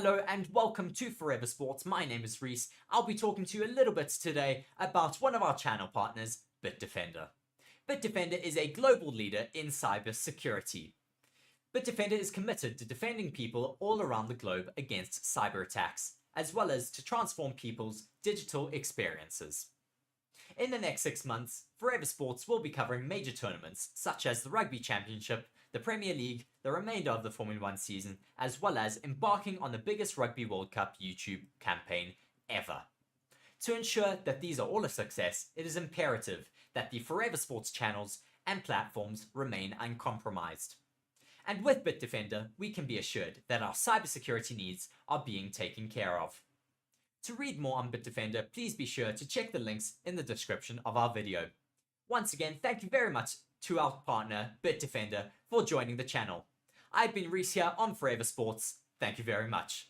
Hello and welcome to Forever Sports. My name is Reese. I'll be talking to you a little bit today about one of our channel partners, BITDEFENDER. BITDEFENDER is a global leader in cyber security. BITDEFENDER is committed to defending people all around the globe against cyber attacks, as well as to transform people's digital experiences. In the next 6 months, Forever Sports will be covering major tournaments such as the Rugby Championship, the Premier League, the remainder of the Formula 1 season, as well as embarking on the biggest Rugby World Cup YouTube campaign ever. To ensure that these are all a success, it is imperative that the Forever Sports channels and platforms remain uncompromised. And with BITDEFENDER, we can be assured that our cybersecurity needs are being taken care of. To read more on BITDEFENDER, please be sure to check the links in the description of our video. Once again, thank you very much to our partner, BITDEFENDER, for joining the channel. I've been Reese here on Forever Sports. Thank you very much.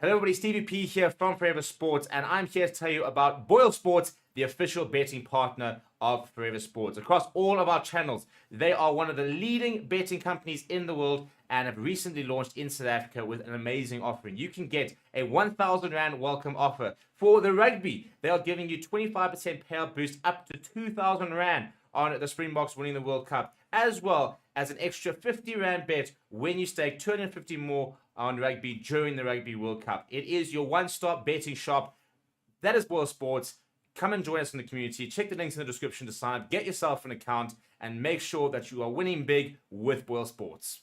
Hello everybody, Stevie P here from Forever Sports, and I'm here to tell you about BOYLESPORTS, the official betting partner of Forever Sports. Across all of our channels, they are one of the leading betting companies in the world and have recently launched in South Africa with an amazing offering. You can get a 1,000 Rand welcome offer. For the rugby, they are giving you 25% payout boost up to 2,000 Rand on the Springboks winning the World Cup, as well as an extra 50 Rand bet when you stake 250 more on rugby during the Rugby World Cup. It is your one-stop betting shop. That is BOYLESPORTS. Come and join us in the community. Check the links in the description to sign up, get yourself an account, and make sure that you are winning big with BOYLESPORTS.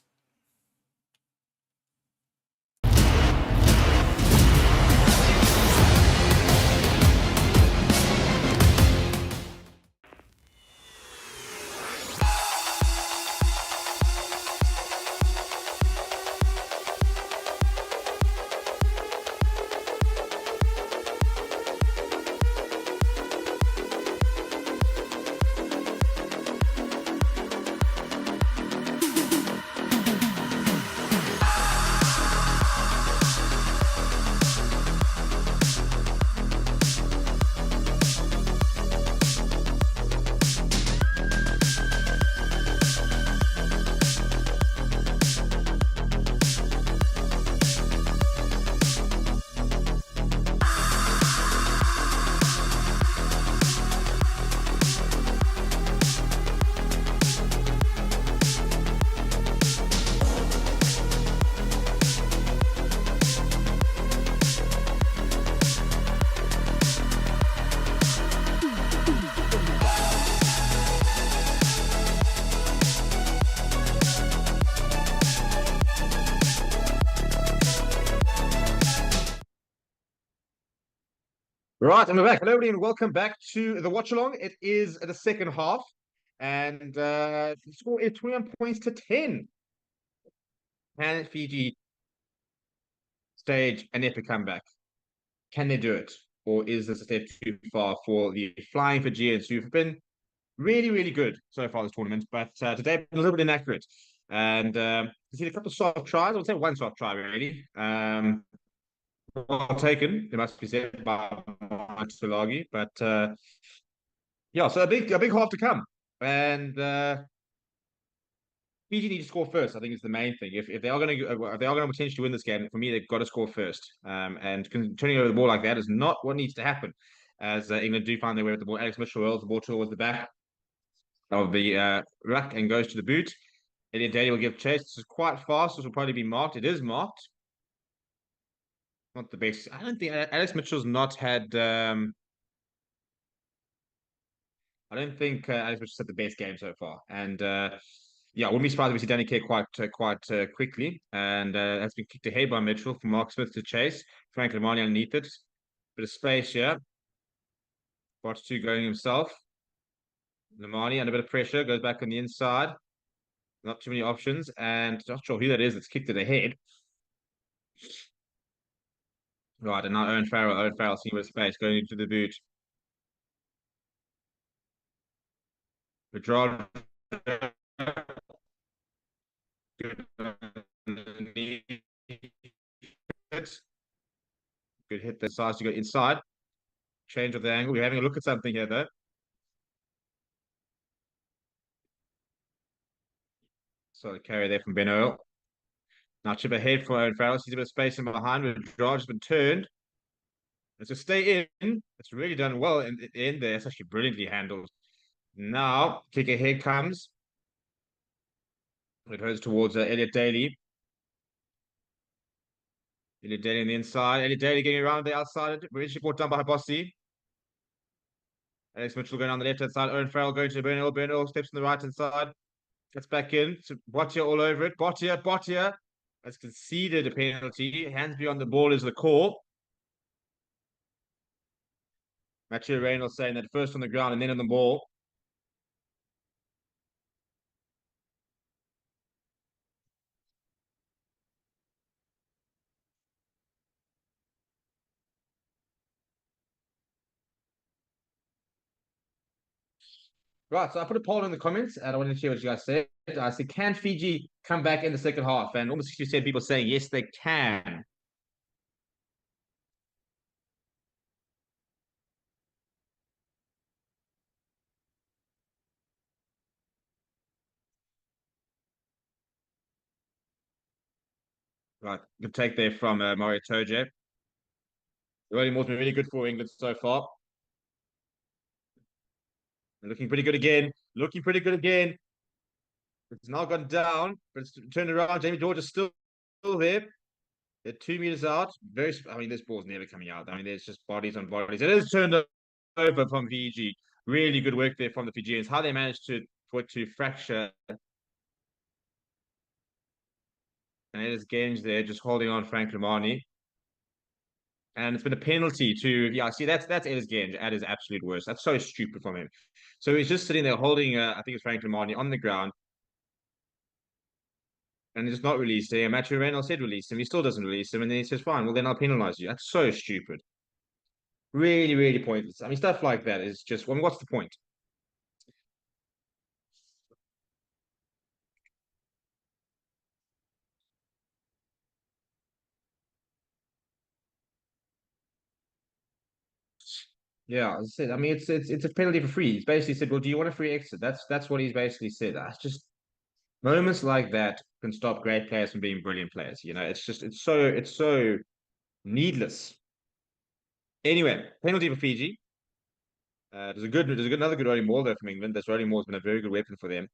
Right, and we're back. Hello, everybody, and welcome back to the watch along. It is the second half, and the score is 21 points to 10. Can Fiji stage an epic comeback? Can they do it, or is this a step too far for the Flying Fijians, who've been really, really good so far this tournament, but today a little bit inaccurate? And you see a couple of soft tries. I would say one soft try, really. Well taken, it must be said, by Solagi. But yeah, so a big half to come, and Fiji need to score first. I think is the main thing. If they are going to potentially win this game, for me they've got to score first. And turning over the ball like that is not what needs to happen. As England do find their way with the ball, Alex Mitchell rolls the ball towards the back of the ruck and goes to the boot. Elliot Daly will give chase. This is quite fast. This will probably be marked. It is marked. Not the best. I don't think Alex Mitchell's not had. I don't think Alex Mitchell's had the best game so far, and yeah, I wouldn't be surprised if we see Danny Kerr quite quickly. And that's been kicked ahead by Mitchell for Mark Smith to chase. Frank Lamani underneath it. Bit of space here. Bot 2 going himself. Lamani under a bit of pressure goes back on the inside. Not too many options, and not sure who that is that's kicked it ahead. Right, and now Owen Farrell. Owen Farrell seeing a bit of space going into the boot. Withdrawn. Good hit the size to go inside. Change of the angle. We're having a look at something here, though. So the carry there from Ben Earl. Now chip ahead for Owen Farrell. Sees a bit of space in behind. Withdraw has been turned. Let's just stay in. It's really done well in there. It's actually brilliantly handled. Now, kick ahead comes. It goes towards Elliot Daly. Elliot Daly on the inside. Elliot Daly getting around the outside. Eventually brought down by Habossi. Alex Mitchell going on the left-hand side. Owen Farrell going to Bernal. Bernal steps on the right-hand side. Gets back in. So Botia all over it. Botia has conceded a penalty. Hands beyond the ball is the call. Matthew Reynolds saying that first on the ground and then on the ball. Right, so I put a poll in the comments and I wanted to hear what you guys said. I said, can Fiji come back in the second half? And almost 60% people saying yes, they can. Right, good take there from Mario Toje. Rolling Moore's been really good for England so far. They're looking pretty good again. Looking pretty good again. It's now gone down, but it's turned around. Jamie George is still there. They're 2 meters out. I mean, this ball's never coming out. I mean, there's just bodies on bodies. It is turned over from Fiji. Really good work there from the Fijians. How they managed for it to fracture. And it is Genge there, just holding on Frank Lamani. And it's been a penalty to, yeah, see, that's Ellis Genge at his absolute worst. That's so stupid from him. So he's just sitting there holding, I think it's Frank Lamani on the ground. And just not releasing him. Matthew Reynolds said release him. He still doesn't release him. And then he says, fine, well, then I'll penalize you. That's so stupid. Really, really pointless. I mean, stuff like that is just, well, what's the point? Yeah, as I said, I mean, it's a penalty for free. He's basically said, well, do you want a free exit? That's what he's basically said. That's just moments like that can stop great players from being brilliant players. You know, it's so needless. Anyway, penalty for Fiji. Another good rolling ball there from England. This rolling ball has been a very good weapon for them.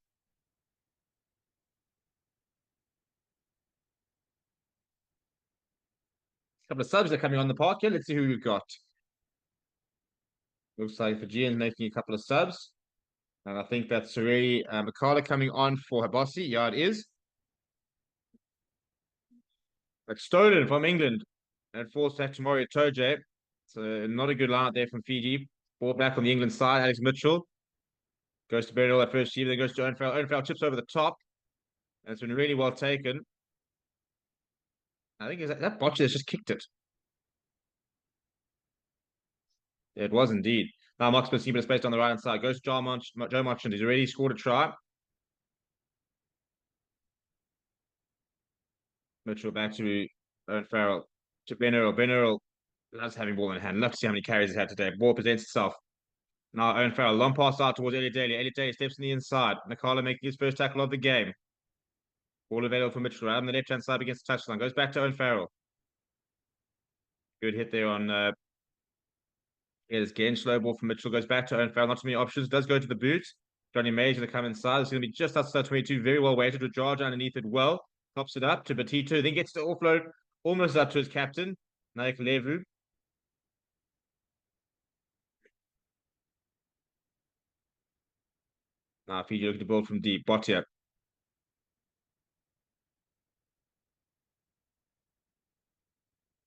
A couple of subs are coming on the park here. Let's see who we've got. Looks like Fijians making a couple of subs. And I think that's already Makala coming on for Habasi. Yeah, it is. But stolen from England. And forced back to Mario Toje. So not a good line out there from Fiji. Ball back on the England side. Alex Mitchell goes to Burial at first receiver. Then goes to Owen Farrell. Owen Farrell chips over the top. And it's been really well taken. I think that botcher has just kicked it. Yeah, it was indeed. Now Mark's been seeing a bit of space down the right hand side. Goes to Joe Marchand. He's already scored a try. Mitchell back to Owen Farrell. To Ben Earl. Ben Earl loves having ball in hand. Love to see how many carries he's had today. Ball presents itself. Now Owen Farrell. Long pass out towards Elliot Daly. Elliot Daly steps in the inside. Nakala making his first tackle of the game. Ball available for Mitchell. Right on the left hand side against the touchline. Goes back to Owen Farrell. Good hit there on Is again slow ball from Mitchell, goes back to Owen Farrell. Not too many options. Does go to the boot. Johnny Mays going to come inside. It's going to be just outside 22. Very well weighted with George underneath it well. Tops it up to Batito. Then gets to offload almost up to his captain, Naik Levu. Now Fiji looking to build from deep. Botia.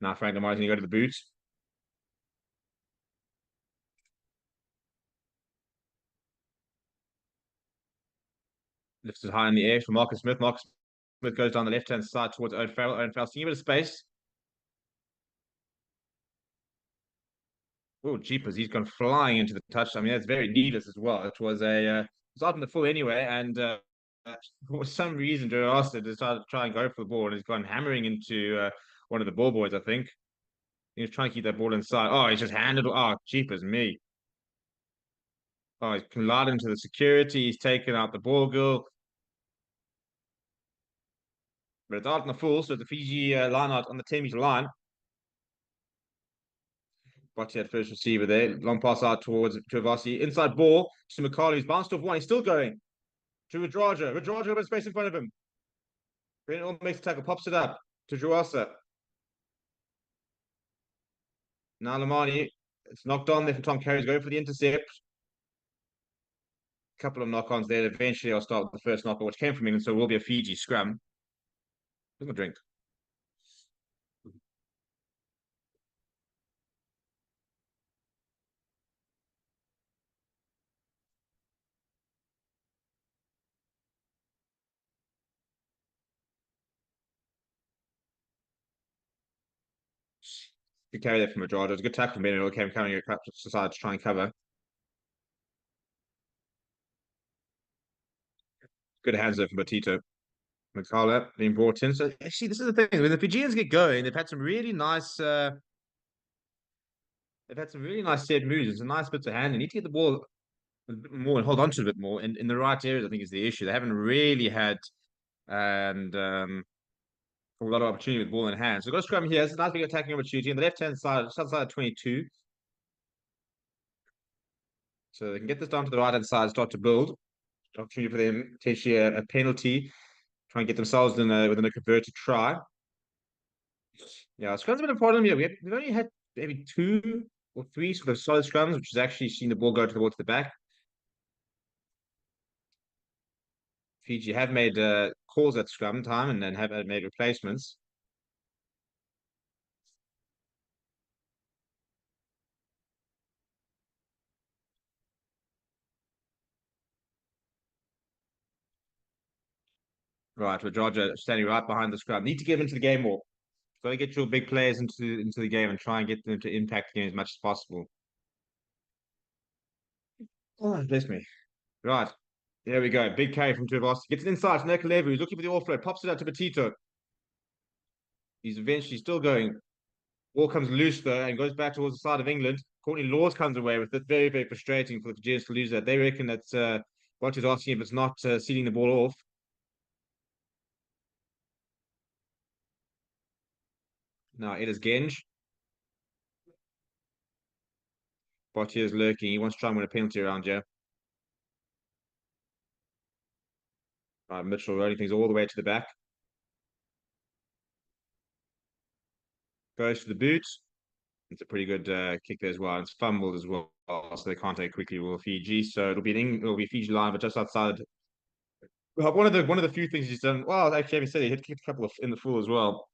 Now Frank Lamar's going to go to the boot. Lifts it high in the air for Marcus Smith. Marcus Smith goes down the left-hand side towards Owen Farrell. Owen Farrell seeing a bit of space. Oh, jeepers, he's gone flying into the touch. I mean, that's very needless as well. It was it was out in the full anyway, and for some reason, Joe Austin decided to try and go for the ball, and he's gone hammering into one of the ball boys, I think. He was trying to keep that ball inside. Oh, he's just handed. Oh, jeepers me. Oh, he's collided into the security. He's taken out the ball girl. But it's out in the full, so the Fiji line out on the 10-meter line. Botti at first receiver there. Long pass out towards Varsity. Inside ball to McCarley, who's bounced off one. He's still going. To Radraja. Radraja got space in front of him. Brennan makes the tackle, pops it up to Juasa. Now Lamani. It's knocked on there from Tom Currie's going for the intercept. A couple of knock-ons there. Eventually I'll start with the first knock-on, which came from England, so it will be a Fiji scrum. Look at drink. Good carry there from Madrada. It was a good tackle from Bennett. Came coming across the side to try and cover. Good hands there from Batito. McCullough being brought in. So actually, this is the thing. When the Fijians get going, they've had some really nice set moves. It's a nice bit to hand. They need to get the ball a bit more and hold on to it a bit more in the right areas, I think is the issue. They haven't really had a lot of opportunity with ball in hand. So we've got a scrum here. It's a nice big attacking opportunity on the left-hand side, just outside 22. So they can get this down to the right-hand side, start to build. Opportunity for them, potentially a penalty, try and get themselves within a converted try. Yeah, scrums have been a problem here. We've only had maybe 2 or 3 sort of solid scrums, which has actually seen the ball go towards the back. Fiji have made calls at scrum time and then have made replacements. Right, with Georgia standing right behind the scrum. Need to get them into the game more. Got to get your big players into the game and try and get them to impact the game as much as possible. Oh, bless me. Right. There we go. Big carry from Varsity. Gets it inside to Nekalevu. He's looking for the offload. Pops it out to Petito. He's eventually still going. Ball comes loose though and goes back towards the side of England. Courtney Laws comes away with it. Very, very frustrating for the Fijians to lose that. They reckon that what he's asking if it's not sealing the ball off. Now it is Genge. Botti is lurking. He wants to try and win a penalty around here. Right, Mitchell rolling things all the way to the back. Goes to the boot. It's a pretty good kick there as well. It's fumbled as well, so they can't take quickly with Fiji. So it'll be Fiji line, but just outside. Well, one of the few things he's done. Well, actually, having said he hit a couple of in the full as well.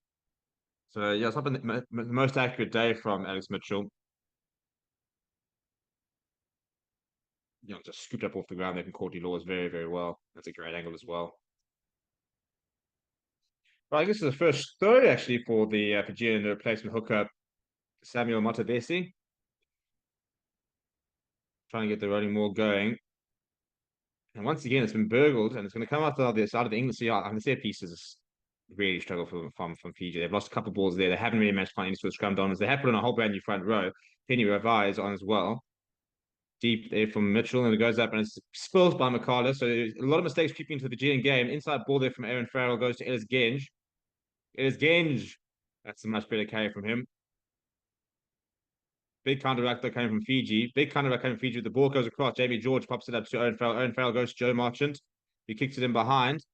So yeah, it's not been the most accurate day from Alex Mitchell. You know, just scooped up off the ground there from Courtney Laws very, very well. That's a great angle as well. Well, I guess it's the first throw actually for the Fijian replacement hooker, Samuel Matavesi. Trying to get the rolling more going. And once again, it's been burgled, and it's going to come out the other side of the England. So yeah, I can see pieces really struggle from Fiji. They've lost a couple of balls there. They haven't really managed to find any sort of scrum dominance. They have put on a whole brand new front row. Penny Ravai is on as well. Deep there from Mitchell, and it goes up and it's spilled by McCarter. So a lot of mistakes creeping into the Fijian game. Inside ball there from Owen Farrell goes to Ellis Genge. Ellis Genge. That's a much better carry from him. Big counteract that came from Fiji. Big counteract came from Fiji. The ball goes across. Jamie George pops it up to Owen Farrell. Owen Farrell goes to Joe Marchant. He kicks it in behind.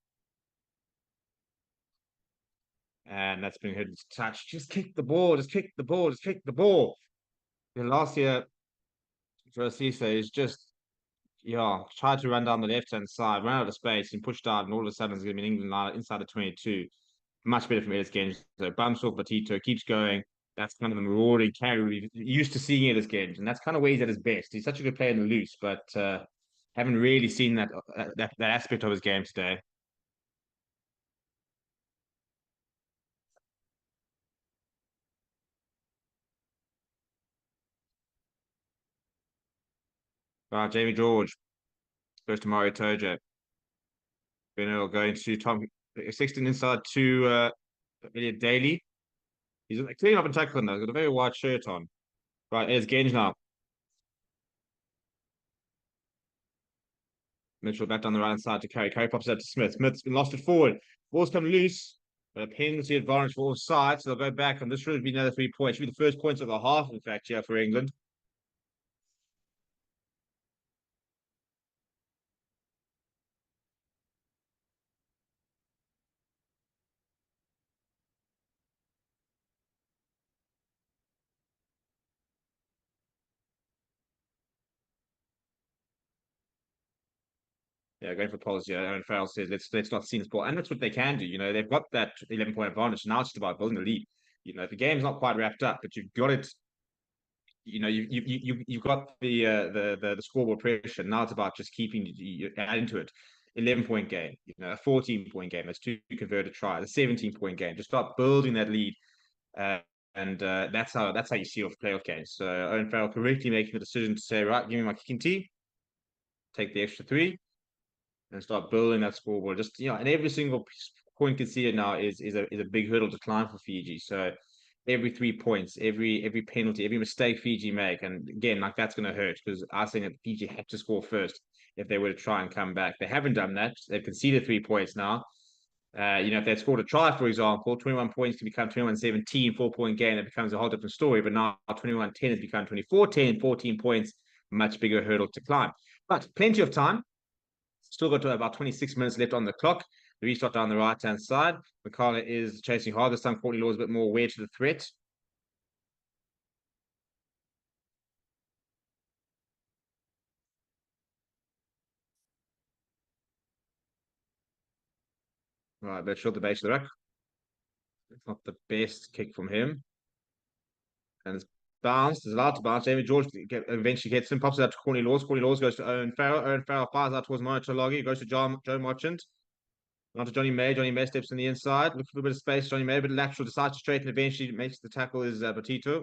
And that's been hit touch. Just kick the ball. Just kick the ball. Just kick the ball. And last year, Rosise is just, yeah, tried to run down the left-hand side, ran out of space and pushed out, and all of a sudden it's going to be England line inside the 22. Much better from Ellis Genge. So bumps off Petito, keeps going. That's kind of the marauding carry we're used to seeing Ellis Genge, and that's kind of where he's at his best. He's such a good player in the loose, but haven't really seen that aspect of his game today. Jamie George goes to Mario Tojo. Beno going to Tom Sexton inside to Elliot Daly. He's cleaning up and tackling though. He's got a very white shirt on. Right, there's Genge now. Mitchell back down the right side to Currie. Currie pops out to Smith. Smith's been lost it forward. Ball's come loose. But a penalty advantage for all sides. So they'll go back. And this should be another 3 points. Should be the first points of the half, in fact, here for England. Yeah, going for policy. Owen Farrell says, let's not see this ball. And that's what they can do. You know, they've got that 11-point advantage. Now it's just about building the lead. You know, the game's not quite wrapped up, but you've got it. You know, you've got the scoreboard pressure. Now it's about just keeping adding to it. 11-point game, you know, a 14-point game. That's 2 converted tries. A 17-point game. Just start building that lead, and that's how you see off playoff games. So Owen Farrell correctly making the decision to say, right, give me my kicking tee, take the extra 3, and start building that scoreboard. Just, you know, and every single point conceded now is a big hurdle to climb for Fiji. So every 3 points, every penalty, every mistake Fiji make, and again, like that's going to hurt because I think that Fiji had to score first if they were to try and come back. They haven't done that. They've conceded 3 points now. If they scored a try, for example, 21 points can become 21-17, 4-point game. That becomes a whole different story. But now 21-10 has become 24-10, 14 points, much bigger hurdle to climb. But plenty of time. Still got about 26 minutes left on the clock. The restart down the right-hand side. McCullough is chasing hard. This time, Courtney Law is a bit more aware to the threat. Right, but short the base of the rack. It's not the best kick from him. And it's bounced. It's allowed to bounce. David George eventually gets him, pops it out to Courtney Laws. Courtney Laws goes to Owen Farrell. Owen Farrell fires out towards Mario Chalogi. Goes to Joe Marchant. Not to Johnny May. Johnny May steps on the inside. Looking for a bit of space. Johnny May, a bit lateral. Decides to straighten. Eventually makes the tackle is Batito.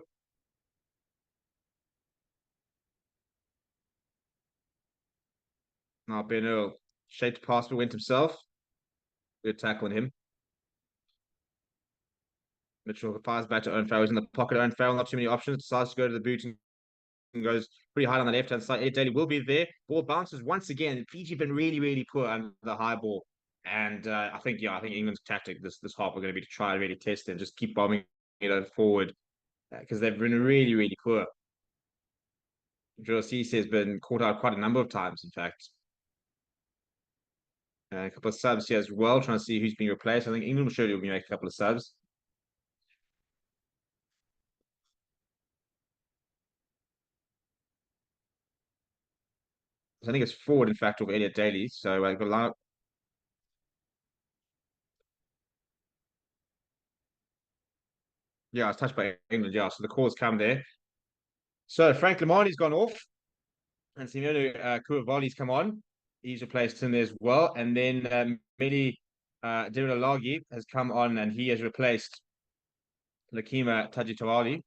Now Ben Earl. Shaped pass, but went himself. Good tackle on him. Mitchell fires back to Owen Farrell. He's in the pocket. Owen Farrell, not too many options. Decides to go to the boot and goes pretty hard on the left-hand side. Ed Daly will be there. Ball bounces once again. Fiji have been really, really poor under the high ball. And I think England's tactic this half are going to be to try and really test it and just keep bombing forward because they've been really, really poor. Joe Cisse has been caught out quite a number of times, in fact. A couple of subs here as well, trying to see who's being replaced. I think England will surely be making a couple of subs. I think it's forward, in fact, of Elliot Daly. So I've got a lot. Yeah, it's touched by England. Yeah, so the call's come there. So Frank Lamani's gone off, and Simeone Kuavali's come on. He's replaced him as well, and then Meli Dirilagi has come on, and he has replaced Lakima Tajitawali.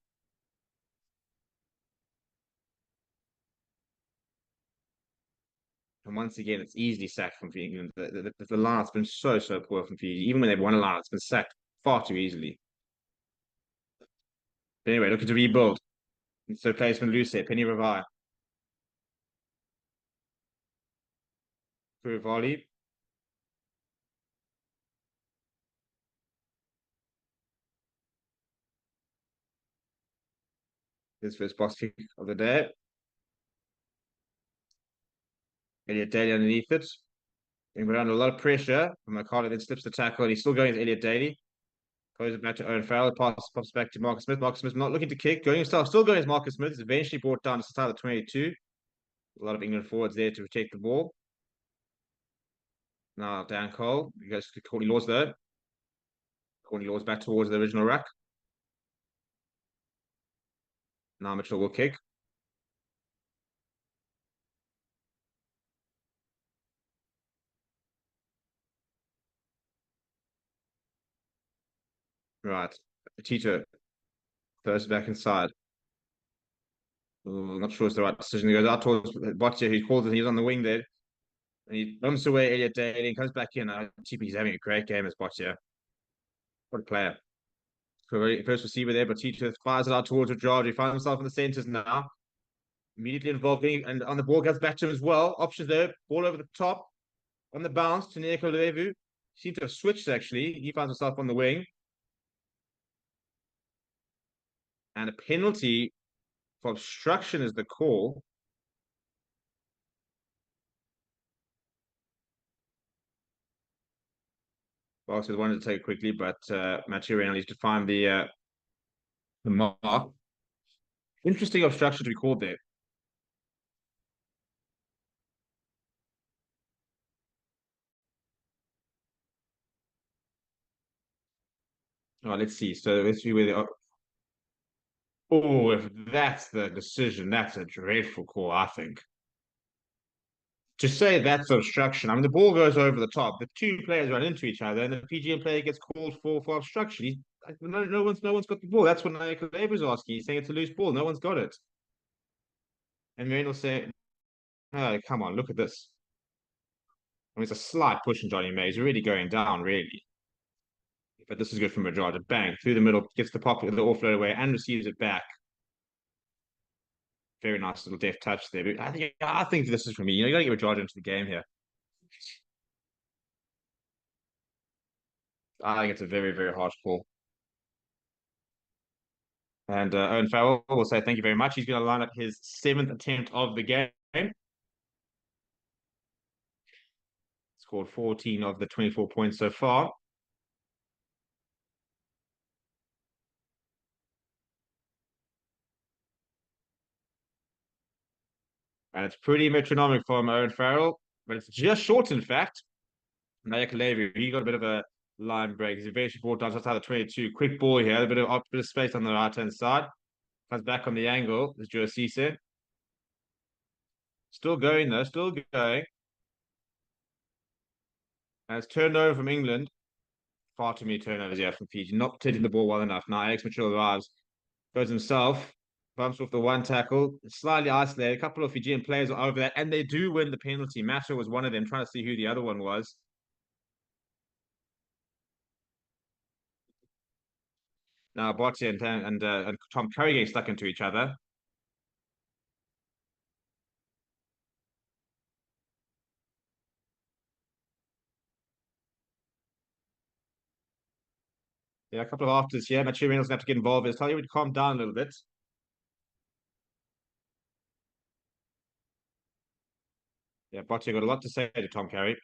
And once again, it's easily sacked from England. The line's been so poor from Fiji. Even when they've won a line, it's been sacked far too easily. But anyway, looking to rebuild. So placement loose here. Penny Ravai. Kurivali. His first box kick of the day. Elliot Daly underneath it. Being under a lot of pressure. And McCarthy then slips the tackle, and he's still going to Elliot Daly. Goes it back to Owen Farrell. Pops back to Marcus Smith. Marcus Smith not looking to kick. Going himself. Still going as Marcus Smith. Is eventually brought down to the start of 22. A lot of England forwards there to protect the ball. Now Dan Cole. He goes to Courtney Laws though. Courtney Laws back towards the original rack. Now Mitchell will kick. Right. Tito throws back inside. Ooh, not sure it's the right decision. He goes out towards Boccia, who calls it. He's on the wing there. And he bumps away Elliot Daly and comes back in. He's having a great game as Boccia. What a player. First receiver there, but Tito fires it out towards George. He finds himself in the centres now. Immediately involved, and on the ball goes back to him as well. Options there, ball over the top. On the bounce to Neko Levu. Seemed to have switched actually. He finds himself on the wing. And a penalty for obstruction is the call. Boxers wanted to take it quickly, but Material needs to find the mark. Interesting obstruction to be called there. Oh, let's see. So let's see where they are. Oh, if that's the decision, that's a dreadful call, I think. To say that's obstruction, I mean, the ball goes over the top. The two players run into each other, and the PGM player gets called for obstruction. No one's got the ball. That's what Naika Labour's asking. He's saying it's a loose ball. No one's got it. And Marine will say, "Oh, come on, look at this." I mean, it's a slight push on Johnny May. He's already going down, really. But this is good from Madrada. Bang, through the middle, gets the pop, the offload away, and receives it back. Very nice little deft touch there. But I think this is for me. You got to get Madrada into the game here. I think it's a very, very harsh call. And Owen Farrell will say thank you very much. He's going to line up his 7th attempt of the game. Scored 14 of the 24 points so far. And it's pretty metronomic from Owen Farrell, but it's just short, in fact. Nayak Levy, he got a bit of a line break. He's eventually brought down just out of 22. Quick ball here, a bit of space on the right-hand side. Comes back on the angle, as Joe said. Still going, though, still going. And it's turned over from England. Far too many turnovers here from Fiji. Not hitting the ball well enough. Now Alex Mitchell arrives, goes himself, bumps off the one tackle, slightly isolated. A couple of Fijian players are over that, and they do win the penalty. Matter was one of them, trying to see who the other one was. Now Botti and Tom Currie getting stuck into each other. Yeah, a couple of afters here. Matthew Reynolds going to have to get involved. I'll tell you to calm down a little bit. Yeah, Botti got a lot to say to Tom Currie.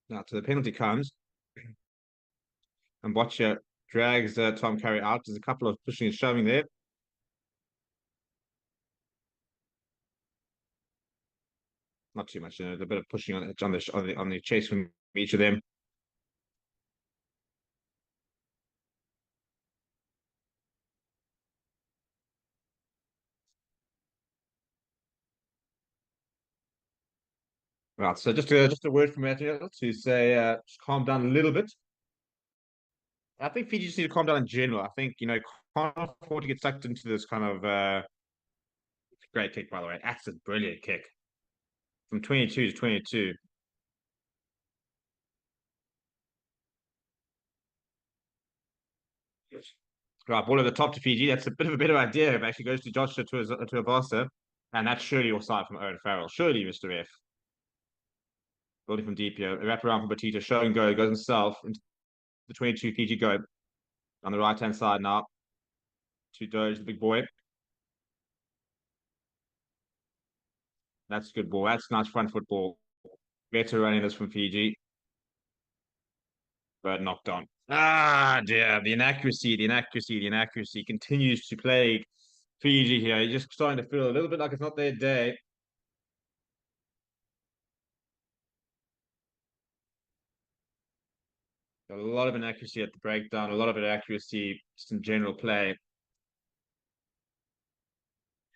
Now to the penalty comes. And Boccia drags Tom Currie out. There's a couple of pushing and shoving there. Not too much, a bit of pushing on the chase from each of them. Right, so just a word from Matthew to say just calm down a little bit. I think Fiji just need to calm down in general. I think, can't afford to get sucked into this kind of great kick, by the way. That's a brilliant kick. From 22 to 22. Right, ball at the top to Fiji. That's a bit of a better idea. It actually goes to Joshua to a Vasa. And that's surely your side from Owen Farrell. Surely, Mr. F. Building from deep here. Wrap around from Batista. Show and go. Goes himself into the 22 Fiji go. On the right-hand side now. To Doge, the big boy. That's a good ball. That's nice front football. Better running this from Fiji. But knocked on. Ah, dear. The inaccuracy continues to plague Fiji here. You're just starting to feel a little bit like it's not their day. Got a lot of inaccuracy at the breakdown, a lot of inaccuracy just in general play.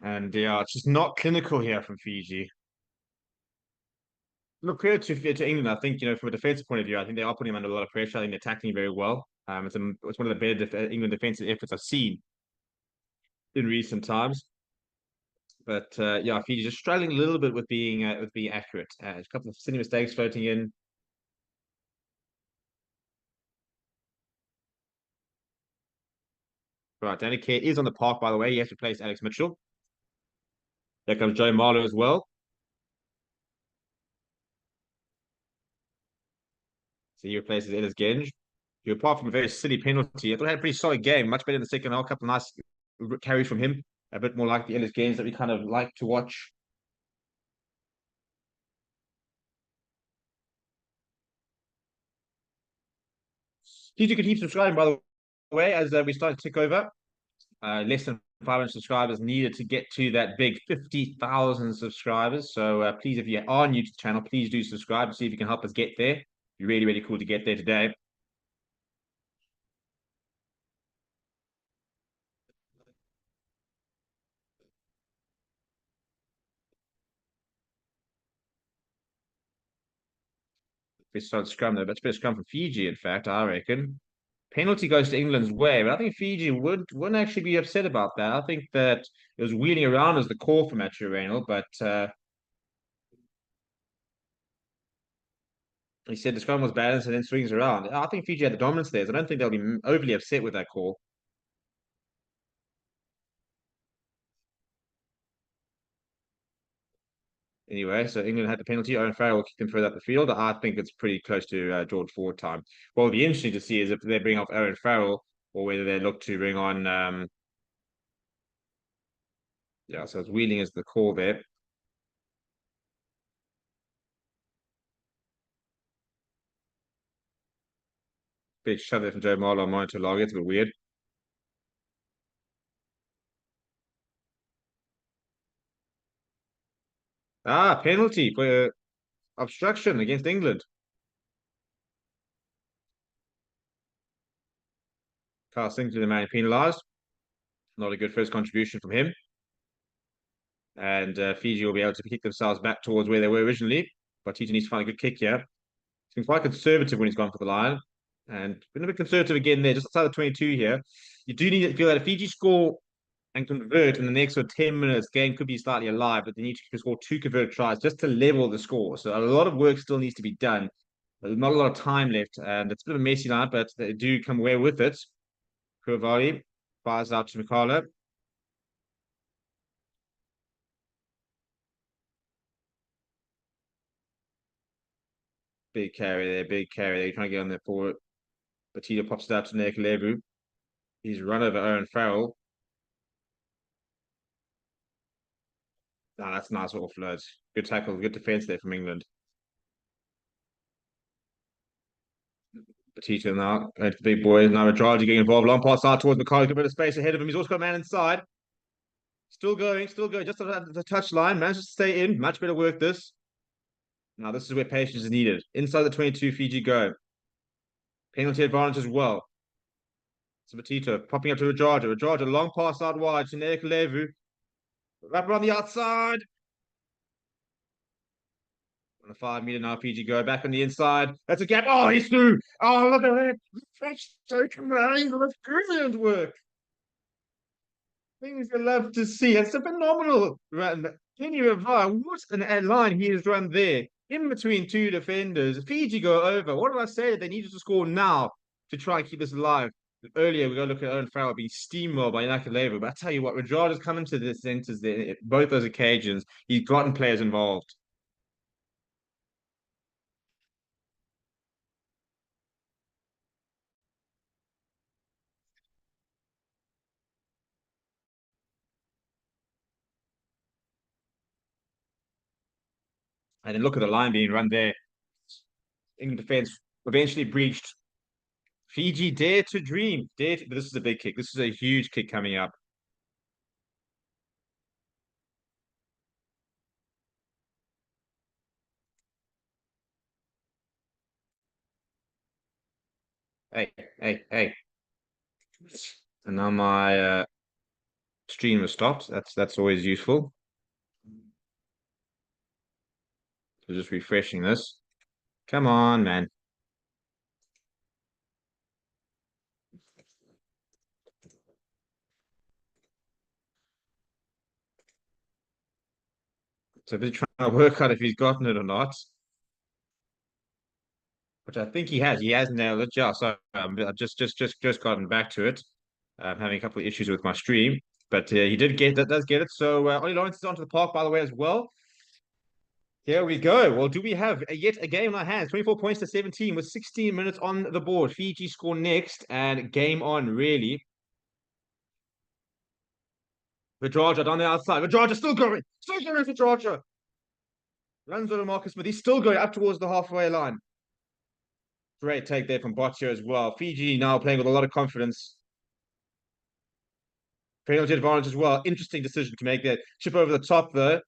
And yeah, it's just not clinical here from Fiji. Look, credit to England. I think, from a defensive point of view, I think they are putting him under a lot of pressure. I think they're tackling very well. It's one of the better England defensive efforts I've seen in recent times. But yeah, Fiji just struggling a little bit with being accurate. A couple of silly mistakes floating in. Right, Danny Kerr is on the park, by the way. He has to replace Alex Mitchell. There comes Joe Marlowe as well. So he replaces Ellis Genge. Who, apart from a very silly penalty, I thought he had a pretty solid game. Much better in the second half. A couple of nice carries from him. A bit more like the Ellis Genge that we kind of like to watch. Please, you can keep subscribing, by the way, as we start to tick over. Less than 500 subscribers needed to get to that big 50,000 subscribers. So please, if you are new to the channel, please do subscribe and see if you can help us get there. It'd be really, really cool to get there today. Best start scrum though. That's best scrum for Fiji, in fact, I reckon. Penalty goes to England's way, but I think Fiji wouldn't actually be upset about that. I think that it was wheeling around as the call for Matthew Reynolds, but He said the scrum was balanced and then swings around. I think Fiji had the dominance there, so I don't think they'll be overly upset with that call. Anyway, so England had the penalty. Owen Farrell kicked them further up the field. I think it's pretty close to George Ford time. What will be interesting to see is if they bring off Owen Farrell or whether they look to bring on. Yeah, so it's Wheeling is the call there. Big shove there from Joe Marler on monitor log. It's a bit weird. Penalty for obstruction against England. Carl Singleton, the man penalised. Not a good first contribution from him. And Fiji will be able to kick themselves back towards where they were originally. But Tita needs to find a good kick here. He's been quite conservative when he's gone for the line. And been a bit conservative again there, just outside the 22 here. You do need to feel that if Fiji score and convert in the next 10 minutes, game could be slightly alive, but they need to score 2 converted tries just to level the score. So a lot of work still needs to be done. There's not a lot of time left, and it's a bit of a messy line, but they do come away with it. Currie fires out to Mikala. Big carry there, big carry there. You're trying to get on there for it. Batida pops it out to Nekalevu. He's run over Owen Farrell. That's nice offloads. Good tackle, good defense there from England. Batista now, going to the big boy. Now Radraji getting involved. Long pass out towards McCarthy. A bit of space ahead of him. He's also got a man inside. Still going, still going. Just at the touch line. Managed to stay in. Much better work this. Now this is where patience is needed. Inside the 22, Fiji go. Penalty advantage as well. So Batito popping up to Radraja. Radraja, long pass out wide to Nekalevu. Wrap around the outside. On the 5 meter now, Fiji go back on the inside. That's a gap. Oh, he's through. Oh, look at that. That's so commanding. That's brilliant work. Things you love to see. It's a phenomenal run. Kenny Rivar, what an line he has run there. In between 2 defenders. Fiji go over. What did I say? They needed to score now to try and keep this alive. Earlier, we got to look at Owen Farrell being steamrolled by Nakalevu. But I tell you what, Radraja's coming to the centres there. Both those occasions, he's gotten players involved. And then look at the line being run there. England defence eventually breached. Fiji dare to dream. This is a big kick. This is a huge kick coming up. Hey, hey, hey. And now my stream has stopped. That's always useful. So just refreshing this. Come on, man. So they're trying to work out if he's gotten it or not. Which I think he has. He has nailed it. Yeah, so I've just gotten back to it. I'm having a couple of issues with my stream. But he did get that, does get it. So Ollie Lawrence is onto the park, by the way, as well. Here we go. Well, do we have yet a game on our hands? 24 points to 17 with 16 minutes on the board. Fiji score next and game on, really. Vadraja down the outside. Vadraja still going. Still going, Vadraja. Runs over Marcus Smith. He's still going up towards the halfway line. Great take there from Boccia as well. Fiji now playing with a lot of confidence. Penalty advantage as well. Interesting decision to make that. Chip over the top, though.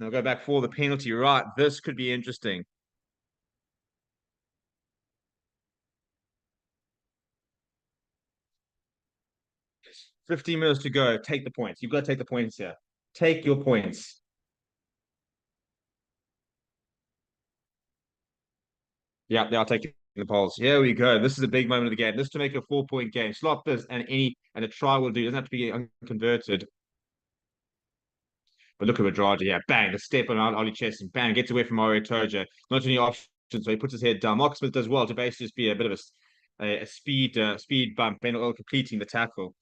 Now go back for the penalty. Right, this could be interesting. $15 minutes to go. Take the points. You've got to take the points here. Take your points. Yeah, they are taking the polls. Here we go. This is a big moment of the game. This is to make a 4-point game. Slot this and a try will do. It doesn't have to be unconverted. But look at Radraja, yeah, bang, the step on Ollie Chess, and bang, gets away from Mario Toja. Not any options, so he puts his head down. Marcus Smith does well to basically just be a bit of a speed bump, Ben Earl completing the tackle.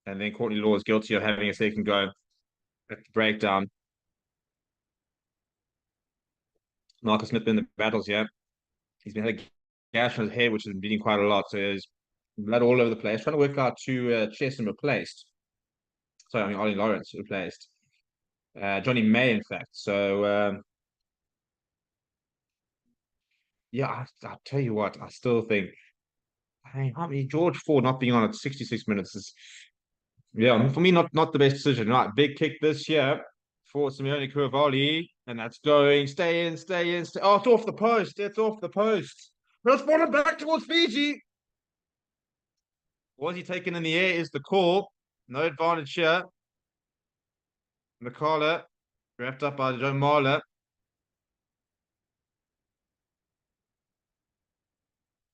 And then Courtney Law is guilty of having a second go at the breakdown. Marcus Smith been in the battles, yeah. He's been had a gash on his head, which has been bleeding quite a lot. So there's blood all over the place. Trying to work out to Chesson replaced. Sorry, I mean Ollie Lawrence replaced. Johnny May, in fact. So yeah, I'll tell you what, I still think I mean George Ford not being on at 66 minutes is yeah, for me not the best decision. Right, big kick this year for Simeone Curvali, and that's going, stay in, stay in, stay. Oh, it's off the post. It's off the post. Let's ball it back towards Fiji. Was he taken in the air is the call. No advantage here. McCullough, wrapped up by Joe Marler.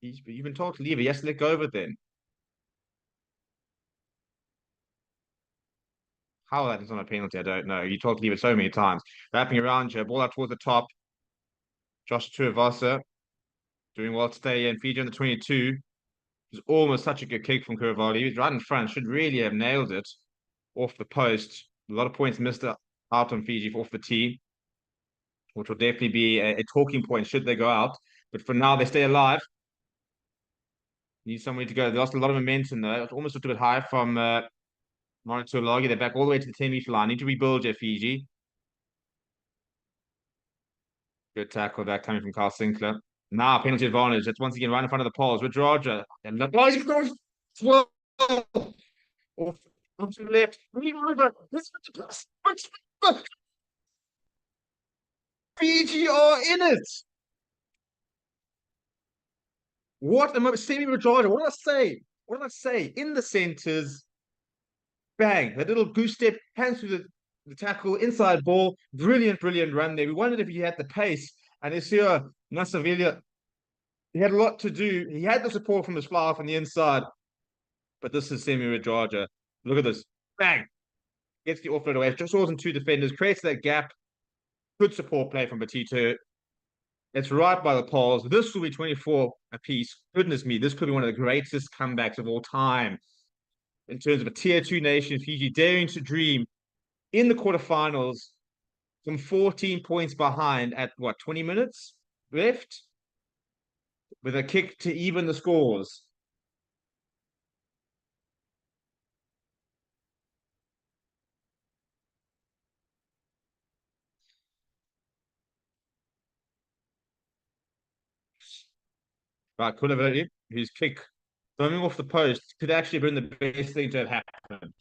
You've been told to leave it. He has to let go of it then. How that is not a penalty, I don't know. You told to leave it so many times. Wrapping around here, ball out towards the top. Josh Tuivasa doing well to stay in. Fiji on the 22. It was almost such a good kick from Curvali. He was right in front. Should really have nailed it off the post. A lot of points missed out on Fiji off the tee, which will definitely be a talking point should they go out. But for now, they stay alive. Need somewhere to go. They lost a lot of momentum, though. It almost looked a bit high from Monotolagi. They're back all the way to the 10-meter line. Need to rebuild your Fiji. Good tackle there coming from Carl Sinclair. Now, penalty advantage. That's once again right in front of the poles with Roger. And he's going well. Off to the left. Fiji are in it. What am I semi-Roger? What did I say? What did I say? In the centers. Bang. That little goose step, hands through the tackle, inside ball. Brilliant, brilliant run there. We wondered if he had the pace. And you see Nasavilla, he had a lot to do. He had the support from his fly from the inside. But this is semi-Rajaja. Look at this. Bang. Gets the offload away. Just wasn't two defenders. Creates that gap. Good support play from Batito. It's right by the poles. This will be 24 apiece. Goodness me, this could be one of the greatest comebacks of all time in terms of a tier 2 nation, Fiji daring to dream in the quarterfinals from 14 points behind at what, 20 minutes left with a kick to even the scores. Right, Kulaveri, whose kick coming off the post could actually have been the best thing to have happened.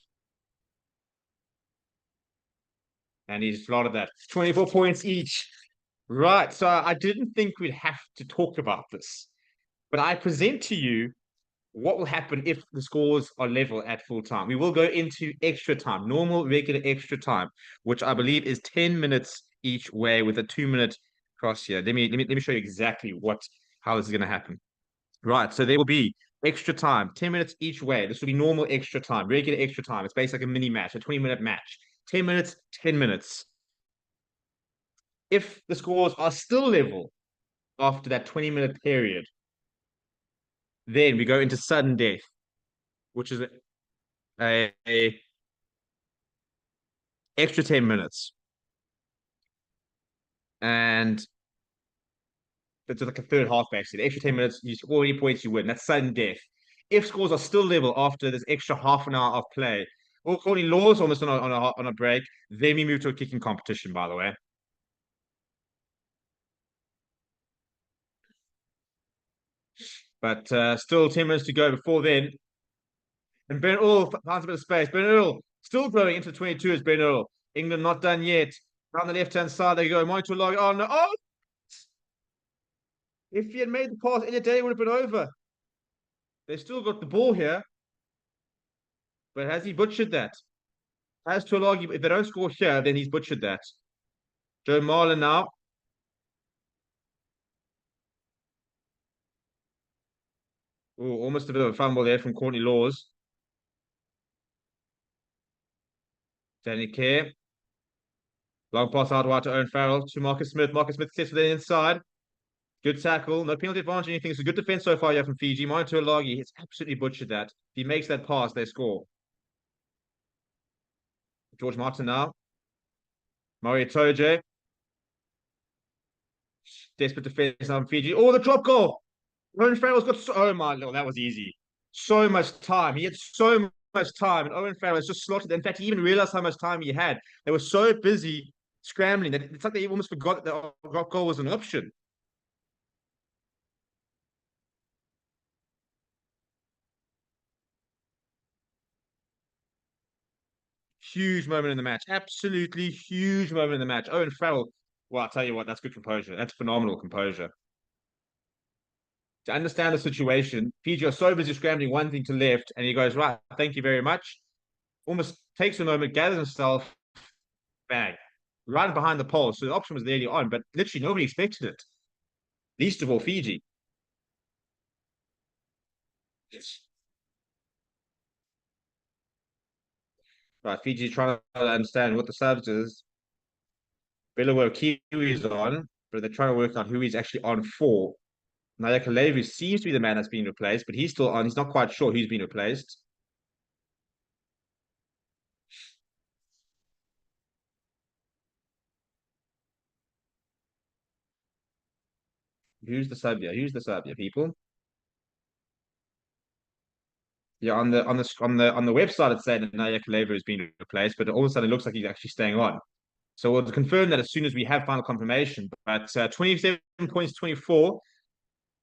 And he's slotted that. 24 points each. Right, so I didn't think we'd have to talk about this. But I present to you what will happen if the scores are level at full time. We will go into extra time, normal, regular extra time, which I believe is 10 minutes each way with a 2-minute cross here. Let me show you exactly how this is going to happen. Right, so there will be extra time, 10 minutes each way. This will be normal extra time, regular extra time. It's basically like a mini match, a 20-minute match. 10 minutes, 10 minutes. If the scores are still level after that 20-minute period, then we go into sudden death, which is a extra 10 minutes. And that's like a third half, basically. The extra 10 minutes, you score any points, you win. That's sudden death. If scores are still level after this extra half an hour of play, or Courtney Law's almost on a break, then we move to a kicking competition, by the way. But still 10 minutes to go before then. And Ben Earl finds a bit of space. Ben Earl still growing into 22 as Ben Earl. England not done yet. Down the left-hand side, they go. Monitolog. Oh, no. Oh! If he had made the pass any day, it would have been over. They've still got the ball here. But has he butchered that? As to argue, if they don't score here, then he's butchered that. Joe Marlin now. Oh, almost a bit of a fumble there from Courtney Laws. Danny Kerr. Long pass out wide to Owen Farrell to Marcus Smith. Marcus Smith sets to the inside. Good tackle. No penalty advantage or anything. It's a good defense so far here from Fiji. Monitor Lagi. He's absolutely butchered that. If he makes that pass, they score. George Martin now. Mario Toje. Desperate defense on Fiji. Oh, the drop goal. Owen Farrell's got oh my lord, that was easy. So much time. He had so much time, and Owen Farrell has just slotted. In fact, he even realized how much time he had. They were so busy scrambling that it's like they almost forgot that the drop goal was an option. Huge moment in the match. Absolutely huge moment in the match. Owen Farrell. Well, I'll tell you what, that's good composure. That's phenomenal composure. To understand the situation, Fiji are so busy scrambling one thing to left, and he goes, right, thank you very much. Almost takes a moment, gathers himself, bang, right behind the pole. So the option was nearly on, but literally nobody expected it. Least of all Fiji. Yes. Right, Fiji trying to understand what the subs is. Billoway Kiwi's on, but they're trying to work out who he's actually on for. Naya Kalevu seems to be the man that's been replaced, but he's still on. He's not quite sure who's been replaced. Who's the sub here? Who's the sub here, people? Yeah, on the website it's saying that Naya Kalevu has been replaced, but all of a sudden it looks like he's actually staying on. So we'll confirm that as soon as we have final confirmation. But 27 points, 24.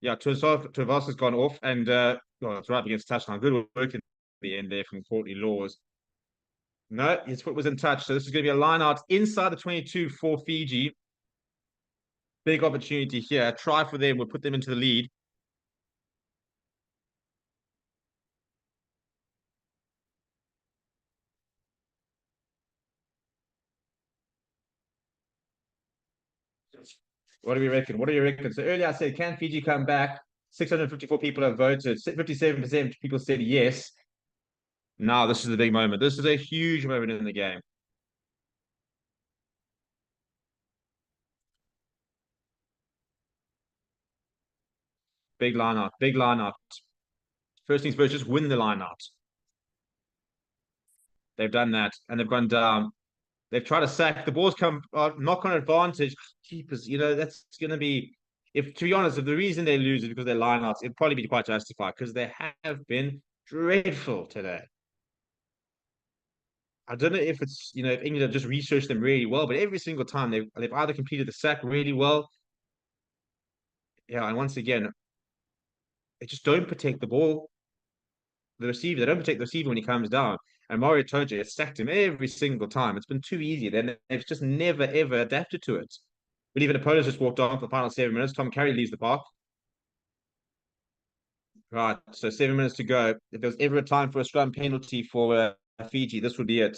Yeah, Tuivasa has gone off, and well, it's right against touchline. Good work in the end there from Courtney Laws. No, his foot was in touch. So this is going to be a line out inside the 22 for Fiji. Big opportunity here. Try for them. We'll put them into the lead. What do we reckon? What do you reckon? So earlier I said, can Fiji come back? 654 people have voted. 57% people said yes. Now this is the big moment. This is a huge moment in the game. Big line out. Big line out. First things first, just win the line out. They've done that, and they've gone down. They've tried to sack. The ball's come knock on advantage. Keepers, that's going to be. If to be honest, if the reason they lose is because they're lineouts, it'd probably be quite justified because they have been dreadful today. I don't know if it's if England have just researched them really well, but every single time they've either completed the sack really well, yeah, and once again, they just don't protect the ball. The receiver, they don't protect the receiver when he comes down. And Mario Toje has sacked him every single time. It's been too easy. Then they've just never ever adapted to it. But even opponents just walked on for the final 7 minutes. Tom Currie leaves the park. Right, so 7 minutes to go. If there was ever a time for a scrum penalty for Fiji, this would be it.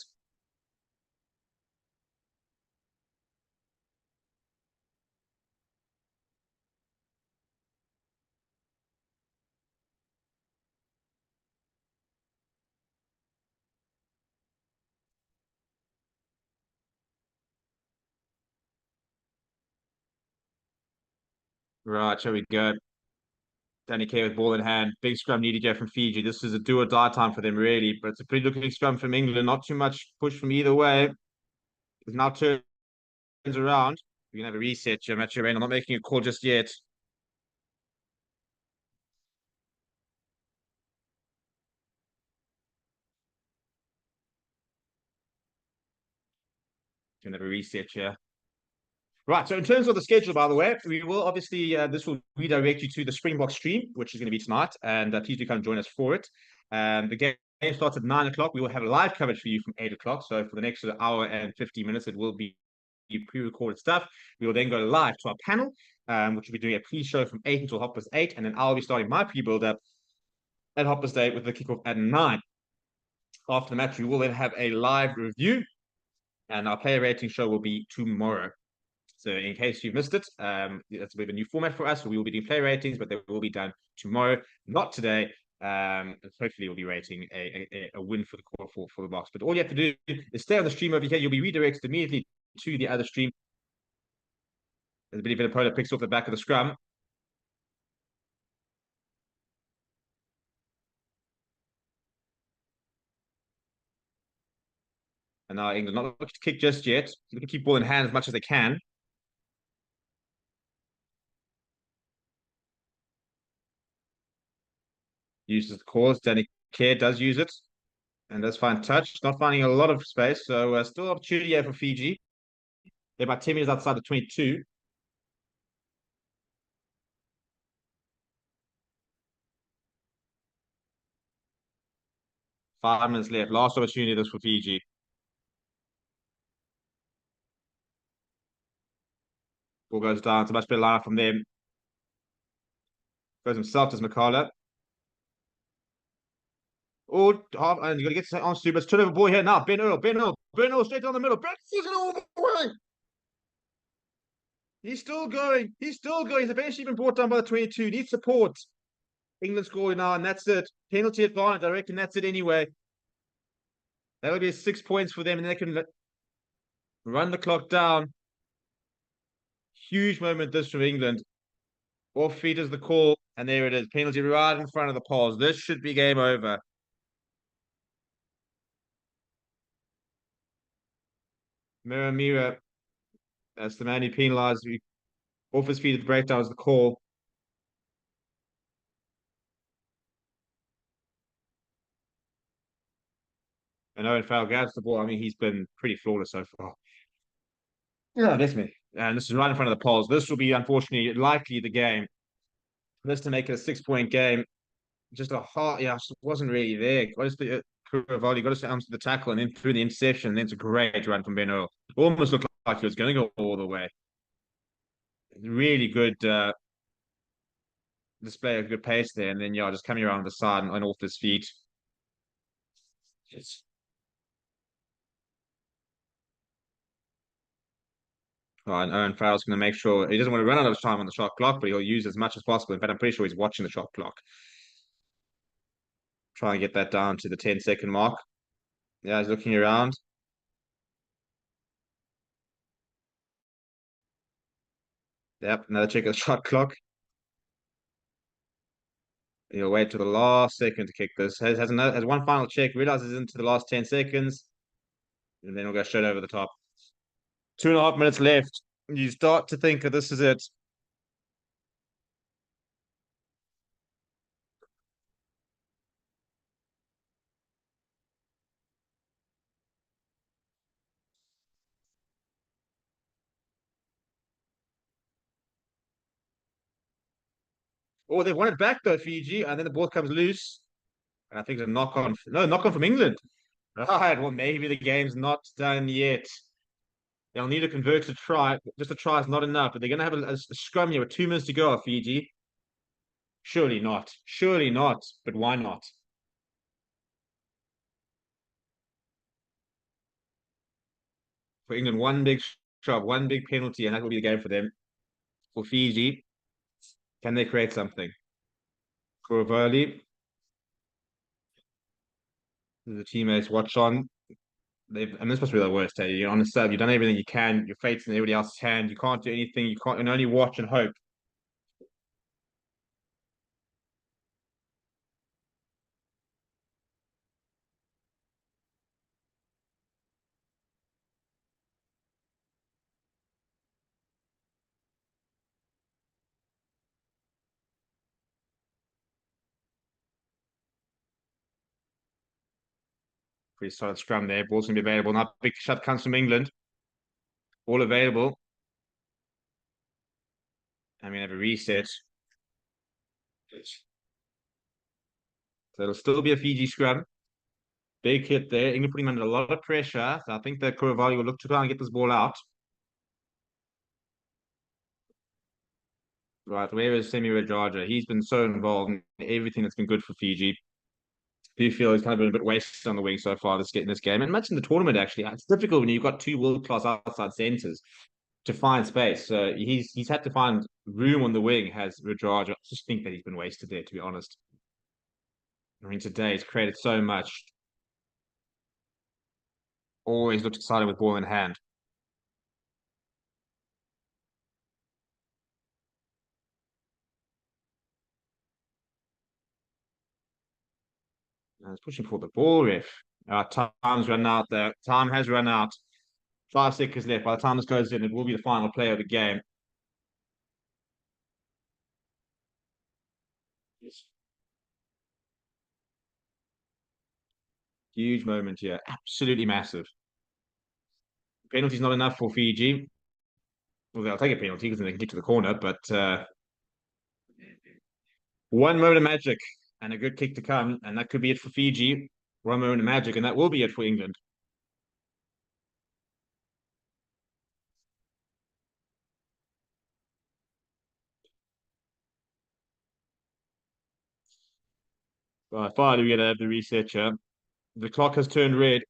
Right, shall we go? Danny Kerr with ball in hand. Big scrum needed here from Fiji. This is a do or die time for them, really. But it's a pretty looking scrum from England. Not too much push from either way. It now turns around. We can have a reset here, Matthew Rain. I'm not making a call just yet. Can have a reset here. Right, so in terms of the schedule, by the way, we will obviously, this will redirect you to the Springbok stream, which is going to be tonight, and please do come join us for it. The game starts at 9 o'clock. We will have a live coverage for you from 8 o'clock. So for the next hour and 50 minutes, it will be pre-recorded stuff. We will then go live to our panel, which will be doing a pre-show from 8 until 8:30, and then I'll be starting my pre-build-up at 8:30 with the kickoff at 9. After the match, we will then have a live review, and our player rating show will be tomorrow. So in case you missed it, that's a bit of a new format for us. We will be doing player ratings, but they will be done tomorrow, not today. And hopefully we'll be rating a win for the quarter for the Box. But all you have to do is stay on the stream over here. You'll be redirected immediately to the other stream. As Billy Villapolo picks off the back of the scrum. And now England not looking to kick just yet. Looking to keep ball in hand as much as they can. Uses the cause. Danny Kerr does use it. And does find touch. Not finding a lot of space. So still opportunity here for Fiji. They're about 10 meters outside the 22. Five minutes left. Last opportunity this for Fiji. Ball goes down. It's a much better line from them. Goes himself to Makala. Oh, half, and you got to get on Super. It's turnover ball here now. Ben Earl straight down the middle. Ben sees it all the way. He's still going. He's eventually been brought down by the 22. Needs support. England scoring now, and that's it. Penalty advantage. I reckon that's it anyway. That'll be 6 points for them, and they can run the clock down. Huge moment this from England. Off feet is the call, and there it is. Penalty right in front of the poles. This should be game over. Mira, that's the man who penalised. Off his feet at the breakdown is the call. And Owen Farrell grabs the ball. I mean, he's been pretty flawless so far. Yeah, that's me. And this is right in front of the poles. This will be, unfortunately, likely the game. This to make it a 6-point game. Just a hard, just wasn't really there. Got the Currie got to the tackle and then through the interception. And then it's a great run from Ben Earl. Almost looked like he was going to go all the way. Really good display of good pace there. And then, just coming around the side and off his feet. Just and Owen Farrell's going to make sure he doesn't want to run out of time on the shot clock, but he'll use as much as possible. In fact, I'm pretty sure he's watching the shot clock. Try and get that down to the 10-second mark. Yeah, he's looking around. Yep, another check of the shot clock. He'll wait till the last second to kick this. Has one final check, realizes into the last 10 seconds, and then he'll go straight over the top. 2.5 minutes left. You start to think that this is it. Oh, they won it back though, Fiji, and then the ball comes loose. And I think it's a knock on. No, knock on from England. Right, well, maybe the game's not done yet. They'll need to convert to try. Just a try is not enough, but they're going to have a scrum here with 2 minutes to go, Fiji. Surely not. Surely not. But why not? For England, one big shove, one big penalty, and that will be the game for them. For Fiji, can they create something? Currie, the teammates watch on. And this must be the worst. Hey, you're on the sub. You've done everything you can. Your fate's in everybody else's hand. You can't do anything. You can only watch and hope. Pretty solid scrum there. Ball's going to be available. Now, big shot comes from England. All available. And we have a reset. So it'll still be a Fiji scrum. Big hit there. England putting under a lot of pressure. So I think that Currie will look to try and get this ball out. Right, where is Semi Rajaja? He's been so involved in everything that's been good for Fiji. Do you feel he's kind of been a bit wasted on the wing so far in this game? And much in the tournament, actually. It's difficult when you've got two world-class outside centres to find space. So he's had to find room on the wing, has Rajaja. I just think that he's been wasted there, to be honest. I mean, today he's created so much. Always looked excited with ball in hand. And he's pushing for the ball, ref. Time's run out there. Time has run out. 5 seconds left. By the time this goes in, it will be the final play of the game. Huge moment here. Absolutely massive. Penalty's not enough for Fiji. Well, they'll take a penalty because they can get to the corner, but one moment of magic and a good kick to come, and that could be it for Fiji. One moment of magic, and that will be it for England. By far, do we get to have the reset here. The clock has turned red.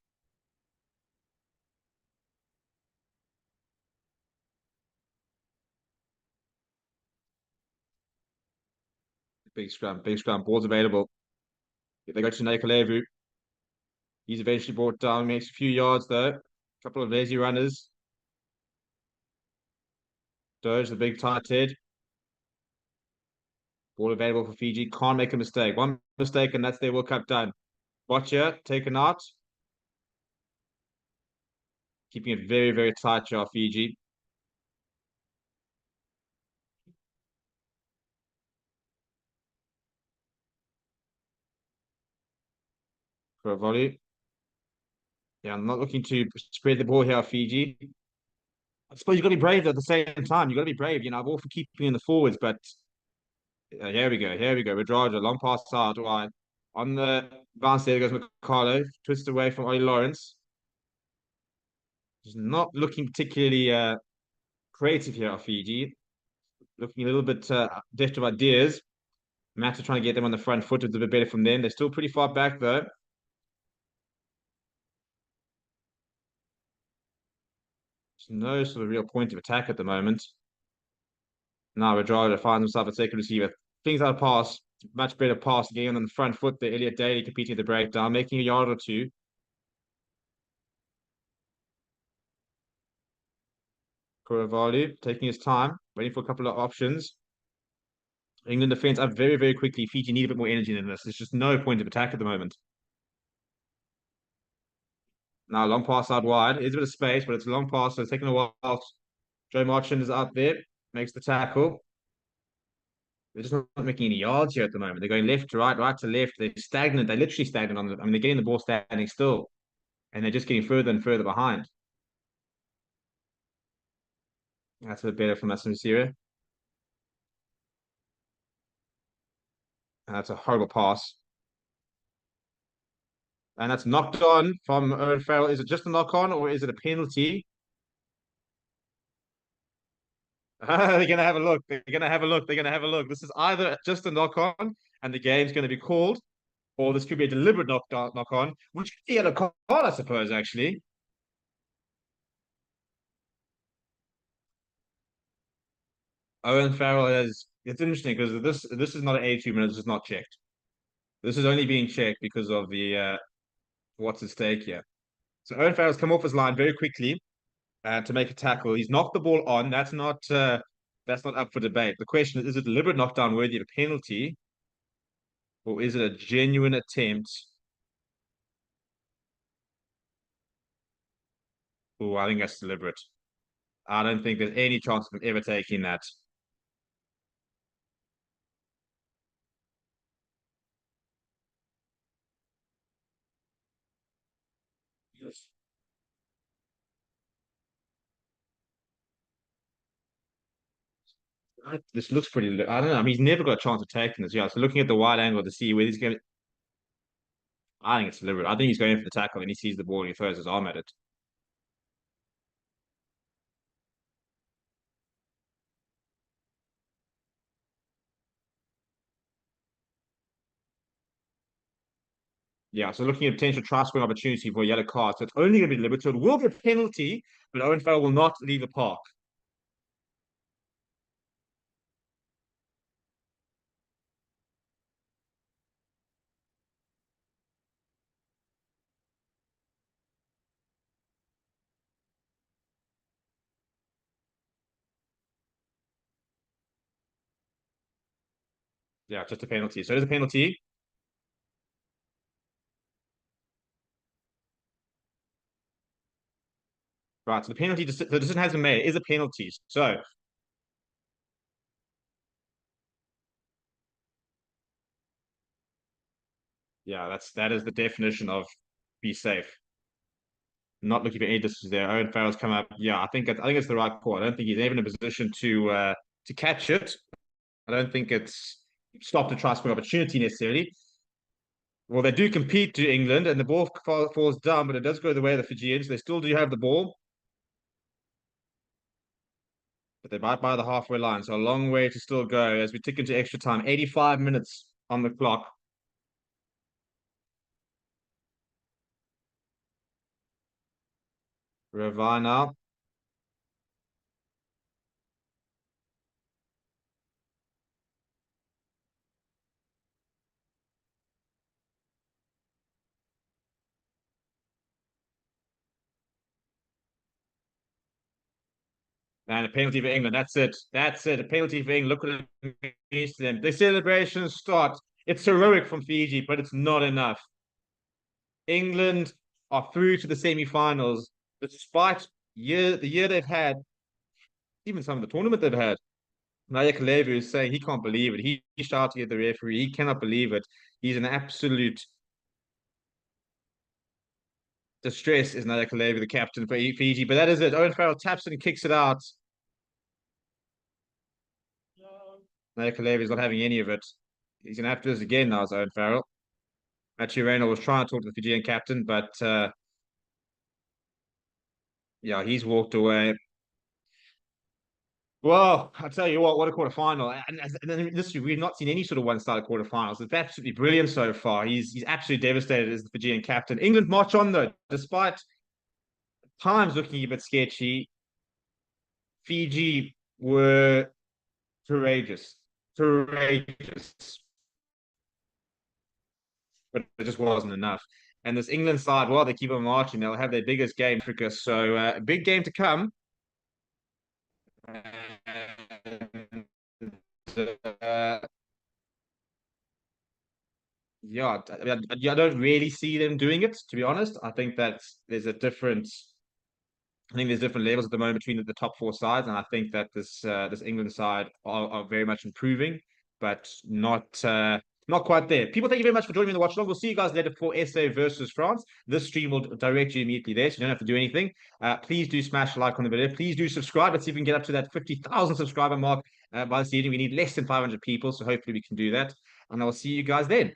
Big scrum, big scrum. Ball's available. They go to Nakalevu. He's eventually brought down, makes a few yards though. A couple of lazy runners. Doge, the big tight head. Ball available for Fiji. Can't make a mistake. One mistake, and that's their World Cup done. Watcher taken out. Keeping it very, very tight here, Fiji. For a volley. Yeah, I'm not looking to spread the ball here, Fiji. I suppose you've got to be brave at the same time. You've got to be brave. You know, I'm all for keeping in the forwards, but here we go. Here we go. Radraja, long pass out wide. On the bounce there goes McCarlo. Twist away from Ollie Lawrence. He's not looking particularly creative here at Fiji. Looking a little bit deft of ideas. Matt are trying to get them on the front foot. It's a bit better from them. They're still pretty far back, though. There's no sort of real point of attack at the moment. Now Radraja finds himself a second receiver. Things out of pass. Much better pass. Getting on the front foot there. Elliot Daly competing at the breakdown. Making a yard or two. Kuravalu taking his time. Waiting for a couple of options. England defense up very, very quickly. Fiji need a bit more energy than this. There's just no point of attack at the moment. Now, long pass out wide. There's a bit of space, but it's a long pass, so it's taking a while. Joe Marchand is out there, makes the tackle. They're just not making any yards here at the moment. They're going left to right, right to left. They're stagnant. They're literally stagnant on the. I mean, they're getting the ball standing still, and they're just getting further and further behind. That's a bit better from Massimisiere. And that's a horrible pass. And that's knocked on from Owen Farrell. Is it just a knock on or is it a penalty? They're going to have a look. They're going to have a look. They're going to have a look. This is either just a knock on and the game's going to be called, or this could be a deliberate knock on, which could be a call, I suppose, actually. Owen Farrell has. It's interesting because this is not an 82 minutes. This is not checked. This is only being checked because of the what's at stake here. So Owen Farrell's come off his line very quickly to make a tackle. He's knocked the ball on. That's not up for debate. The question is it a deliberate knockdown worthy of a penalty, or is it a genuine attempt? Oh, I think that's deliberate. I don't think there's any chance of him ever taking that. Yes. This looks pretty. I don't know. I mean, he's never got a chance of taking this. Yeah. So looking at the wide angle to see where he's going, I think it's deliberate. I think he's going for the tackle and he sees the ball and he throws his arm at it. Yeah, so looking at potential try scoring opportunity for a yellow card. So it's only going to be deliberate. So it will be a penalty, but Owen Farrell will not leave the park. Yeah, just a penalty. So it is a penalty. Right, so the decision has been made. It is a penalty. So yeah, that is the definition of be safe. Not looking for any distance there. Owen Farrell's come up. Yeah, I think it's the right call. I don't think he's even in a position to catch it. I don't think it's stopped a try scoring opportunity necessarily. Well, they do compete to England, and the ball falls down, but it does go the way of the Fijians. They still do have the ball, but they might by the halfway line, so a long way to still go as we tick into extra time. 85 minutes on the clock. Revive now. And a penalty for England. That's it. That's it. A penalty for England. Look what it means to them. The celebrations start. It's heroic from Fiji, but it's not enough. England are through to the semi-finals, despite the year they've had, even some of the tournament they've had. Naya Kalevu is saying he can't believe it. He shouted at the referee. He cannot believe it. He's an absolute distress, is Naya Kalevu, the captain for Fiji. But that is it. Owen Farrell taps it and kicks it out. Naya Kalevu is not having any of it. He's going to have to do this again now, as Owen Farrell. Actually, Reynolds was trying to talk to the Fijian captain, but yeah, he's walked away. Well, I tell you what a quarterfinal. And this we've not seen any sort of one-sided quarterfinals. It's absolutely brilliant so far. He's absolutely devastated as the Fijian captain. England march on though, despite times looking a bit sketchy. Fiji were courageous, courageous, but it just wasn't enough. And this England side, well, they keep on marching. They'll have their biggest game in Africa, so a big game to come. Yeah, I don't really see them doing it, to be honest. I think that there's a different. I think there's different levels at the moment between the top four sides, and I think that this England side are very much improving, but not quite there. People, thank you very much for joining me in the watch along. We'll see you guys later for SA versus France. This stream will direct you immediately there, so you don't have to do anything. Please do smash a like on the video. Please do subscribe. Let's see if we can get up to that 50,000 subscriber mark by this evening. We need less than 500 people, so hopefully we can do that. And I'll see you guys then.